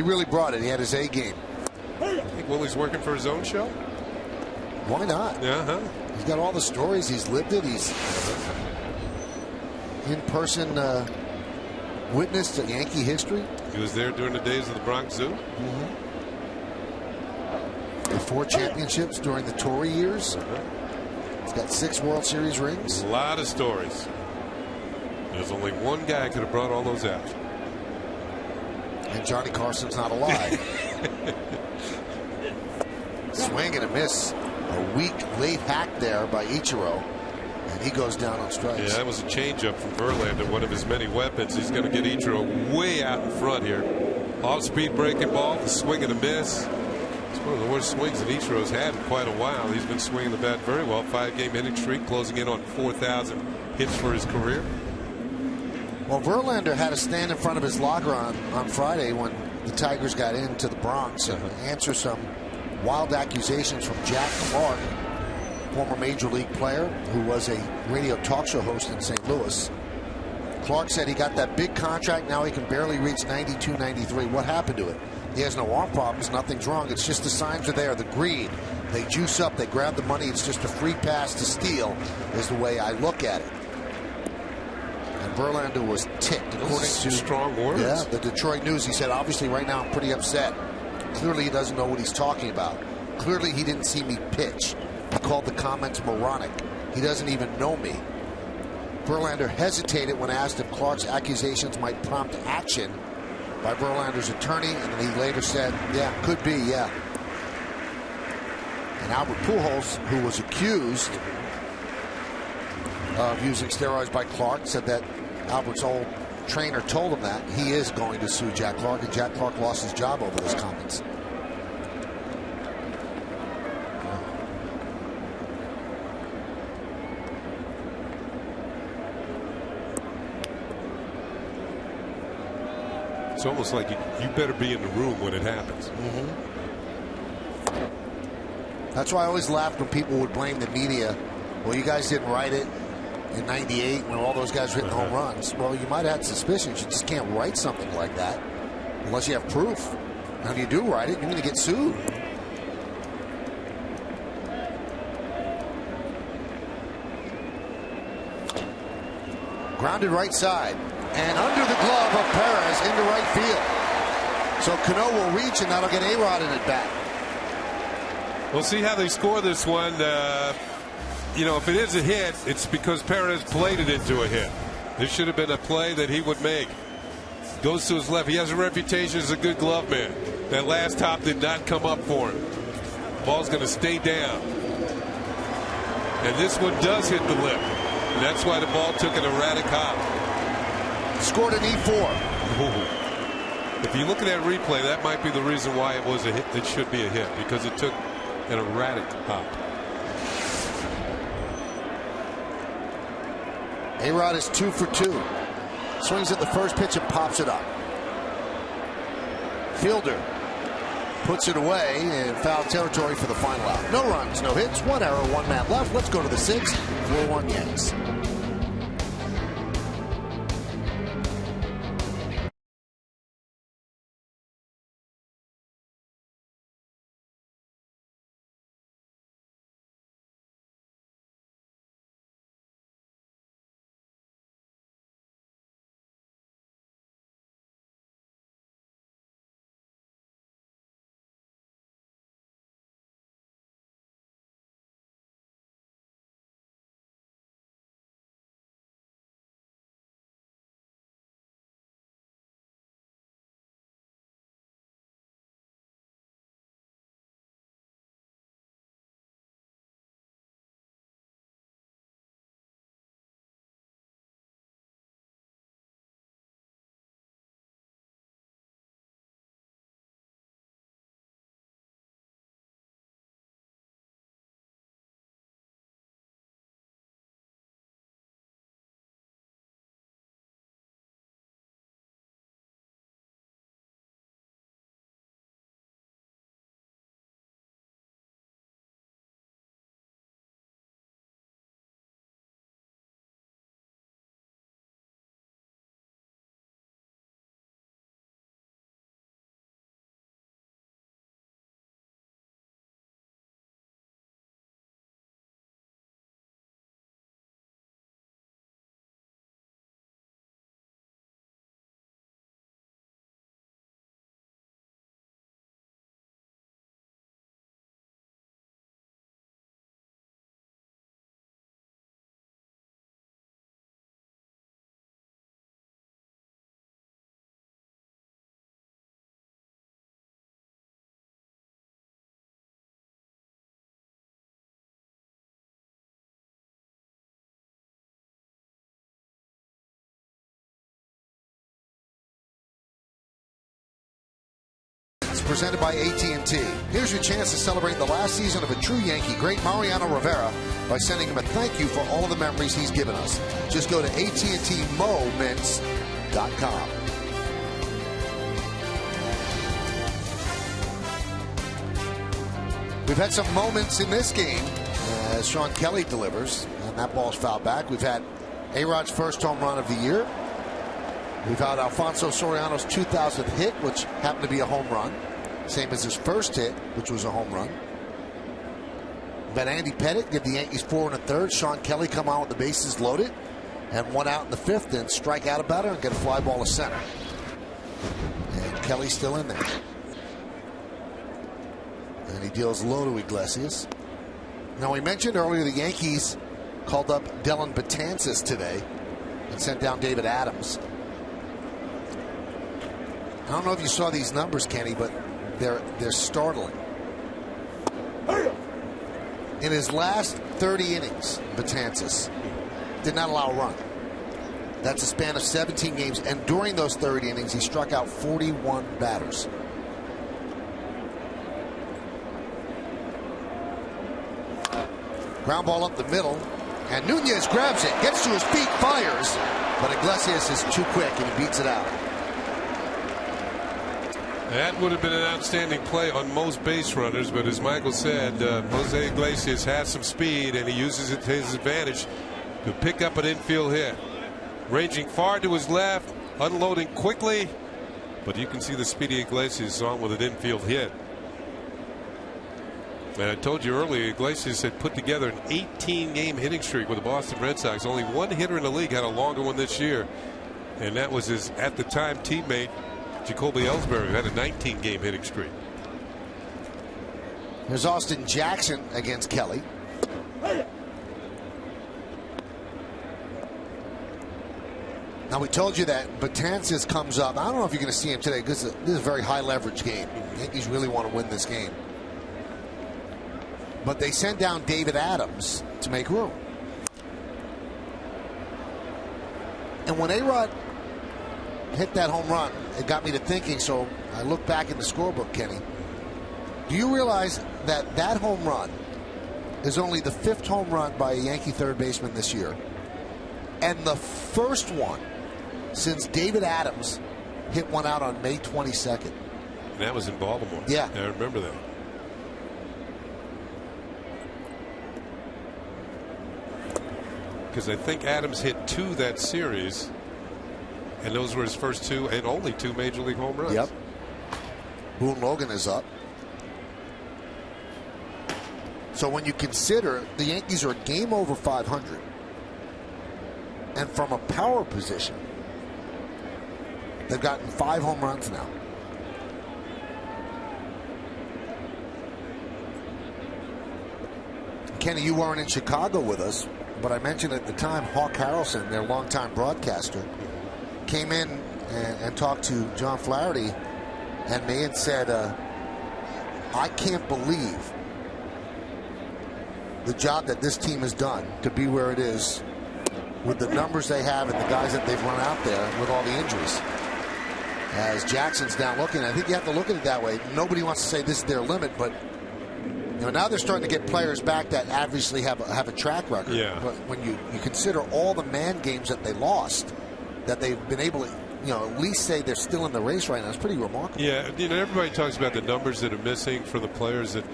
really brought it. He had his A game. I think Willie's working for his own show. Why not? He's got all the stories. He's lived it. He's in-person witness to Yankee history. He was there during the days of the Bronx Zoo. The 4 championships during the Tory years. He's got 6 World Series rings. A lot of stories. There's only one guy who could have brought all those out. And Johnny Carson's not alive. Swing and a miss. A weak late hack there by Ichiro, and he goes down on strikes. Yeah, that was a changeup from Verlander, one of his many weapons. He's going to get Ichiro way out in front here. Off-speed breaking ball, the swing and a miss. It's one of the worst swings that Ichiro's had in quite a while. He's been swinging the bat very well. 5-game hitting streak, closing in on 4,000 hits for his career. Well, Verlander had to stand in front of his locker on Friday when the Tigers got into the Bronx and answer some wild accusations from Jack Clark, former Major League player who was a radio talk show host in St. Louis. Clark said he got that big contract. Now he can barely reach 92, 93. What happened to it? He has no arm problems. Nothing's wrong. It's just the signs are there. The greed. They juice up. They grab the money. It's just a free pass to steal is the way I look at it. And Verlander was ticked, according to strong words. Yeah, the Detroit News. He said, obviously, right now I'm pretty upset. Clearly, he doesn't know what he's talking about. Clearly, he didn't see me pitch. He called the comments moronic. He doesn't even know me. Verlander hesitated when asked if Clark's accusations might prompt action by Verlander's attorney, and then he later said, yeah, could be, yeah. And Albert Pujols, who was accused of using steroids by Clark, said that Albert's old trainer told him that he is going to sue Jack Clark, and Jack Clark lost his job over those comments. It's almost like you better be in the room when it happens. That's why I always laughed when people would blame the media. Well, you guys didn't write it in '98 when all those guys were hitting home runs. Well, you might have had suspicions. You just can't write something like that unless you have proof. And if you do write it, you're going to get sued. Grounded right side. And under the glove of Perez into right field. So Cano will reach, and that'll get A-Rod in at bat. We'll see how they score this one. You know, if it is a hit, it's because Perez played it into a hit. This should have been a play that he would make. Goes to his left. He has a reputation as a good glove man. That last hop did not come up for him. Ball's going to stay down. And this one does hit the lip. And that's why the ball took an erratic hop. Scored an E4. Ooh. If you look at that replay, that might be the reason why it was a hit. It should be a hit because it took an erratic hop. A-Rod is 2 for 2. Swings at the first pitch and pops it up. Fielder puts it away in foul territory for the final out. No runs, no hits, 1 error, 1 man left. Let's go to the 6th. 4-1 Yanks. presented by AT&T. Here's your chance to celebrate the last season of a true Yankee great, Mariano Rivera, by sending him a thank you for all of the memories he's given us. Just go to AT&TMoments.com. We've had some moments in this game as Sean Kelly delivers, and that ball's fouled back. We've had A-Rod's first home run of the year. We've had Alfonso Soriano's 2000th hit, which happened to be a home run. Same as his first hit, which was a home run. We've had Andy Pettitte give the Yankees 4 1/3. Sean Kelly come on with the bases loaded and 1 out in the 5th and strike out a batter and get a fly ball to center. And Kelly's still in there. And he deals low to Iglesias. Now, we mentioned earlier the Yankees called up Dellin Betances today and sent down David Adams. I don't know if you saw these numbers, Kenny, but they're startling. In his last 30 innings, Betances did not allow a run. That's a span of 17 games, and during those 30 innings, he struck out 41 batters. Ground ball up the middle, and Nunez grabs it, gets to his feet, fires, but Iglesias is too quick, and he beats it out. That would have been an outstanding play on most base runners, but as Michael said, Jose Iglesias has some speed, and he uses it to his advantage to pick up an infield hit. Ranging far to his left, unloading quickly, but you can see the speedy Iglesias on with an infield hit. And I told you earlier, Iglesias had put together an 18-game hitting streak with the Boston Red Sox. Only one hitter in the league had a longer one this year, and that was his, at the time, teammate Jacoby Ellsbury, who had a 19-game hitting streak. There's Austin Jackson against Kelly. Now, we told you that Betances comes up. I don't know if you're going to see him today because this is a very high leverage game. The Yankees really want to win this game. But they sent down David Adams to make room. And when A-Rod hit that home run, it got me to thinking, so I look back in the scorebook, Kenny. Do you realize that that home run is only the 5th home run by a Yankee third baseman this year, and the first one since David Adams hit one out on May 22nd? And that was in Baltimore. Yeah. I remember that. Because I think Adams hit 2 that series, and those were his first 2 and only 2 major league home runs. Yep. Boone Logan is up. So when you consider the Yankees are a game over 500, and from a power position, they've gotten 5 home runs now. Kenny, you weren't in Chicago with us, but I mentioned at the time Hawk Harrelson, their longtime broadcaster, came in and talked to John Flaherty and me and said, I can't believe the job that this team has done to be where it is with the numbers they have and the guys that they've run out there with all the injuries. As Jackson's down looking, I think you have to look at it that way. Nobody wants to say this is their limit, but you know, now they're starting to get players back that obviously have a track record. Yeah. But when you consider all the man games that they lost, that they've been able to, you know, at least say they're still in the race right now, it's pretty remarkable. Yeah, you know, everybody talks about the numbers that are missing for the players that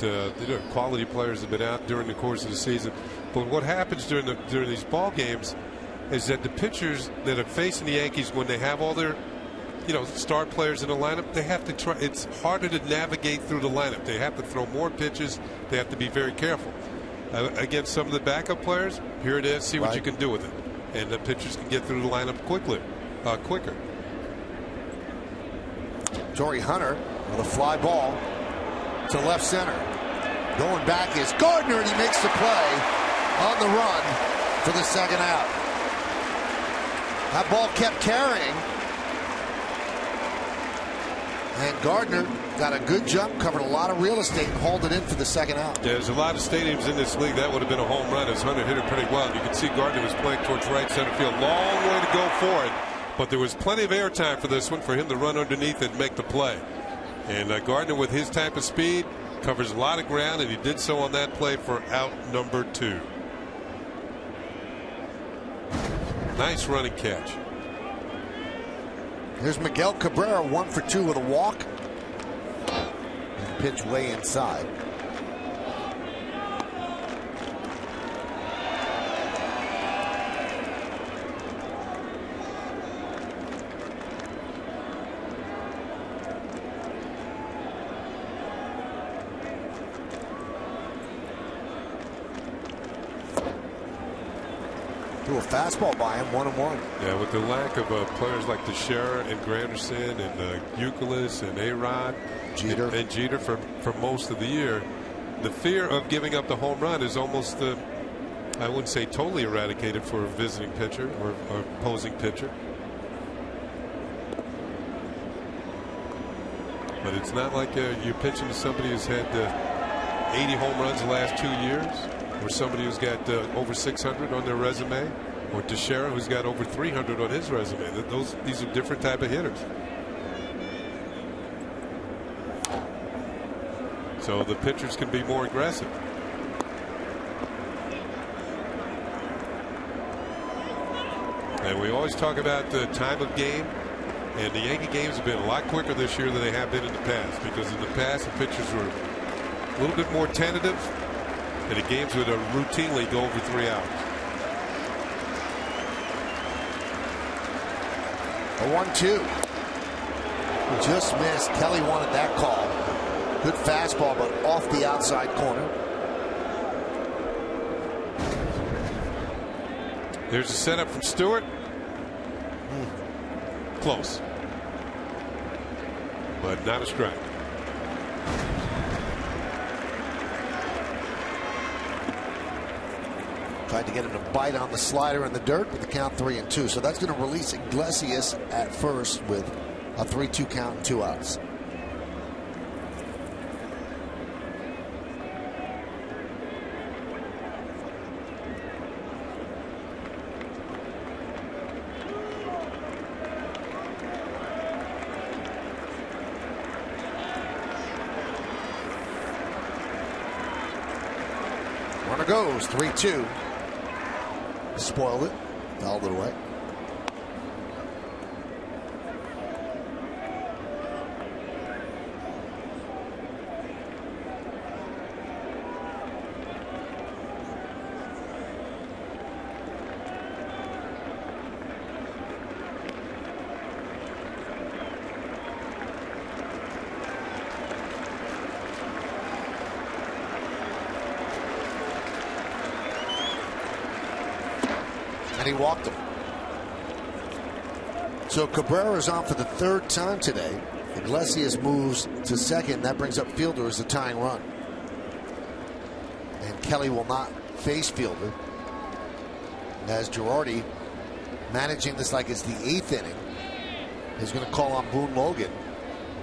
quality players have been out during the course of the season. But what happens during these ball games is that the pitchers that are facing the Yankees, when they have all their star players in the lineup, they have to try. It's harder to navigate through the lineup. They have to throw more pitches. They have to be very careful. Against some of the backup players, here it is. See what you can do with it, and the pitchers can get through the lineup quicker. Torrey Hunter with a fly ball to left center. Going back is Gardner, and he makes the play on the run for the second out. That ball kept carrying. And Gardner got a good jump, covered a lot of real estate, and hauled it in for the second out. Yeah, there's a lot of stadiums in this league that would have been a home run as Hunter hit it pretty well. You can see Gardner was playing towards right center field. Long way to go for it. But there was plenty of airtime for this one for him to run underneath and make the play. And Gardner, with his type of speed, covers a lot of ground, and he did so on that play for out number 2. Nice running catch. Here's Miguel Cabrera, 1 for 2 with a walk. And pitch way inside. A fastball by him, 1-1. Yeah, with the lack of players like Teixeira and Granderson and Youkilis and A-Rod Jeter and Jeter for most of the year, the fear of giving up the home run is almost, I wouldn't say totally eradicated for a visiting pitcher or opposing pitcher. But it's not like you're pitching to somebody who's had 80 home runs the last 2 years, or somebody who's got over 600 on their resume, or Teixeira who's got over 300 on his resume. These are different type of hitters. So the pitchers can be more aggressive. And we always talk about the time of game, and the Yankee games have been a lot quicker this year than they have been in the past, because in the past the pitchers were a little bit more tentative, and the games would routinely go over 3 hours. A 1-2. Just missed. Kelly wanted that call. Good fastball, but off the outside corner. There's a setup from Stewart. Close, but not a strike. Tried to get him to bite on the slider in the dirt, with the count 3-2. So that's going to release Iglesias at first with a 3-2 count and 2 outs. Runner goes, 3-2. Spoiled it, fouled it away. And he walked him. So Cabrera is on for the 3rd time today. Iglesias moves to second. That brings up Fielder as the tying run. And Kelly will not face Fielder, as Girardi, managing this like it's the 8th inning, is going to call on Boone Logan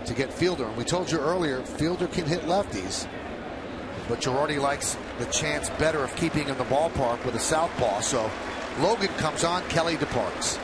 to get Fielder. And we told you earlier, Fielder can hit lefties, but Girardi likes the chance better of keeping in the ballpark with a southpaw. So Logan comes on, Kelly departs.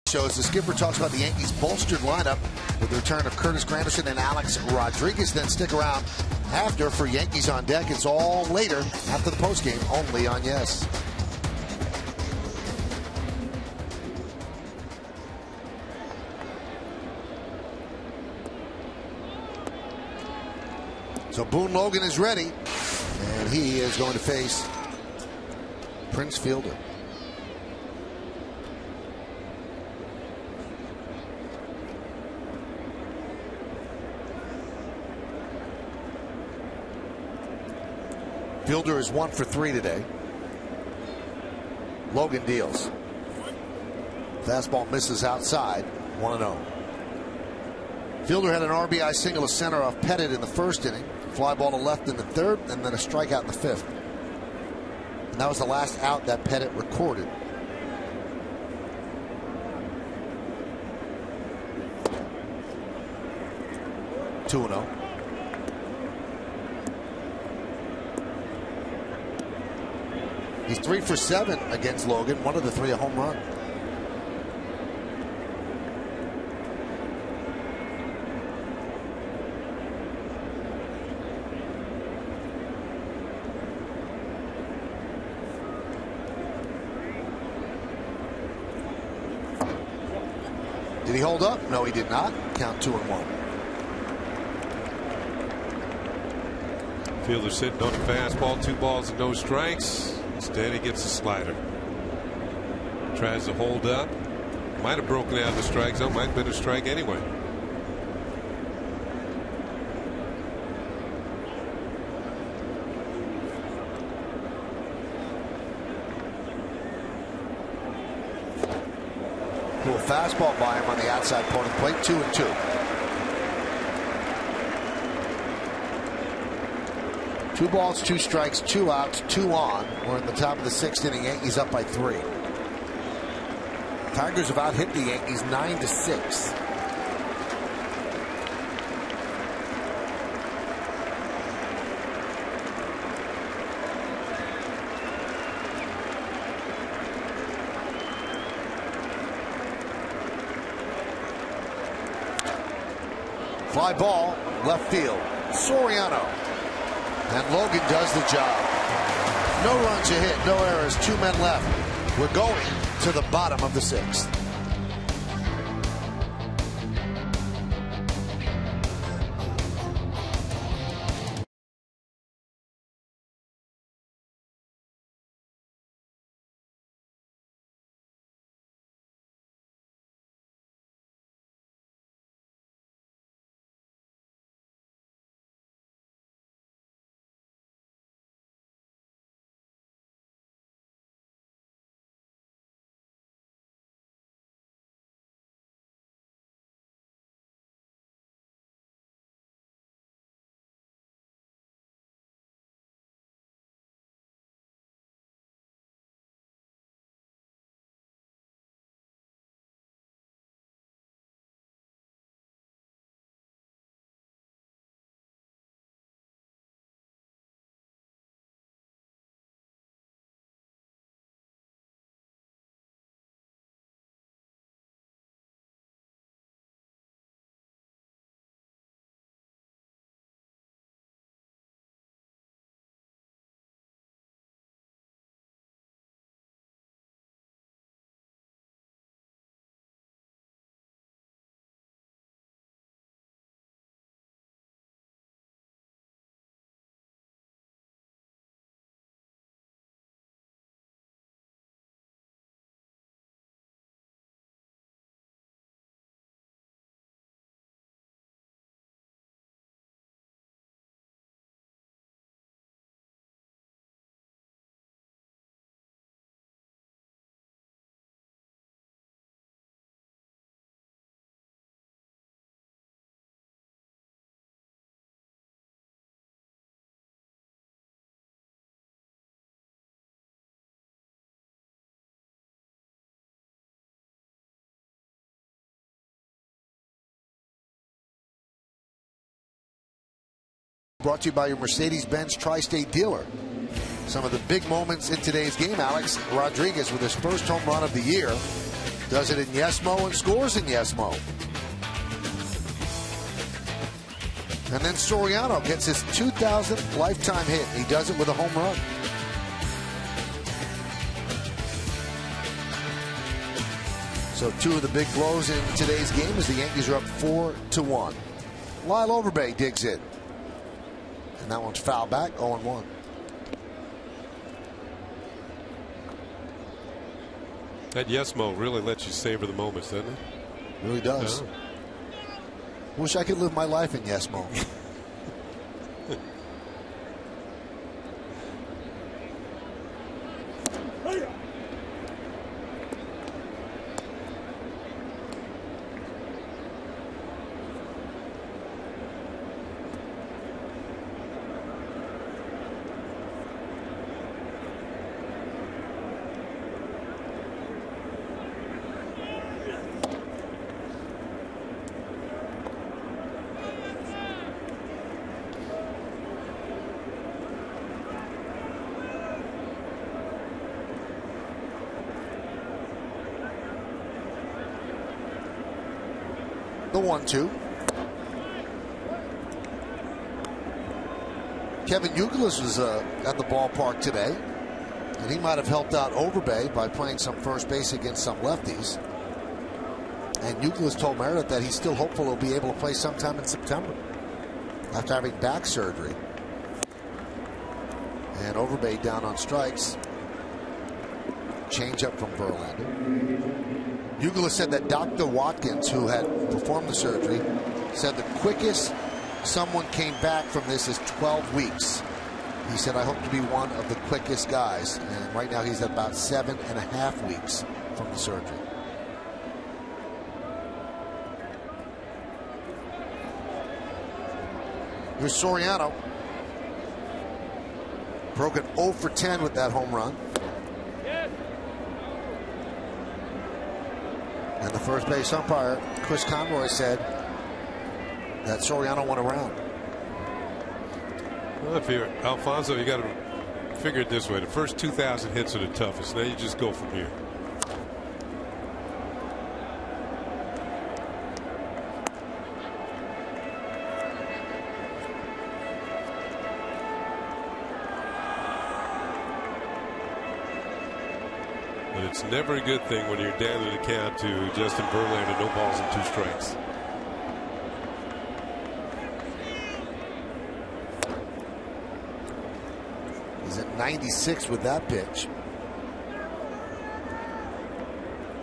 So as the skipper talks about the Yankees' bolstered lineup with the return of Curtis Granderson and Alex Rodriguez. Then stick around after for Yankees on Deck. It's all later after the postgame only on Yes. So Boone Logan is ready, and he is going to face Prince Fielder. Fielder is 1 for 3 today. Logan deals. Fastball misses outside. 1-0. Fielder had an RBI single to center off Pettit in the first inning. Fly ball to left in the third, and then a strikeout in the fifth. And that was the last out that Pettit recorded. Two 2-0. He's 3 for 7 against Logan. 1 of the 3 a home run. Did he hold up? No, he did not. Count 2-1. Fielder sitting on the fastball, 2 balls and no strikes. Instead, he gets a slider. Tries to hold up. Might have broken out the strike zone. Might have been a strike anyway. Little fastball by him on the outside part of the plate. 2-2. Two balls, 2 strikes, 2 outs, 2 on. We're in the top of the 6th inning. Yankees up by 3. Tigers have out hit the Yankees 9-6. Fly ball, left field. Soriano. And Logan does the job. No runs a hit, no errors, 2 men left. We're going to the bottom of the 6th. Brought to you by your Mercedes-Benz Tri-State dealer. Some of the big moments in today's game. Alex Rodriguez with his first home run of the year. Does it in Yes-Mo and scores in Yes-Mo. And then Soriano gets his 2,000th lifetime hit. He does it with a home run. So two of the big blows in today's game as the Yankees are up 4-1. Lyle Overbay digs it. And that one's foul back, 0-1. That Yes-Mo really lets you savor the moments, doesn't it? Really does. Yeah. Wish I could live my life in Yes-Mo. The 1-2. Kevin Youkilis was at the ballpark today, and he might have helped out Overbay by playing some first base against some lefties. And Youkilis told Meredith that he's still hopeful he'll be able to play sometime in September after having back surgery. And Overbay down on strikes. Change up from Verlander. Youkilis said that Dr. Watkins, who had performed the surgery, said the quickest someone came back from this is 12 weeks. He said, I hope to be one of the quickest guys. And right now he's at about 7.5 weeks from the surgery. Here's Soriano. Broken 0 for 10 with that home run. And the first base umpire, Chris Conroy, said that Soriano went around. Well, if you're Alfonso, you got to figure it this way. The first 2,000 hits are the toughest. Now you just go from here. But it's never a good thing when you're down in the count to Justin Verlander, no balls and 2 strikes. He's at 96 with that pitch.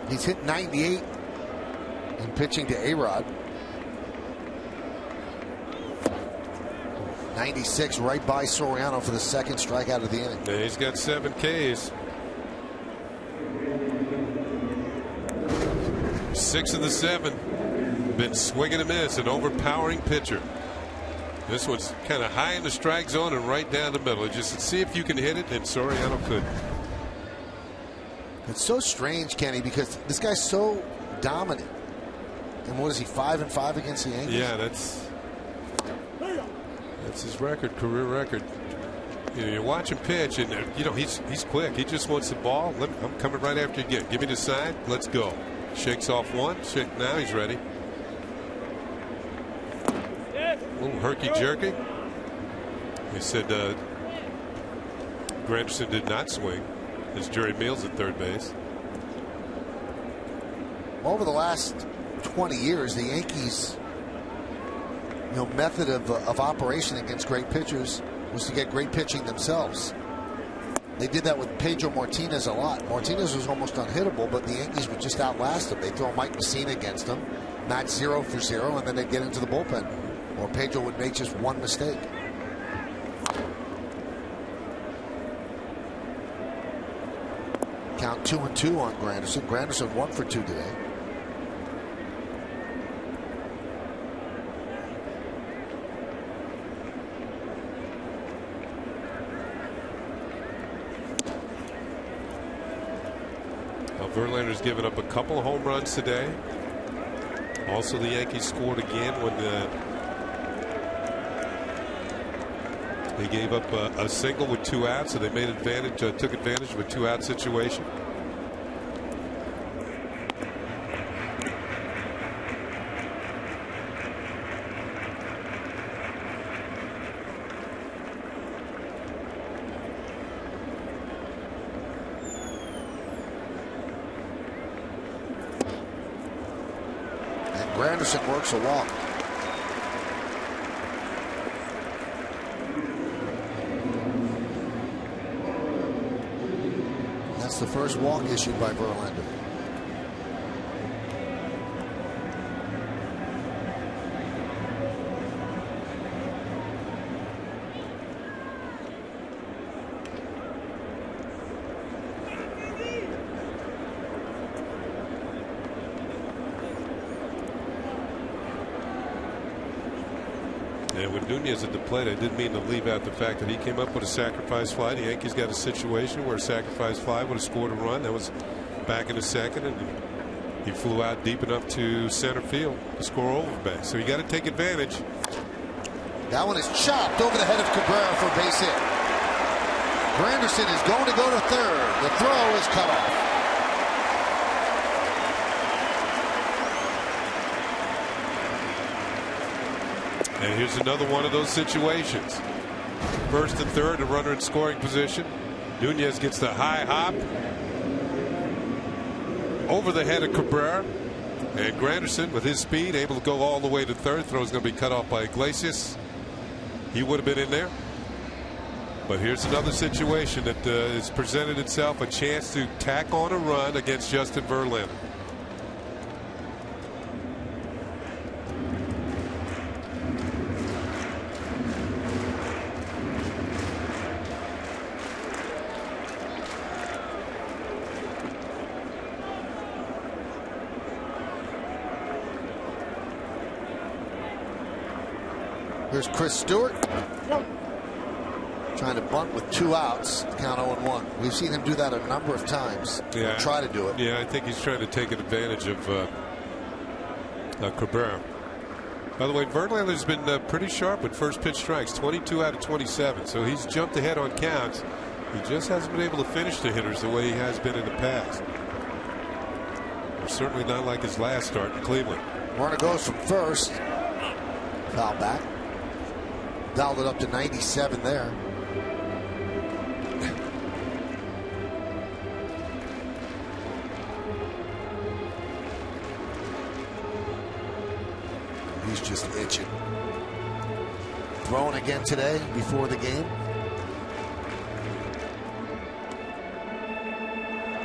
He's hit 98 in pitching to A-Rod. 96 right by Soriano for the second strikeout of the inning. Yeah, he's got 7 Ks. 6 of the 7. Been swinging and miss, an overpowering pitcher. This one's kind of high in the strike zone and right down the middle. Just see if you can hit it, and Soriano couldn't. It's so strange, Kenny, because this guy's so dominant. And what is he, 5-5 against the Yankees? Yeah, that's his record, career record. You know, you watch him pitch, and you know he's quick. He just wants the ball. I'm coming right after you get. Give me the sign. Let's go. Shakes off one. Now he's ready. A little herky-jerky. They said Granderson did not swing. As Jerry Meals at third base. Over the last 20 years, the Yankees, method of operation against great pitchers was to get great pitching themselves. They did that with Pedro Martinez a lot. Martinez was almost unhittable, but the Yankees would just outlast him. They'd throw Mike Messina against him, match 0 for 0, and then they'd get into the bullpen. Or Pedro would make just one mistake. Count 2-2 on Granderson. Granderson 1 for 2 today. Now Verlander's given up a couple of home runs today. Also, the Yankees scored again when they gave up a single with 2 outs, so they took advantage of a 2-out situation. Granderson works a walk. That's the first walk issued by Verlander. And when Nunez at the plate, I didn't mean to leave out the fact that he came up with a sacrifice fly. The Yankees got a situation where a sacrifice fly would have scored a run. That was back in the second, and he flew out deep enough to center field to score over base. So you got to take advantage. That one is chopped over the head of Cabrera for a base hit. Granderson is going to go to third. The throw is cut off. And here's another one of those situations. First and third, a runner in scoring position. Nunez gets the high hop over the head of Cabrera. And Granderson, with his speed, able to go all the way to third. Throw is going to be cut off by Iglesias. He would have been in there. But here's another situation that has presented itself, a chance to tack on a run against Justin Verlander. Here's Chris Stewart trying to bunt with 2 outs. Count 0-1. We've seen him do that a number of times. Yeah, try to do it. Yeah, I think he's trying to take advantage of Cabrera. By the way, Verlander's been pretty sharp with first pitch strikes, 22 out of 27. So he's jumped ahead on counts. He just hasn't been able to finish the hitters the way he has been in the past. Certainly not like his last start in Cleveland. Runner goes from first. Foul back. Dialed it up to 97 there. He's just itching. Throwing again today before the game.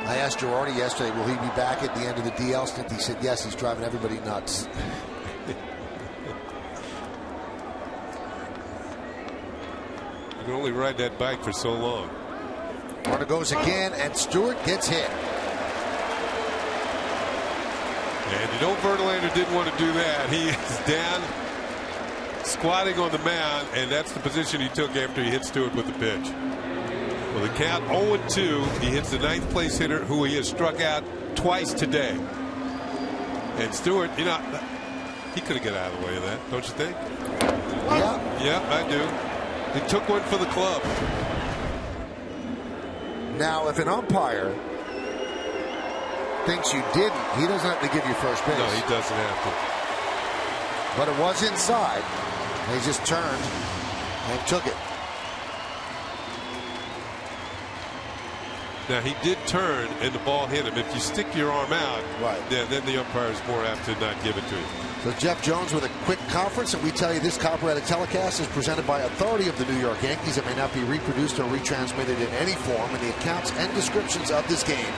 I asked Girardi yesterday, will he be back at the end of the DL stint? He said yes, he's driving everybody nuts. You can only ride that bike for so long. Runner goes again, and Stewart gets hit. And you know Verlander didn't want to do that. He is down, squatting on the mound, and that's the position he took after he hit Stewart with the pitch. Well, the count 0-2. He hits the 9th place hitter, who he has struck out twice today. And Stewart, you know, he could have got out of the way of that, don't you think? Yeah. Yeah, I do. He took one for the club. Now, if an umpire thinks you didn't, he doesn't have to give you first base. No, he doesn't have to. But it was inside. He just turned and took it. Now, he did turn, and the ball hit him. If you stick your arm out, right, then the umpire is more apt to not give it to you. So Jeff Jones with a quick conference, and we tell you this copyrighted telecast is presented by authority of the New York Yankees. It may not be reproduced or retransmitted in any form, and the accounts and descriptions of this game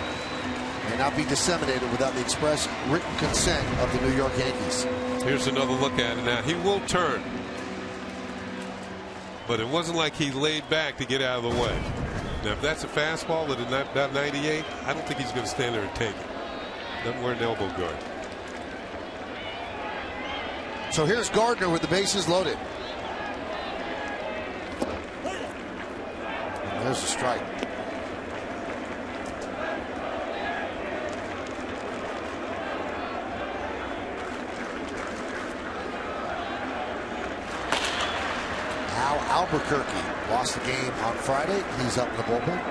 may not be disseminated without the express written consent of the New York Yankees. Here's another look at it now. He will turn, but it wasn't like he laid back to get out of the way. Now, if that's a fastball at about 98, I don't think he's going to stand there and take it. Doesn't wear an elbow guard. So here's Gardner with the bases loaded. And there's a strike. Al Albuquerque lost the game on Friday. He's up in the bullpen.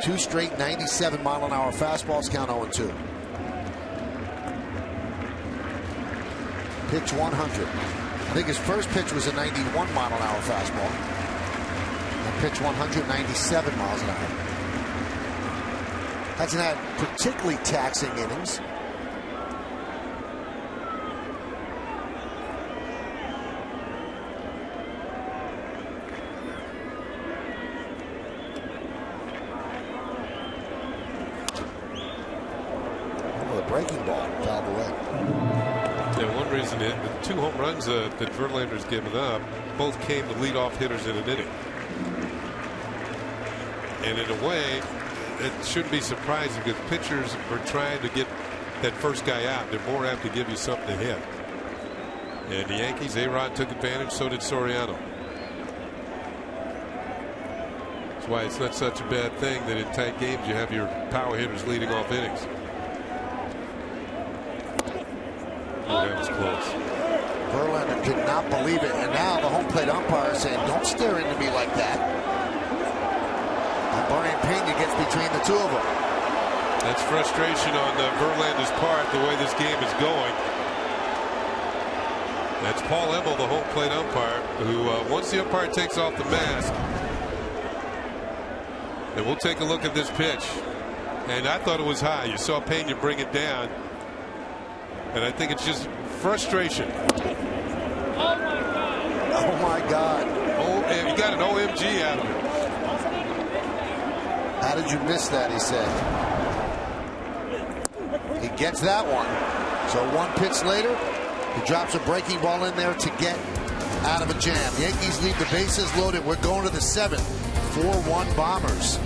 Two straight 97-mile-an-hour fastballs, count 0-2. Pitch 100. I think his first pitch was a 91-mile-an-hour fastball. And pitch 197 miles an hour. Hasn't had particularly taxing innings. Oh, the breaking ball fouled away. Yeah, one reason the 2 home runs that Verlander's given up both came to leadoff hitters in an inning. And in a way, it shouldn't be surprising because pitchers are trying to get that first guy out. They're more apt to give you something to hit. And the Yankees, A-Rod took advantage, so did Soriano. That's why it's not such a bad thing that in tight games you have your power hitters leading off innings. Oh, that was close. Verlander did not believe it, and now the home plate umpire is saying, don't stare into me like that. Brian Pena gets between the two of them. That's frustration on Verlander's part, the way this game is going. That's Paul Emmel, the home plate umpire, who once the umpire takes off the mask, and we'll take a look at this pitch. And I thought it was high. You saw Pena bring it down. And I think it's just frustration. Oh my God. Oh, you got an OMG out of it. How did you miss that, he said. He gets that one. So 1 pitch later, he drops a breaking ball in there to get out of a jam. The Yankees leave the bases loaded. We're going to the 7th. 4-1 Bombers.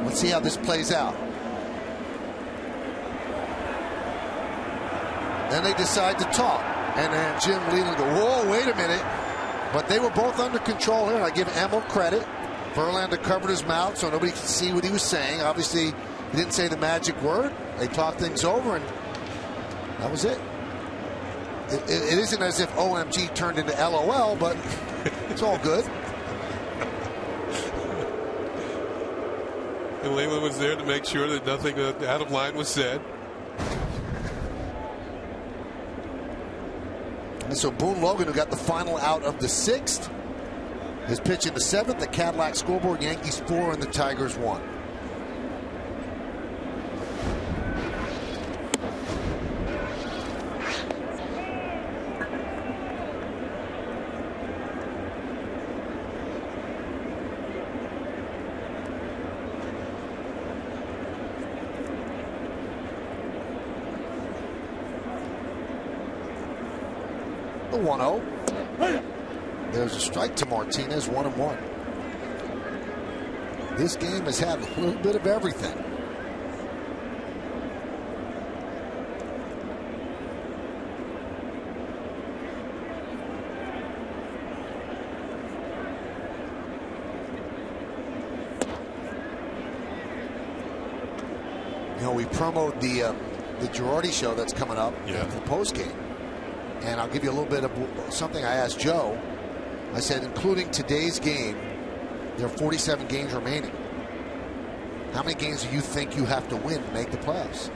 Let's see how this plays out. Then they decide to talk. And then Jim Leland go, whoa, wait a minute. But they were both under control here. And I give Emmel credit. Verlander covered his mouth so nobody could see what he was saying. Obviously, he didn't say the magic word. They talked things over, and that was it. It isn't as if OMG turned into LOL, but it's all good. And Leland was there to make sure that nothing out of line was said. And so Boone Logan, who got the final out of the 6th, is pitching the 7th. The Cadillac scoreboard, Yankees 4 and the Tigers 1. The 1-0. There's a strike to Martinez, 1-1. This game has had a little bit of everything. You know, we promoted the Girardi show that's coming up for the post game. And I'll give you a little bit of something I asked Joe. I said, including today's game, there are 47 games remaining. How many games do you think you have to win to make the playoffs?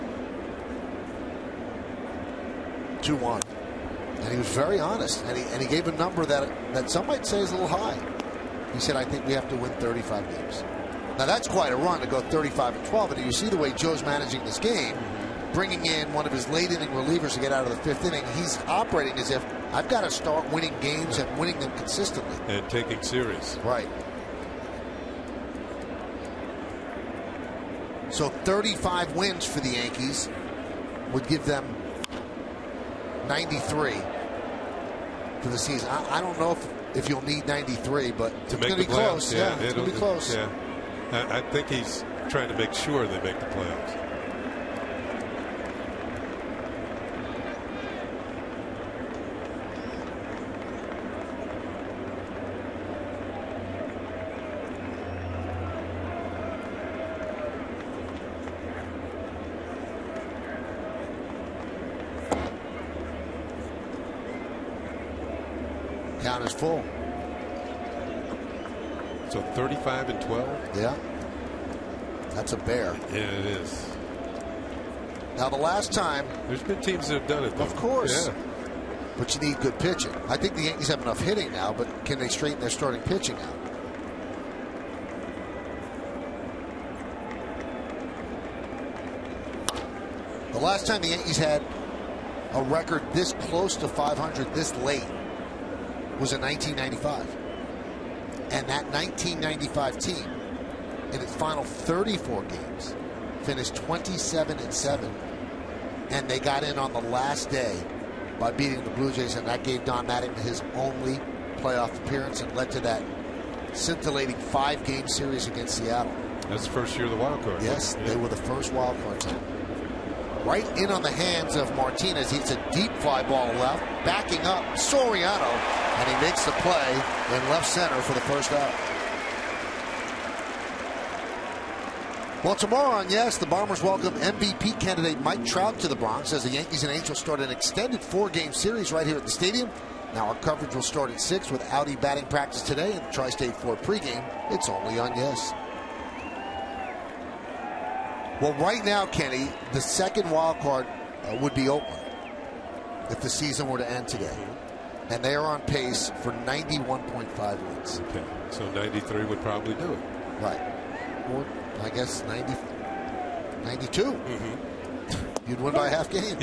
2-1. And he was very honest. And he gave a number that some might say is a little high. He said, I think we have to win 35 games. Now, that's quite a run to go 35-12. And you see the way Joe's managing this game, bringing in one of his late inning relievers to get out of the fifth inning. He's operating as if I've got to start winning games and winning them consistently. And taking series. Right. So 35 wins for the Yankees would give them 93 for the season. I don't know if you'll need 93, but it's going to be close. Yeah, it's going to be close. Yeah. I think he's trying to make sure they make the playoffs. Count is full. So 35-12. Yeah, that's a bear. Yeah, it is. Now the last time, there's been teams that have done it, though. Of course. Yeah. But you need good pitching. I think the Yankees have enough hitting now, but can they straighten their starting pitching out? The last time the Yankees had a record this close to 500 this late was in 1995. And that 1995 team, in its final 34 games, finished 27-7. And they got in on the last day by beating the Blue Jays, and that gave Don Mattingly his only playoff appearance and led to that scintillating 5-game series against Seattle. That's the first year of the wild card. Yes, they were the first wild card team. Right in on the hands of Martinez. He's a deep fly ball left, backing up Soriano, and he makes the play in left center for the first out. Well, tomorrow on Yes, the Bombers welcome MVP candidate Mike Trout to the Bronx as the Yankees and Angels start an extended 4-game series right here at the stadium. Now our coverage will start at 6 with Audi batting practice today and the Tri-State Ford pregame. It's only on Yes. Well, right now, Kenny, the second wild card would be Oakland if the season were to end today. And they are on pace for 91.5 wins. Okay, so 93 would probably do it. Right. Or I guess 92. Mm-hmm. You'd win by a half game.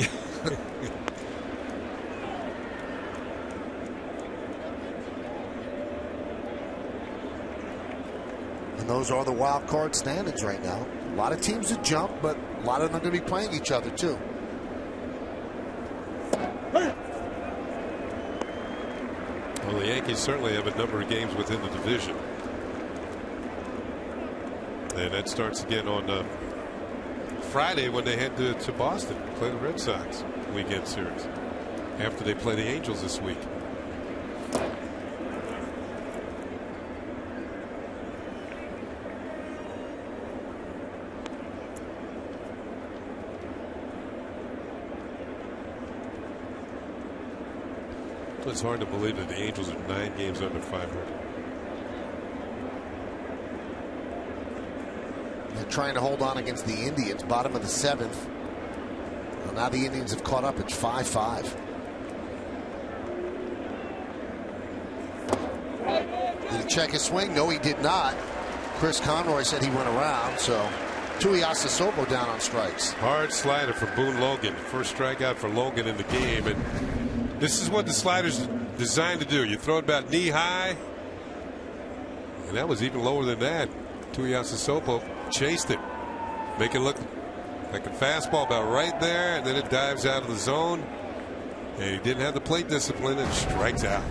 And those are the wild card standings right now. A lot of teams that jump, but a lot of them are going to be playing each other too. Well, the Yankees certainly have a number of games within the division. And that starts again on Friday when they head to Boston to play the Red Sox weekend series after they play the Angels this week. It's hard to believe that the Angels are 9 games under 500. They're trying to hold on against the Indians, bottom of the 7th. Well, now the Indians have caught up. It's 5-5. Did he check his swing? No, he did not. Chris Conroy said he went around, so Tuiasa Sobo down on strikes. Hard slider for Boone Logan. First strikeout for Logan in the game. And this is what the slider's designed to do. You throw it about knee high. And that was even lower than that. Tuiasa Sobo chased it. Make it look like a fastball about right there. And then it dives out of the zone. He didn't have the plate discipline and strikes out.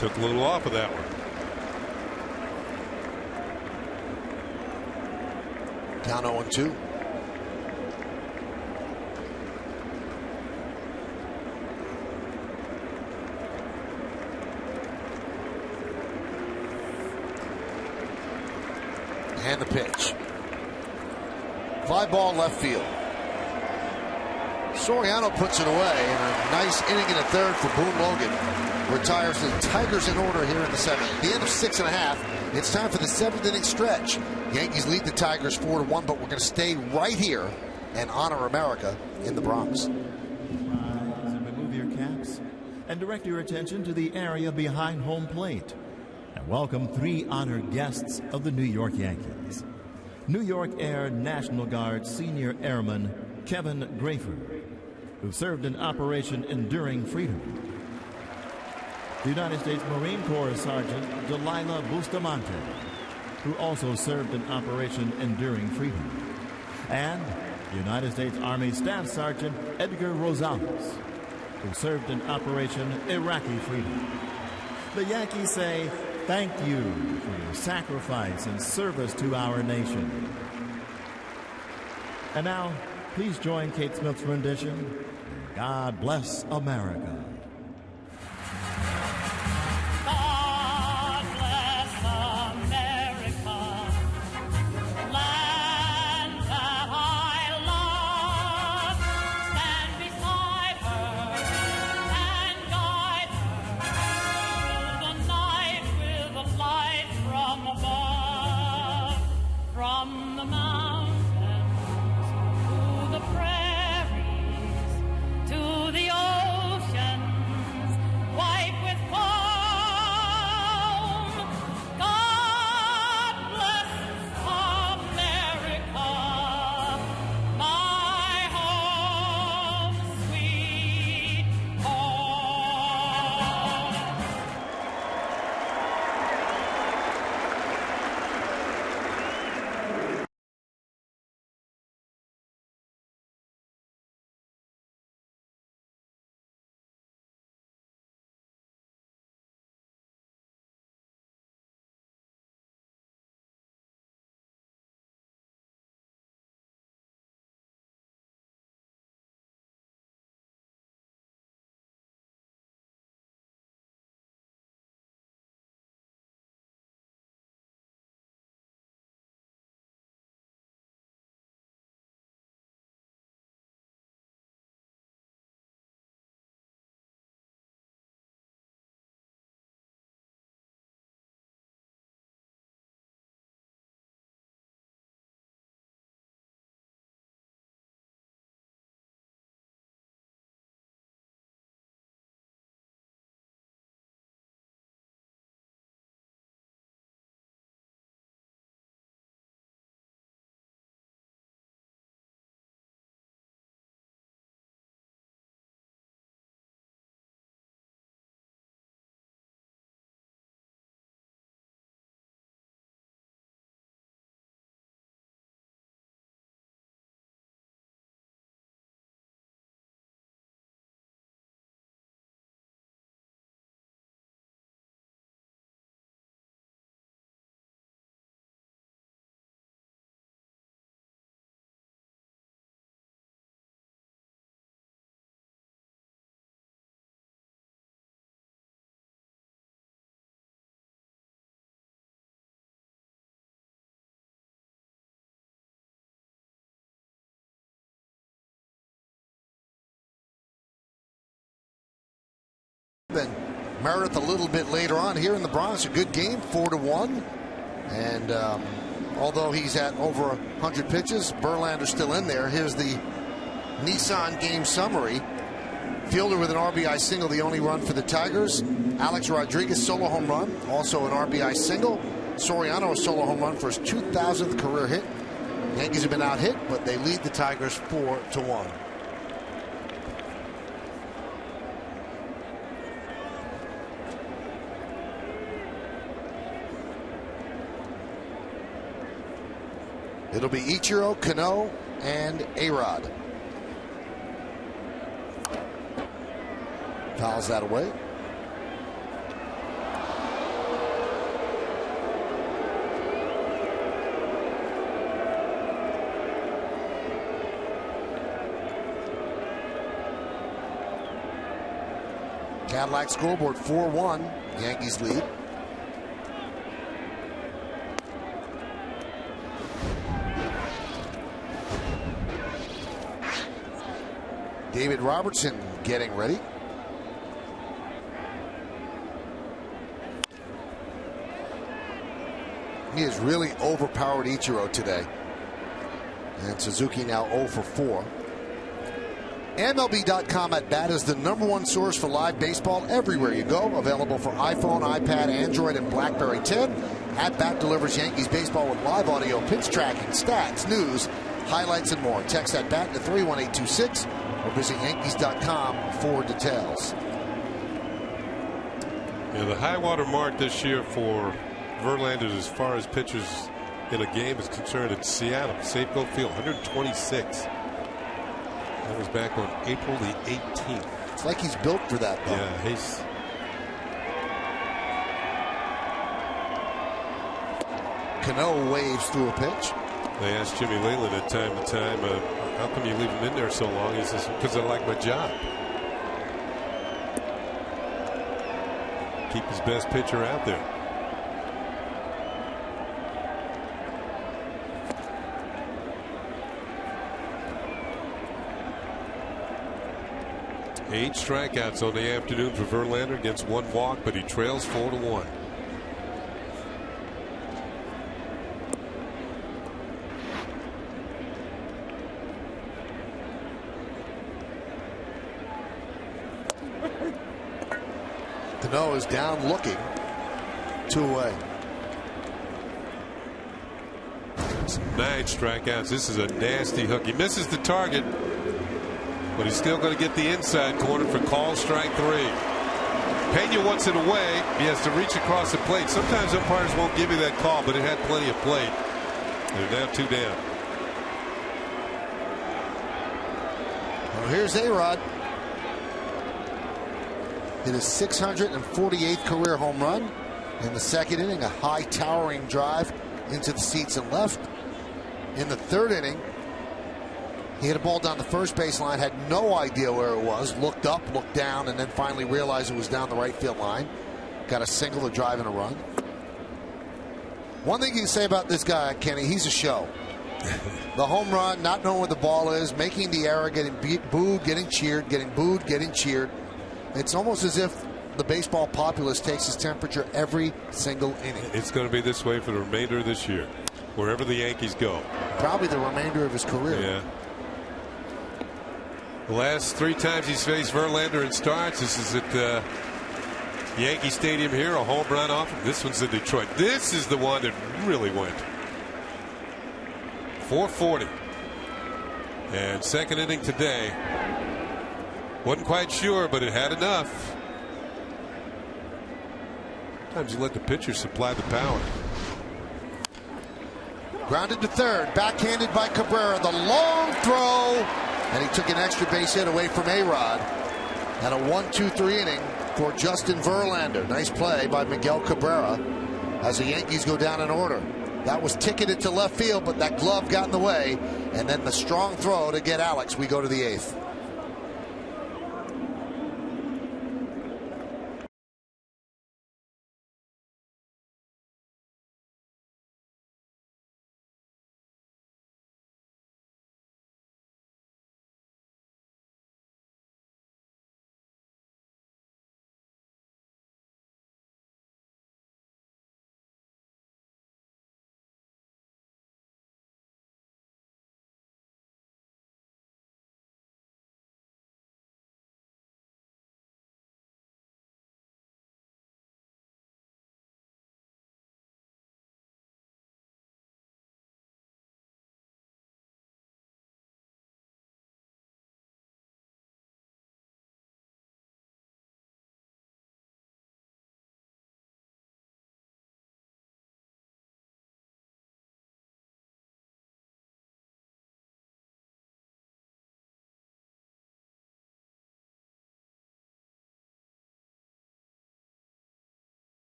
Took a little off of that one. Down 0-2. And the pitch. Fly ball left field. Soriano puts it away, and a nice inning in the third for Boone Logan. Retires the Tigers in order here in the seventh. At the end of 6.5, it's time for the seventh inning stretch. Yankees lead the Tigers 4-1, but we're going to stay right here and honor America in the Bronx. Rise and remove your caps and direct your attention to the area behind home plate. And welcome 3 honored guests of the New York Yankees. New York Air National Guard Senior Airman Kevin Grafer, who served in Operation Enduring Freedom. The United States Marine Corps Sergeant Delilah Bustamante, who also served in Operation Enduring Freedom. And the United States Army Staff Sergeant Edgar Rosales, who served in Operation Iraqi Freedom. The Yankees say thank you for your sacrifice and service to our nation. And now, please join Kate Smith's rendition, God Bless America. And Meredith a little bit later on here in the Bronx. A good game, 4-1. And although he's at over 100 pitches, Verlander's still in there. Here's the Nissan game summary. Fielder with an RBI single, the only run for the Tigers. Alex Rodriguez solo home run, also an RBI single. Soriano a solo home run for his 2,000th career hit. Yankees have been out hit, but they lead the Tigers 4-1. It'll be Ichiro, Cano, and A-Rod. Fouls that away. Cadillac scoreboard 4-1. Yankees lead. David Robertson getting ready. He has really overpowered Ichiro today. And Suzuki now 0 for 4. MLB.com at bat is the #1 source for live baseball everywhere you go. Available for iPhone, iPad, Android, and BlackBerry 10. At bat delivers Yankees baseball with live audio, pitch tracking, stats, news, highlights, and more. Text at bat to 31826 or visit Yankees.com for details. Yeah, the high water mark this year for Verlander as far as pitchers in a game is concerned at Seattle, Safeco Field, 126. That was back on April the 18th. It's like he's built for that, though. Yeah, he's. Cano waves through a pitch. They asked Jimmy Leyland at time to time, how come you leave him in there so long? He says, because I like my job. Keep his best pitcher out there. Eight strikeouts on the afternoon for Verlander against 1 walk, but he trails 4-1. Cano is down looking. 2 away. 9 strikeouts. This is a nasty hook. He misses the target, but he's still going to get the inside corner for call strike 3. Pena wants it away. He has to reach across the plate. Sometimes umpires won't give you that call, but it had plenty of plate. They're now 2 down. Well, here's A-Rod. Hit his 648th career home run in the second inning. A high towering drive into the seats and left. In the third inning, he hit a ball down the first baseline, had no idea where it was, looked up, looked down, and then finally realized it was down the right field line. Got a single to drive in a run. One thing you can say about this guy, Kenny, he's a show. The home run, not knowing where the ball is, making the error, getting booed, getting cheered, getting booed, getting cheered. It's almost as if the baseball populace takes his temperature every single inning. It's going to be this way for the remainder of this year, wherever the Yankees go. Probably the remainder of his career. Yeah. The last 3 times he's faced Verlander in starts, this is at Yankee Stadium here, a home run off. This one's in Detroit. This is the one that really went. 440. And second inning today. Wasn't quite sure, but it had enough. Sometimes you let the pitcher supply the power. Grounded to third, backhanded by Cabrera. The long throw, and he took an extra base hit away from A-Rod. And a 1-2-3 inning for Justin Verlander. Nice play by Miguel Cabrera as the Yankees go down in order. That was ticketed to left field, but that glove got in the way. And then the strong throw to get Alex. We go to the 8th.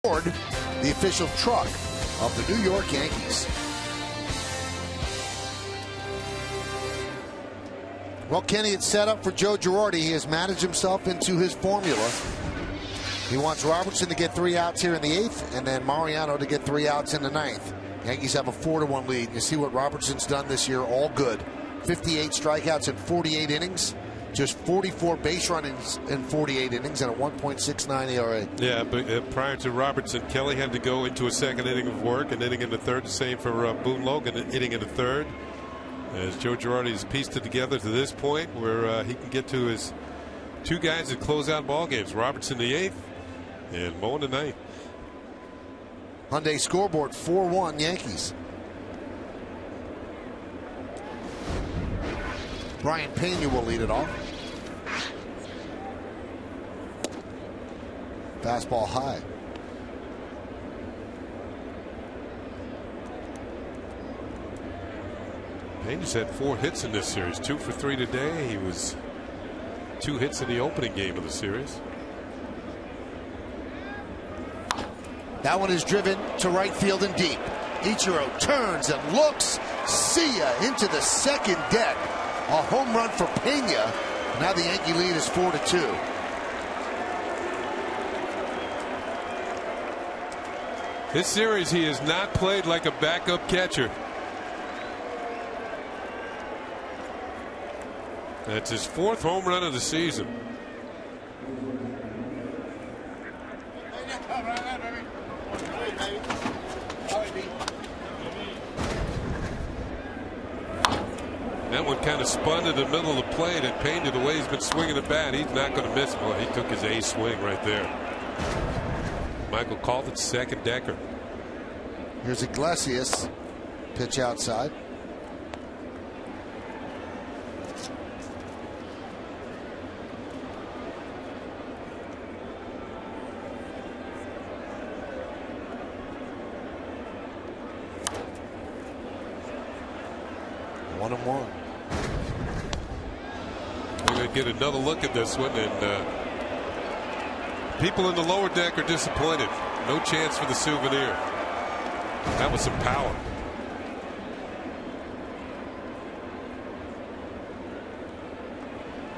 Ford, the official truck of the New York Yankees. Well, Kenny, it's set up for Joe Girardi. He has managed himself into his formula. He wants Robertson to get 3 outs here in the 8th, and then Mariano to get 3 outs in the 9th. Yankees have a 4-1 lead. You see what Robertson's done this year, all good. 58 strikeouts in 48 innings. Just 44 base runnings in 48 innings and a 1.69 ERA. Yeah, but prior to Robertson, Kelly had to go into a second inning of work, an inning in the 3rd. The same for Boone Logan, an inning in the 3rd. As Joe Girardi has pieced it together to this point where he can get to his 2 guys that close out ball games. Robertson the 8th and Mo in the 9th. Hyundai scoreboard 4-1 Yankees. Brian Pena will lead it off. Fastball high. Pena's had 4 hits in this series, 2 for 3 today. He was 2 hits in the opening game of the series. That one is driven to right field and deep. Ichiro turns and looks. See ya into the second deck. A home run for Pena. Now the Yankee lead is 4-2. This series, he has not played like a backup catcher. That's his 4th home run of the season. That one kind of spun to the middle of the plate, and Pena, the way he's been swinging the bat, he's not going to miss. Well, he took his ace swing right there. Michael called it second decker. Here's Iglesias. Pitch outside. One and one. We're going to get another look at this one, and people in the lower deck are disappointed. No chance for the souvenir. That was some power.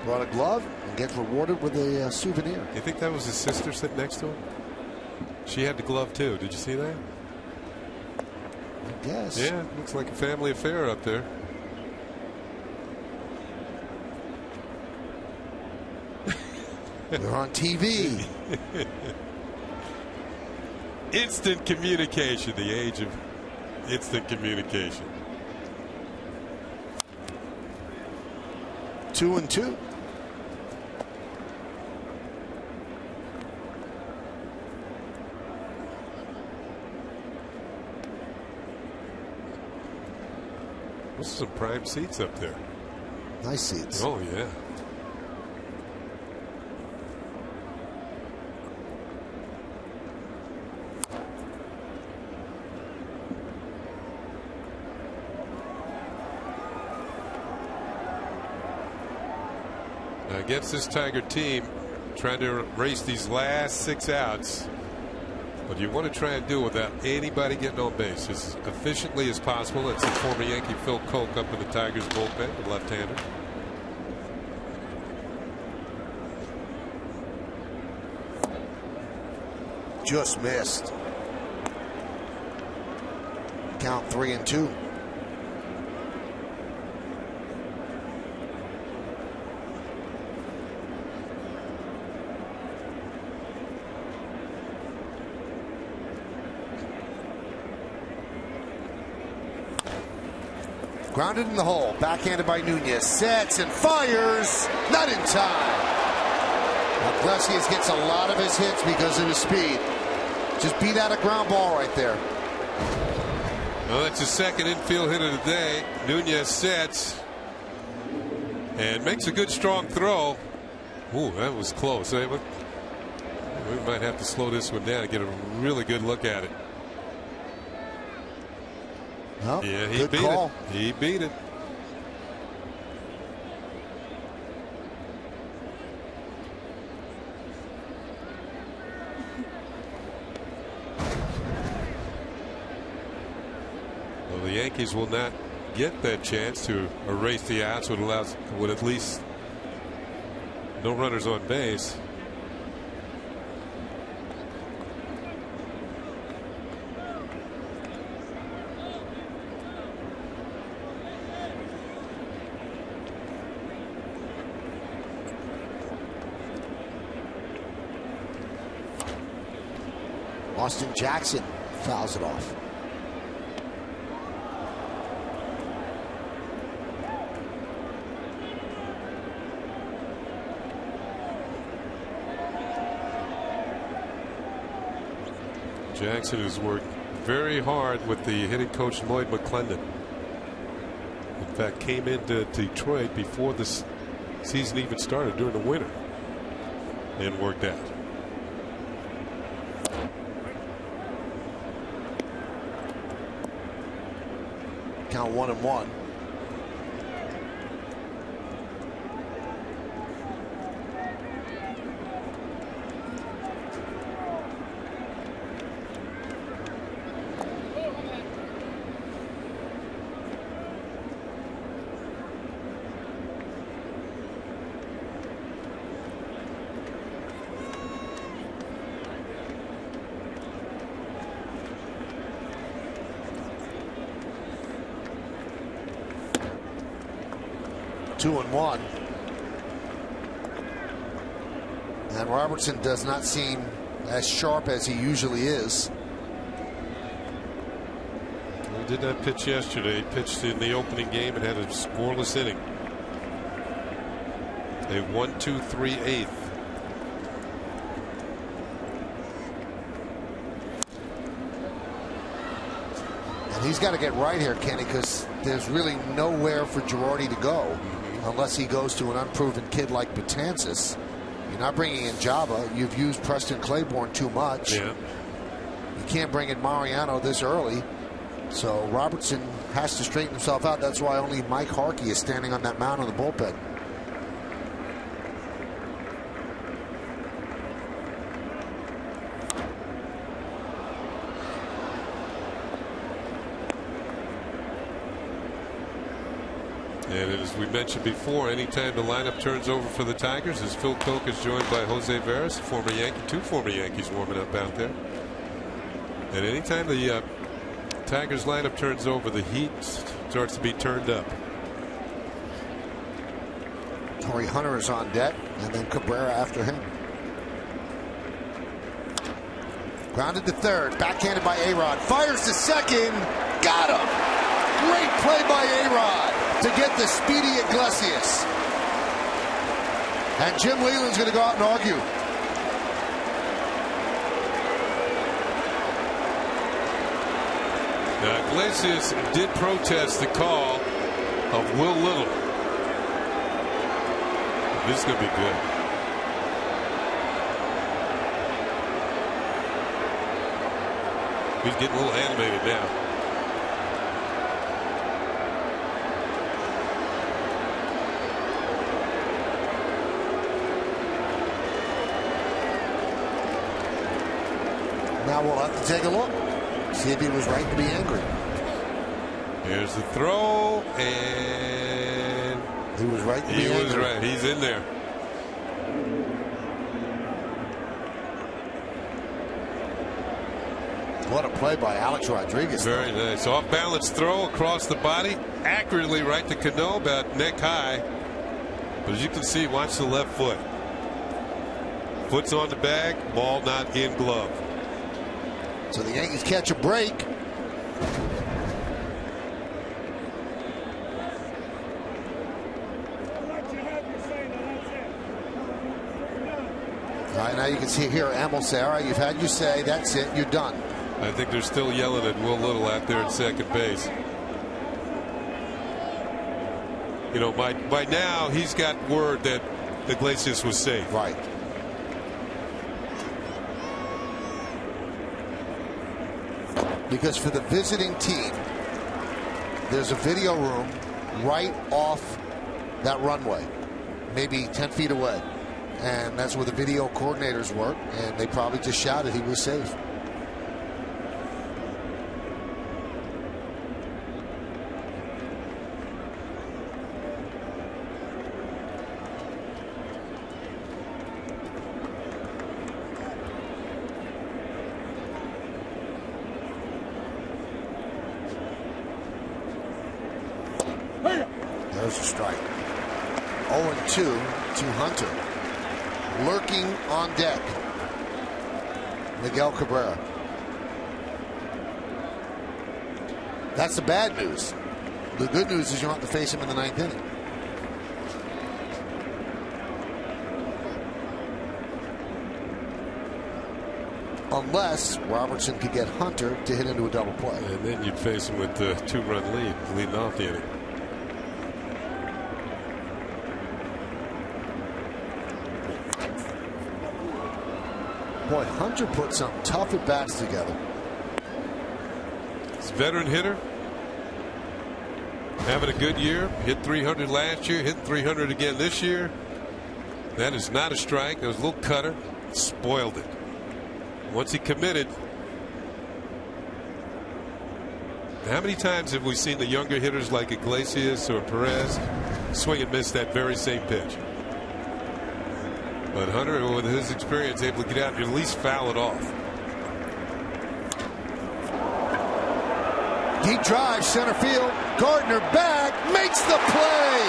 Brought a glove and gets rewarded with a souvenir. You think that was his sister sitting next to him? She had the glove too. Did you see that? I guess. Yeah, looks like a family affair up there. They're on TV. Instant communication, the age of instant communication. 2-2. Those are some prime seats up there. Nice seats. Oh, yeah. Against this Tiger team, trying to race these last 6 outs, but you want to try and do it without anybody getting on base as efficiently as possible. It's the former Yankee Phil Koch up in the Tigers bullpen, the left-hander. Just missed. Count 3-2. Grounded in the hole. Backhanded by Nunez. Sets and fires. Not in time. Iglesias gets a lot of his hits because of his speed. Just beat out a ground ball right there. Well, that's his second infield hit of the day. Nunez sets and makes a good strong throw. Ooh, that was close. We might have to slow this one down and get a really good look at it. Well, yeah, he good beat call. it. He beat it. The Yankees will not get that chance to erase the outs, would at least no runners on base. Austin Jackson fouls it off. Jackson has worked very hard with the hitting coach Lloyd McClendon. In fact, came into Detroit before the season even started during the winter and worked out. Count 1-1. Two and one. And Robertson does not seem as sharp as he usually is. He did not pitch yesterday. He pitched in the opening game and had a scoreless inning. A 1-2-3-8. And he's got to get right here, Kenny, because there's really nowhere for Girardi to go unless he goes to an unproven kid like Betances. You're not bringing in Java. You've used Preston Claiborne too much. Yeah. You can't bring in Mariano this early. So Robertson has to straighten himself out. That's why only Mike Harkey is standing on that mound in the bullpen. And as we mentioned before, anytime the lineup turns over for the Tigers, as Phil Koch is joined by Jose Veras, former Yankee, two former Yankees warming up out there. And anytime the Tigers lineup turns over, the heat starts to be turned up. Torrey Hunter is on deck, and then Cabrera after him. Grounded to third, backhanded by A-Rod, fires to second, got him! Great play by A-Rod to get the speedy Iglesias. And Jim Leland's going to go out and argue. Now, Iglesias did protest the call of Will Little. This is going to be good. He's getting a little animated now. Now we'll have to take a look. See if he was right to be angry. Here's the throw, and he was right to be angry. He was right. He's in there. What a play by Alex Rodriguez. Very nice. Off balance throw across the body, accurately right to Cano, about neck high. But as you can see, watch the left foot. Foot's on the bag, ball not in glove. So the Yankees catch a break. All right, now you can see here Amel say, all right, you've had your say, that's it, you're done. I think they're still yelling at Will Little out there at second base. You know, by now he's got word that Iglesias was safe. Right. Because for the visiting team, there's a video room right off that runway, maybe 10 feet away. And that's where the video coordinators work, and they probably just shouted he was safe. was a strike. 0-2 to Hunter. Lurking on deck, Miguel Cabrera. That's the bad news. The good news is you don't have to face him in the 9th inning. Unless Robertson could get Hunter to hit into a double play. And then you'd face him with the 2-run lead, leading off the inning. Boy, Hunter put some tough at-bats together. He's a veteran hitter. Having a good year. Hit 300 last year. Hit 300 again this year. That is not a strike. That was a little cutter. Spoiled it. Once he committed. How many times have we seen the younger hitters like Iglesias or Perez swing and miss that very same pitch? But Hunter, with his experience, able to get out and at least foul it off. Deep drive, center field. Gardner back, makes the play.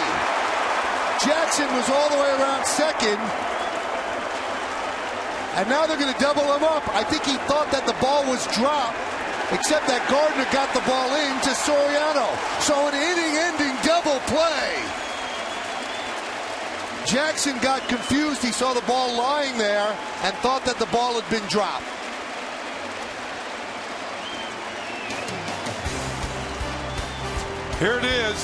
Jackson was all the way around second. And now they're going to double him up. I think he thought that the ball was dropped, except that Gardner got the ball in to Soriano. So an inning-ending double play. Jackson got confused. He saw the ball lying there and thought that the ball had been dropped. Here it is,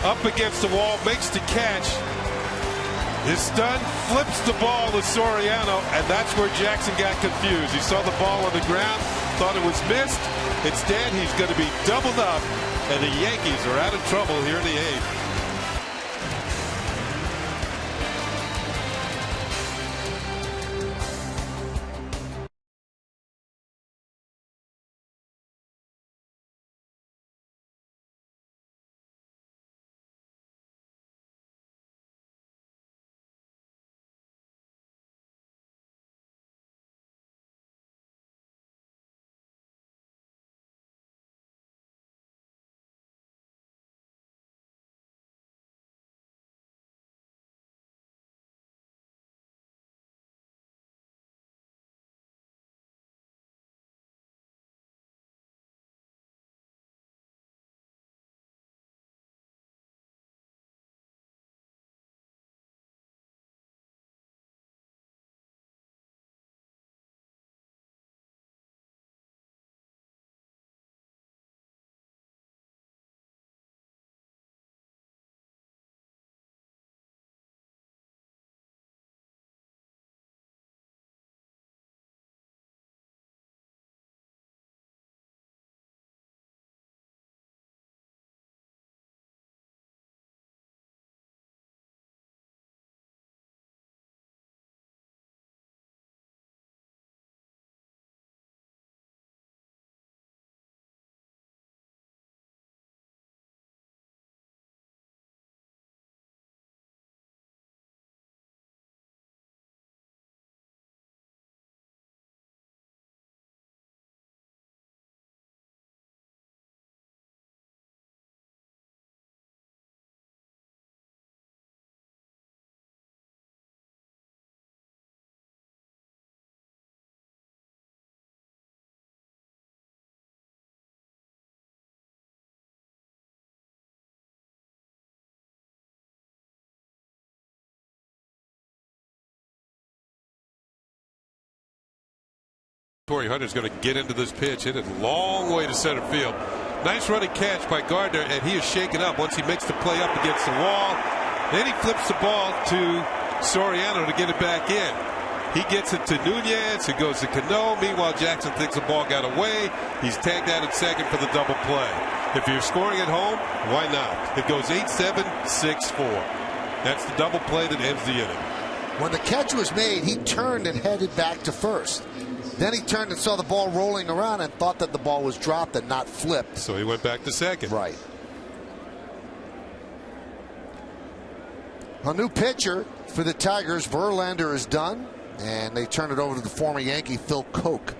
up against the wall, makes the catch. Is stunned, flips the ball to Soriano, and that's where Jackson got confused. He saw the ball on the ground, thought it was missed. Instead, he's going to be doubled up, and the Yankees are out of trouble here in the 8th. Torrey Hunter's going to get into this pitch, hit it a long way to center field. Nice running catch by Gardner, and he is shaken up once he makes the play up against the wall. Then he flips the ball to Soriano to get it back in. He gets it to Nunez, who goes to Cano. Meanwhile, Jackson thinks the ball got away. He's tagged out at second for the double play. If you're scoring at home, why not? It goes 8-7, 6-4. That's the double play that ends the inning. When the catch was made, he turned and headed back to first. Then he turned and saw the ball rolling around and thought that the ball was dropped and not flipped. So he went back to second. Right. A new pitcher for the Tigers. Verlander is done, and they turn it over to the former Yankee Phil Koch.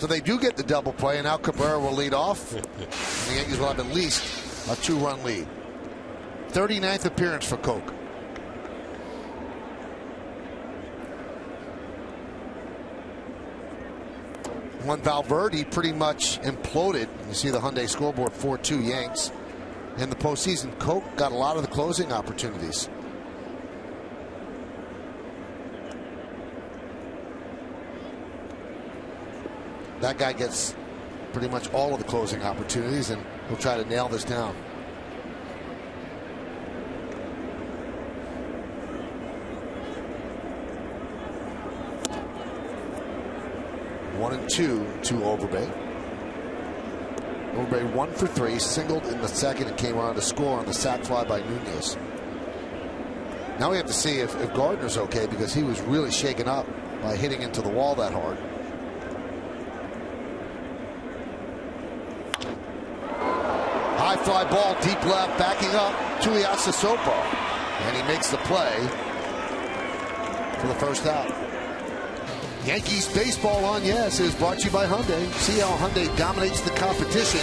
So they do get the double play, and now Cabrera will lead off. And the Yankees will have at least a 2-run lead. 39th appearance for Coke. Juan Valverde pretty much imploded. You see the Hyundai scoreboard, 4-2 Yanks. In the postseason, Coke got a lot of the closing opportunities. That guy gets pretty much all of the closing opportunities, and he'll try to nail this down. One and two to Overbay. Overbay 1 for 3, singled in the second and came around to score on the sac fly by Nunez. Now we have to see if Gardner's okay, because he was really shaken up by hitting into the wall that hard. High fly ball, deep left, backing up to Sopo. And he makes the play for the first out. Yankees baseball on Yes is brought to you by Hyundai. See how Hyundai dominates the competition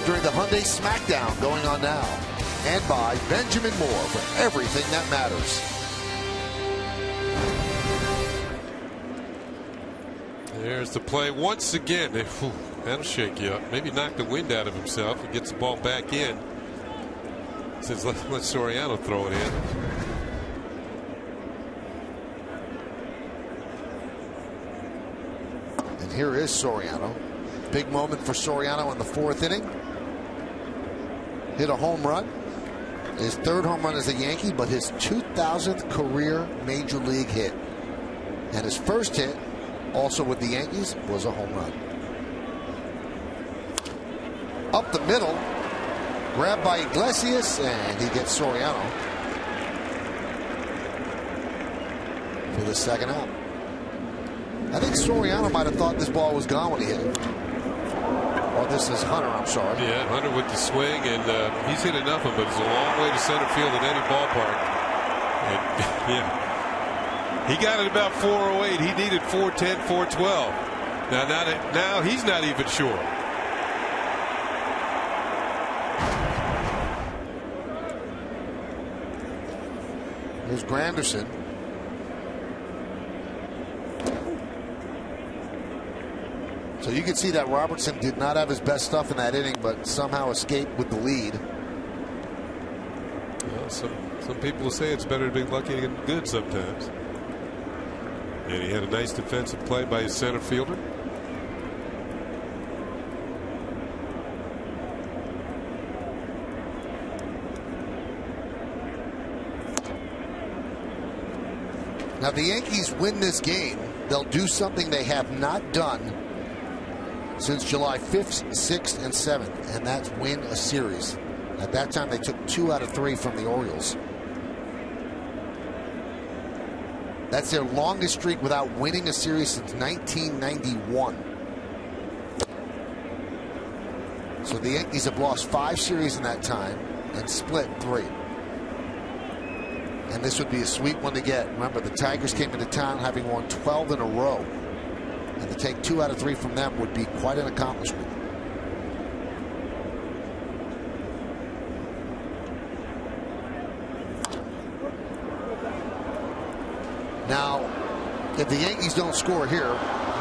during the Hyundai Smackdown going on now. And by Benjamin Moore for everything that matters. There's the play once again. That'll shake you up. Maybe knock the wind out of himself. He gets the ball back in. Says let Soriano throw it in. And here is Soriano. Big moment for Soriano in the 4th inning. Hit a home run. His 3rd home run as a Yankee, but his 2000th career major league hit. And his first hit, also with the Yankees, was a home run. Up the middle, grabbed by Iglesias, and he gets Soriano for the second out. I think Soriano might have thought this ball was gone when he hit it. Or this is Hunter, I'm sorry. Yeah, Hunter with the swing, and he's hit enough of them, but it's a long way to center field in any ballpark. And, yeah, he got it about 408. He needed 410, 412. Now he's not even sure. Here's Granderson. So you can see that Robertson did not have his best stuff in that inning, but somehow escaped with the lead. Well, some people will say it's better to be lucky than good sometimes. And he had a nice defensive play by his center fielder. Now, the Yankees win this game, they'll do something they have not done since July 5th, 6th, and 7th, and that's win a series. At that time, they took 2 out of 3 from the Orioles. That's their longest streak without winning a series since 1991. So the Yankees have lost 5 series in that time and split 3. And this would be a sweet one to get. Remember, the Tigers came into town having won 12 in a row. And to take 2 out of 3 from them would be quite an accomplishment. Now, if the Yankees don't score here,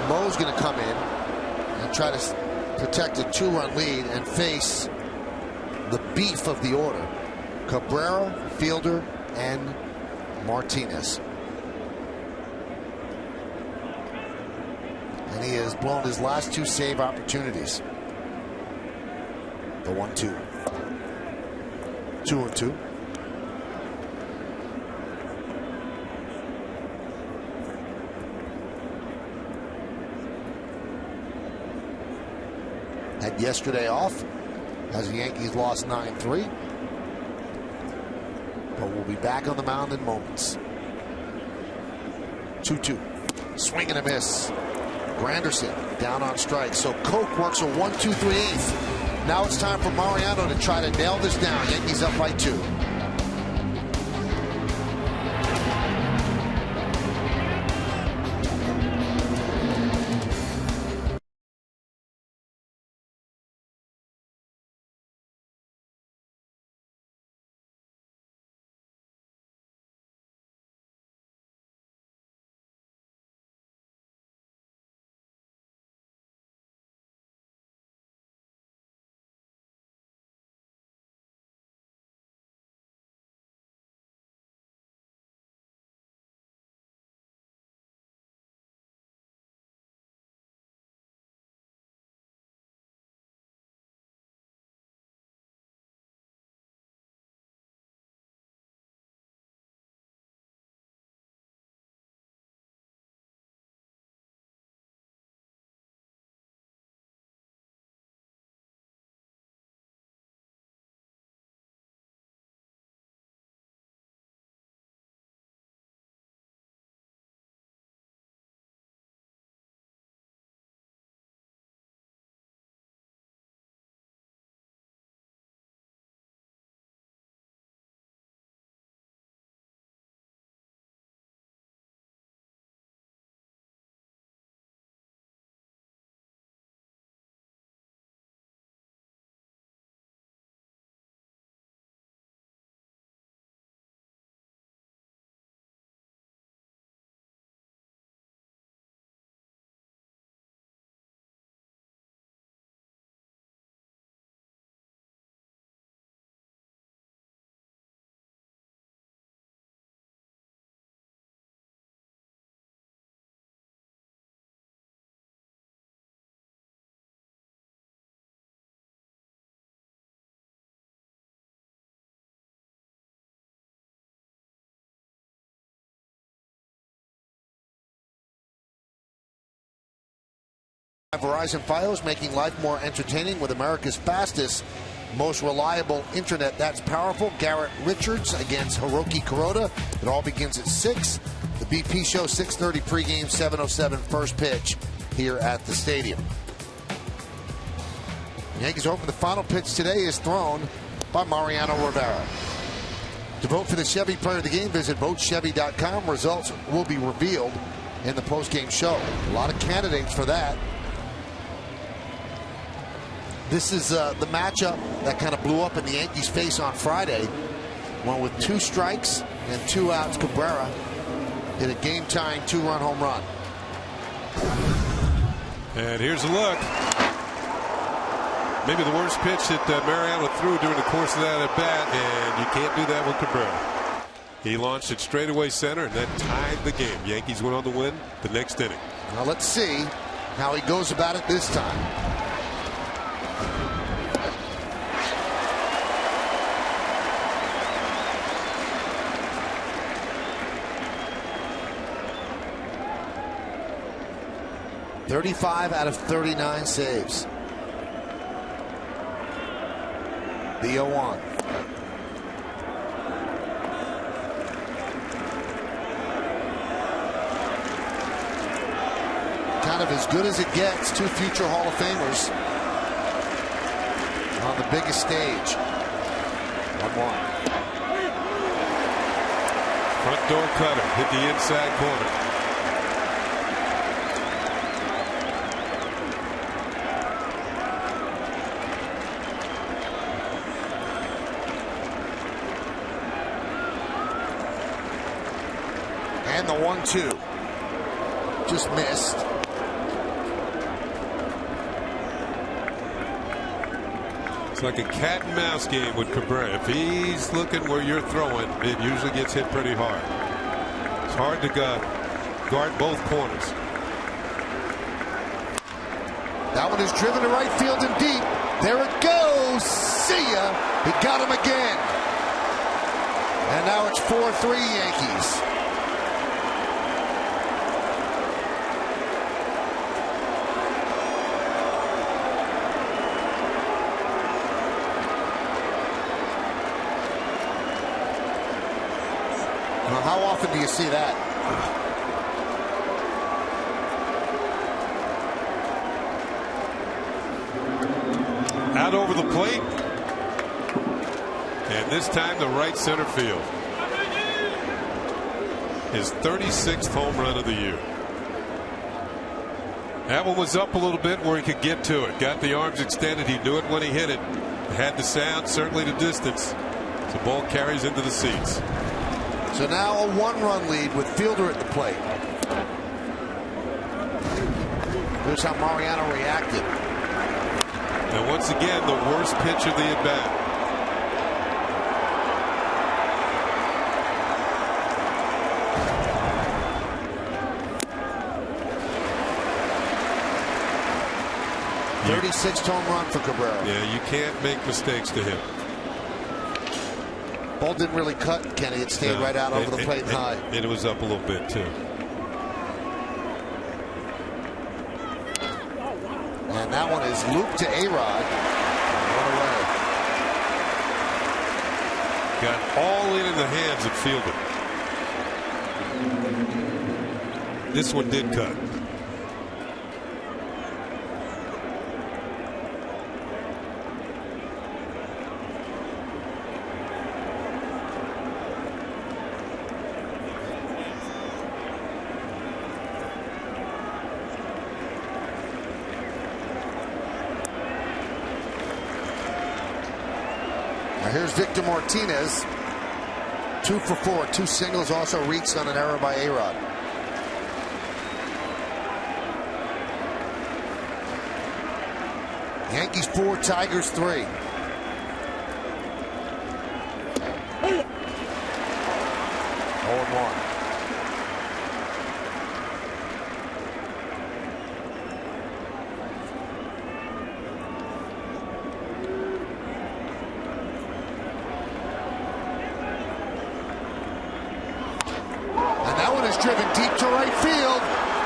Mo's going to come in and try to protect a 2-run lead and face the beef of the order: Cabrera, Fielder, and Martinez. And he has blown his last 2 save opportunities. The 1-2. 2-2. Had yesterday off as the Yankees lost 9-3. But we'll be back on the mound in moments. 2-2. Swing and a miss. Granderson down on strike. So Coke works a 1-2-3/8. Now it's time for Mariano to try to nail this down. Yankees up by 2. Verizon Fios, making life more entertaining with America's fastest, most reliable internet that's powerful. Garrett Richards against Hiroki Kuroda. It all begins at 6. The BP show, 6:30 pregame, 7:07 first pitch here at the stadium. Yankees open. The final pitch today is thrown by Mariano Rivera. To vote for the Chevy Player of the Game, visit votechevy.com. Results will be revealed in the postgame show. A lot of candidates for that. This is the matchup that kind of blew up in the Yankees' face on Friday. One with 2 strikes and 2 outs. Cabrera hit a game-tying 2-run home run. And here's a look. Maybe the worst pitch that Mariano threw during the course of that at bat, and you can't do that with Cabrera. He launched it straight away center, and that tied the game. Yankees went on to win the next inning. Now let's see how he goes about it this time. .35 out of 39 saves. The 0-1. Kind of as good as it gets. 2 future Hall of Famers on the biggest stage. 1-1. Front door cutter hit the inside corner. And the 1-2 just missed. It's like a cat and mouse game with Cabrera. If he's looking where you're throwing, it usually gets hit pretty hard. It's hard to guard both corners. That one is driven to right field and deep. There it goes. See ya. He got him again. And now it's 4-3 Yankees. Well, how often do you see that? Out over the plate. And this time the right center field. His 36th home run of the year. That one was up a little bit where he could get to it. Got the arms extended. He knew it when he hit it. Had the sound, certainly the distance. The ball carries into the seats. So now a 1-run lead with Fielder at the plate. Here's how Mariano reacted. And once again, the worst pitch of the at-bat. Yeah. 36th home run for Cabrera. Yeah, you can't make mistakes to him. Ball didn't really cut, Kenny. It stayed right out over the plate and high. And it was up a little bit, too. And that one is looped to A-Rod. Got all in the hands of Fielder. This one did cut. Here's Victor Martinez. 2 for 4. 2 singles, also reached on an error by A-Rod. Yankees 4, Tigers 3. Driven deep to right field.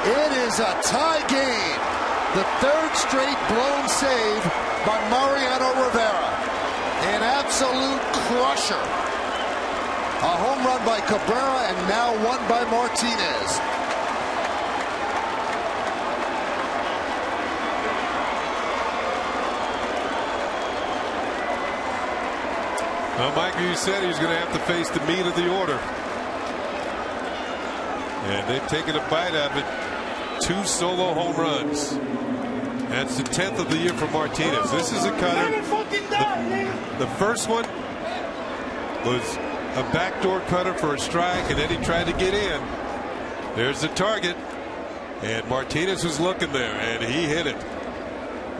It is a tie game. The third straight blown save by Mariano Rivera. An absolute crusher. A home run by Cabrera and now one by Martinez. Well, Mike, you said he was going to have to face the meat of the order. And they've taken a bite out of it. 2 solo home runs. That's the 10th of the year for Martinez. This is a cutter. The first one was a backdoor cutter for a strike, and then he tried to get in. There's the target. And Martinez was looking there, and he hit it.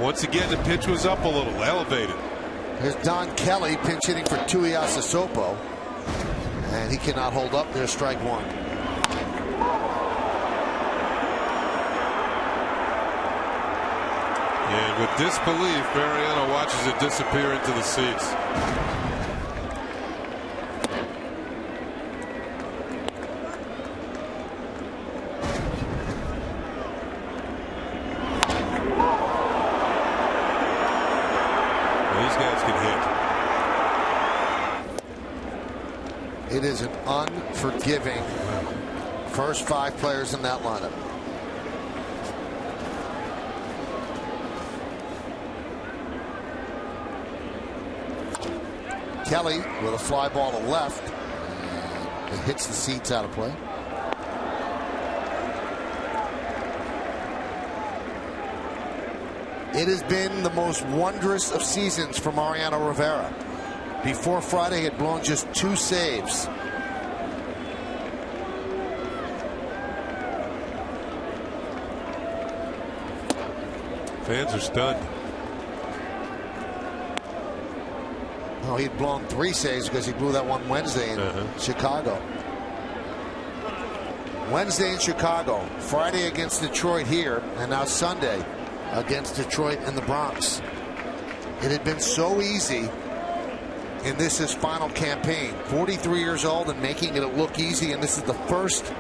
Once again, the pitch was up a little, elevated. Here's Don Kelly pinch hitting for Tuiasa Sopo. And he cannot hold up. There's strike one. And with disbelief, Mariano watches it disappear into the seats. These guys can hit. It is an unforgiving first 5 players in that lineup. Kelly with a fly ball to left. It hits the seats out of play. It has been the most wondrous of seasons for Mariano Rivera. Before Friday, he had blown just 2 saves. Fans are stunned. Oh, he'd blown 3 saves because he blew that one Wednesday in Chicago. Wednesday in Chicago, Friday against Detroit here, and now Sunday against Detroit and the Bronx. It had been so easy in this his final campaign. 43 years old and making it look easy, and this is the first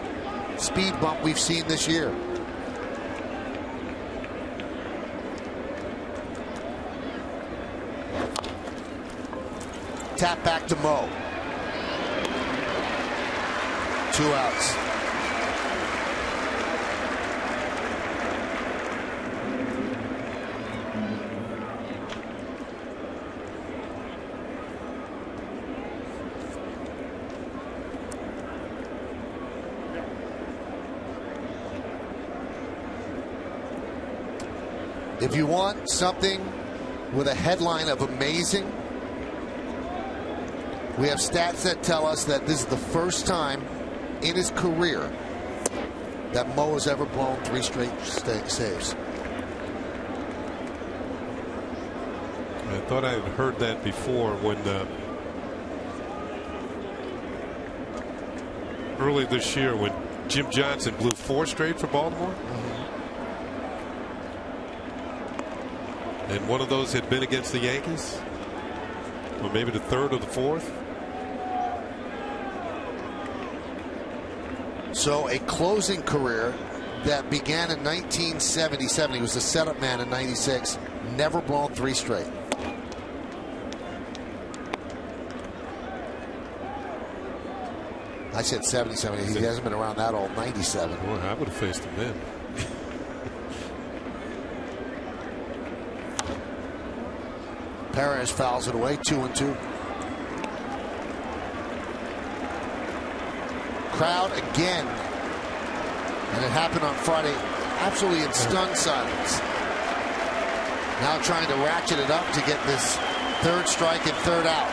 speed bump we've seen this year. Tap back to Mo. 2 outs. If you want something with a headline of amazing, we have stats that tell us that this is the first time in his career that Mo has ever blown 3 straight saves. I thought I had heard that before when early this year when Jim Johnson blew 4 straight for Baltimore. And one of those had been against the Yankees. Or maybe the 3rd or the 4th. So a closing career that began in 1977. He was a setup man in 96. Never blown 3 straight. I said 77. He hasn't been around that old. 97. Boy, I would have faced him then. Perez fouls it away. 2-2. Crowd again, and it happened on Friday absolutely in stunned silence. Now trying to ratchet it up to get this 3rd strike and 3rd out.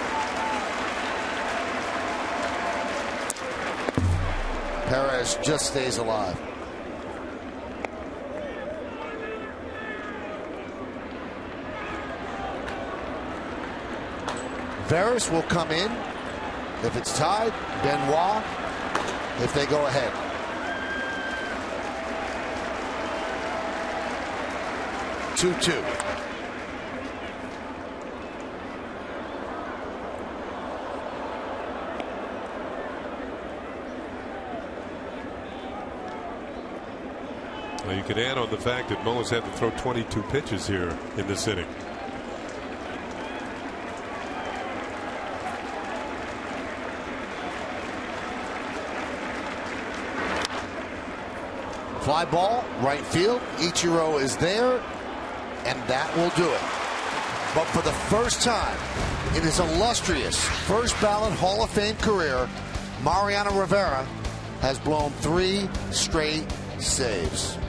Perez just stays alive. Veras will come in if it's tied. Benoit if they go ahead. Two. Well, you can add on the fact that Mo's had to throw 22 pitches here in this inning. Fly ball, right field. Ichiro is there, and that will do it. But for the first time in his illustrious first ballot Hall of Fame career, Mariano Rivera has blown 3 straight saves.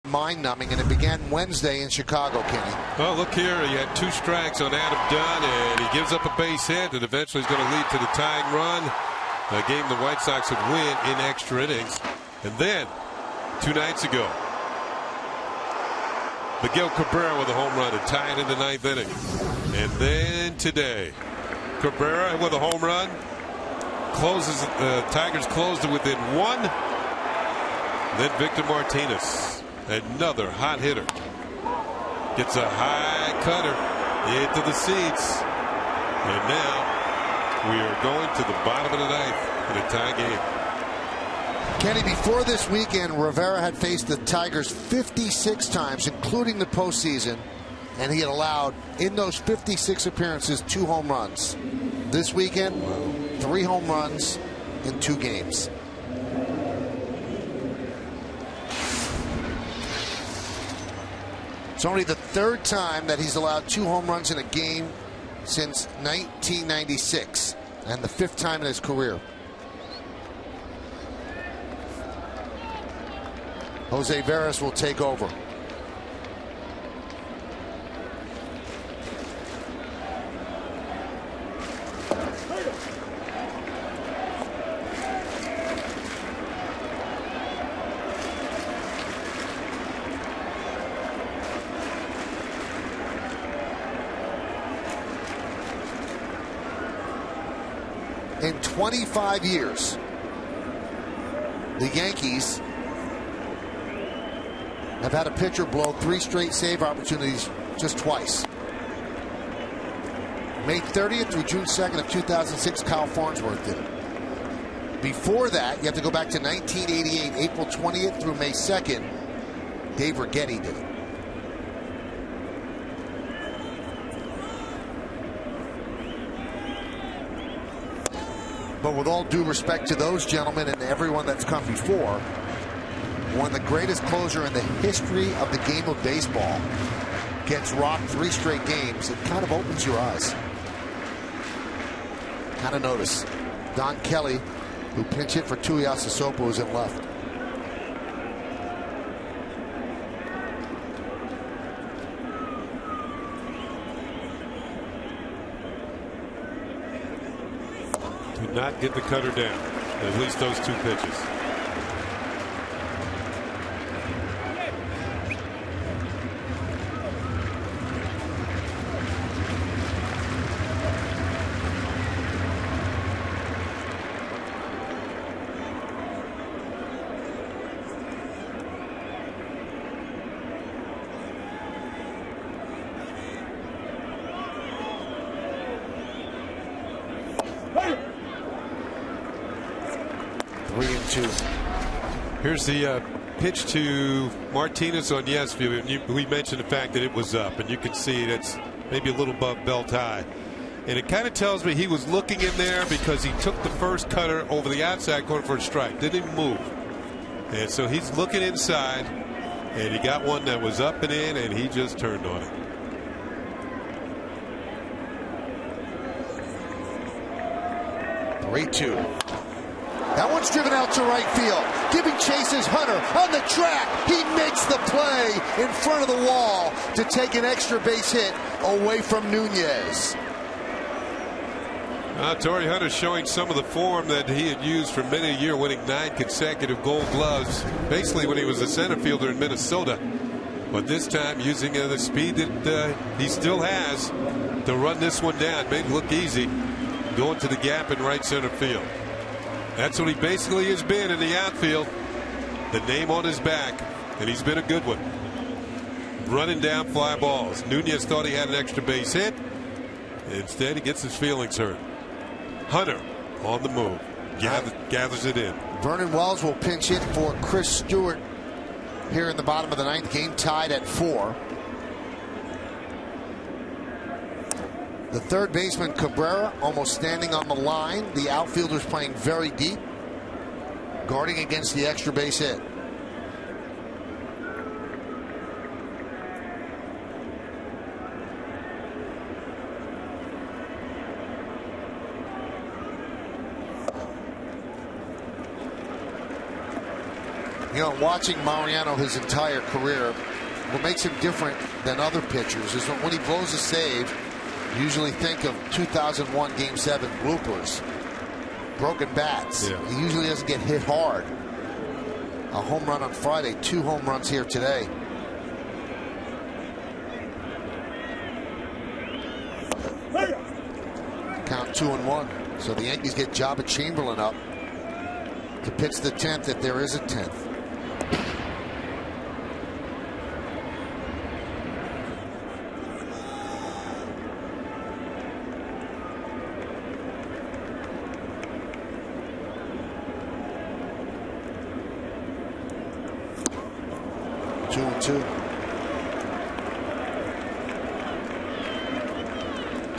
Mind-numbing, and it began Wednesday in Chicago, Kenny. Well, look here. He had 2 strikes on Adam Dunn, and he gives up a base hit that eventually is going to lead to the tying run. A game the White Sox would win in extra innings. And then, 2 nights ago, Miguel Cabrera with a home run to tie it in the 9th inning. And then today, Cabrera with a home run. Tigers closed it within 1. Then Victor Martinez, another hot hitter, gets a high cutter into the seats. And now we are going to the bottom of the 9th in a tie game. Kenny, before this weekend, Rivera had faced the Tigers 56 times, including the postseason, and he had allowed, in those 56 appearances, 2 home runs. This weekend, 3 home runs in 2 games. It's only the 3rd time that he's allowed 2 home runs in a game since 1996, and the 5th time in his career. Jose Veras will take over. In 25 years, the Yankees have had a pitcher blow 3 straight save opportunities just twice. May 30th through June 2nd of 2006, Kyle Farnsworth did it. Before that, you have to go back to 1988, April 20th through May 2nd, Dave Righetti did it. But with all due respect to those gentlemen and everyone that's come before, one of the greatest closer in the history of the game of baseball gets rocked 3 straight games. It kind of opens your eyes. Kind of notice. Don Kelly, who pinch hit for Tuiasa Sopo, is in left. not get the cutter down. At least those 2 pitches. Here's the pitch to Martinez on yes view. We mentioned the fact that it was up, and you can see that's maybe a little above belt high. And it kind of tells me he was looking in there because he took the first cutter over the outside corner for a strike. Didn't even move. And so he's looking inside, and he got one that was up and in, and he just turned on it. That one's driven out to right field. Giving chases Hunter on the track. He makes the play in front of the wall to take an extra base hit away from Nunez. Torrey Hunter showing some of the form that he had used for many a year, winning 9 consecutive Gold Gloves, basically when he was a center fielder in Minnesota. But this time using the speed that he still has to run this one down. Made it look easy, going to the gap in right center field. That's what he basically has been in the outfield. The name on his back, and he's been a good one. Running down fly balls. Nunez thought he had an extra base hit. Instead, he gets his feelings hurt. Hunter on the move. Gathers it in. Vernon Wells will pinch hit for Chris Stewart here in the bottom of the 9th. Game tied at 4. The third baseman, Cabrera, almost standing on the line. The outfielders playing very deep, guarding against the extra base hit. You know, watching Mariano his entire career, what makes him different than other pitchers is when he blows a save, usually think of 2001 Game 7 bloopers, broken bats. Yeah. He usually doesn't get hit hard. A home run on Friday, 2 home runs here today. Count 2-1. So the Yankees get Jabba Chamberlain up to pitch the 10th if there is a 10th.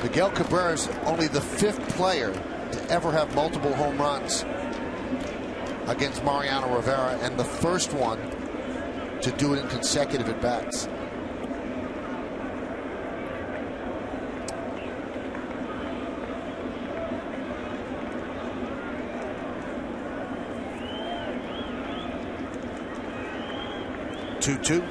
Miguel Cabrera is only the 5th player to ever have multiple home runs against Mariano Rivera, and the first one to do it in consecutive at-bats. Two.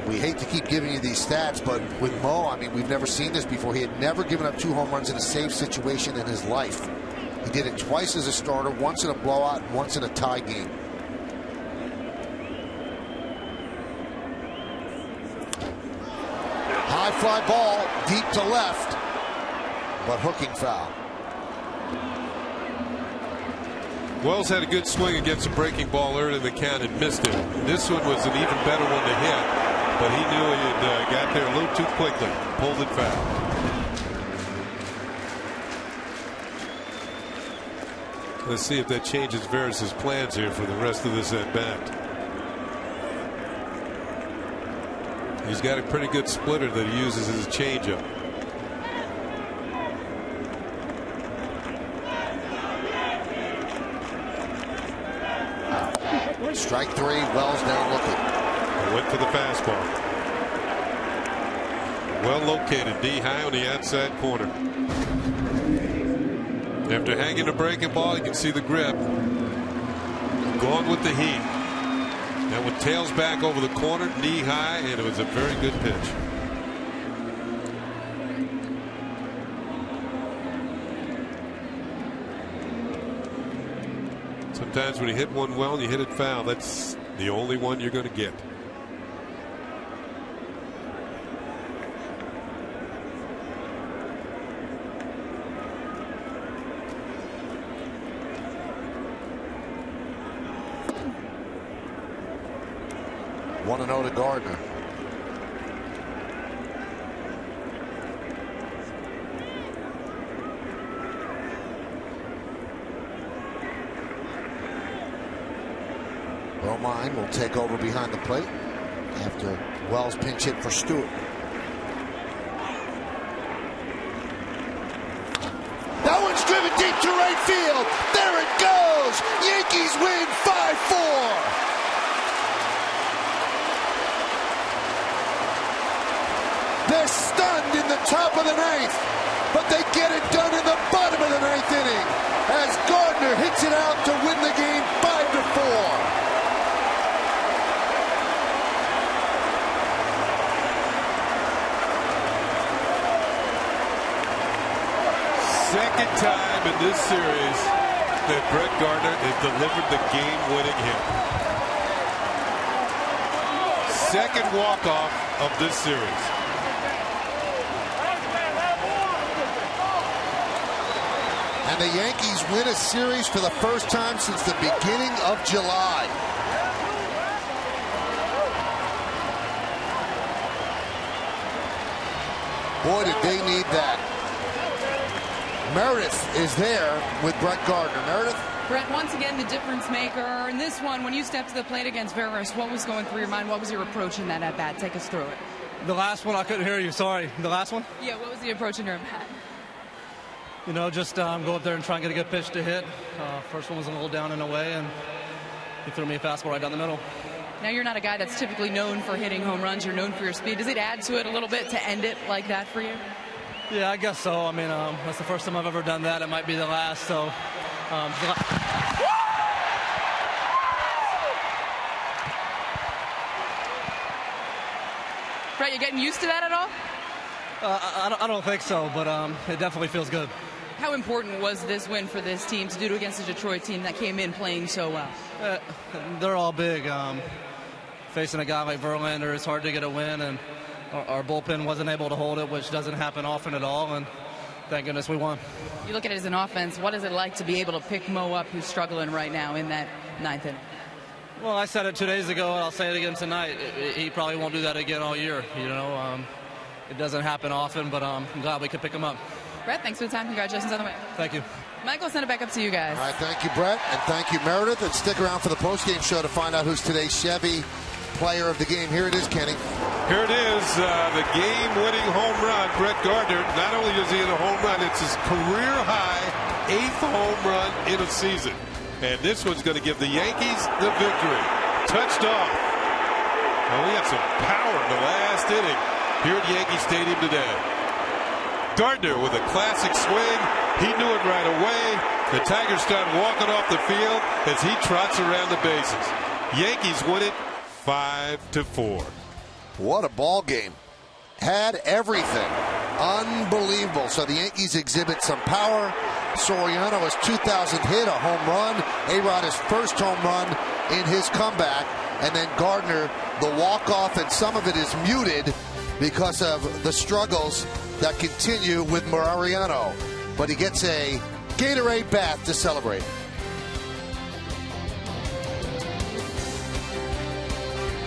We hate to keep giving you these stats, but with Mo, I mean, we've never seen this before. He had never given up 2 home runs in a save situation in his life. He did it twice as a starter, once in a blowout, and once in a tie game. High fly ball, deep to left, but hooking foul. Wells had a good swing against a breaking ball early in the count and missed it. This one was an even better one to hit, but he knew he had got there a little too quickly. Pulled it foul. Let's see if that changes Veras' plans here for the rest of this at bat. He's got a pretty good splitter that he uses as a changeup. Strike 3, Wells now looking. Went for the fastball. Well located, D high on the outside corner. After hanging the breaking ball, you can see the grip. gone with the heat. That one tails back over the corner, knee high, and it was a very good pitch. Sometimes when you hit one well and you hit it foul, that's the only one you're going to get. One and 0 to Gardner. Romine will take over behind the plate after Wells pinch hit for Stewart. That one's driven deep to right field. There it goes. Yankees win 5-4. They're stunned in the top of the ninth, but they get it done in the bottom of the ninth inning as Gardner hits it out to win the game 5-4. Second time in this series that Brett Gardner has delivered the game-winning hit. Second walk-off of this series. And the Yankees win a series for the first time since the beginning of July. Boy, did they need that. Meredith is there with Brett Gardner. Meredith? Brett, once again, the difference maker. In this one, when you stepped to the plate against Veras, what was going through your mind? What was your approach in that at-bat? Take us through it. The last one, I couldn't hear you. Sorry. The last one? Yeah, what was the approach in your at-bat? You know, just go up there and try and get a good pitch to hit. First one was a little down and away, and he threw me a fastball right down the middle. Now, you're not a guy that's typically known for hitting home runs. You're known for your speed. Does it add to it a little bit to end it like that for you? Yeah, I guess so. I mean, that's the first time I've ever done that. It might be the last, so... Brett, you getting used to that at all? I don't think so, but it definitely feels good. How important was this win for this team to do against a Detroit team that came in playing so well? They're all big. Facing a guy like Verlander, it's hard to get a win, and our bullpen wasn't able to hold it, which doesn't happen often at all, and thank goodness we won. You look at it as an offense. What is it like to be able to pick Mo up, who's struggling right now in that ninth inning? Well, I said it 2 days ago, and I'll say it again tonight. He probably won't do that again all year. You know, it doesn't happen often, but I'm glad we could pick him up. Brett, thanks for the time. Congratulations on the win. Thank you. Michael, send it back up to you guys. All right, thank you, Brett, and thank you, Meredith. And stick around for the postgame show to find out who's today's Chevy player of the game. Here it is, Kenny. Here it is, the game-winning home run. Brett Gardner, not only does he hit a home run, it's his career-high 8th home run in a season. And this one's going to give the Yankees the victory. Touched off. Well, we had some power in the last inning here at Yankee Stadium today. Gardner with a classic swing. He knew it right away. The Tigers start walking off the field as he trots around the bases. Yankees win it 5-4. What a ball game. Had everything. Unbelievable. So the Yankees exhibit some power. Soriano, his 2000th hit, a home run. A-Rod, his first home run in his comeback. And then Gardner, the walk-off, and some of it is muted because of the struggles that continue with Mariano. But he gets a Gatorade bath to celebrate.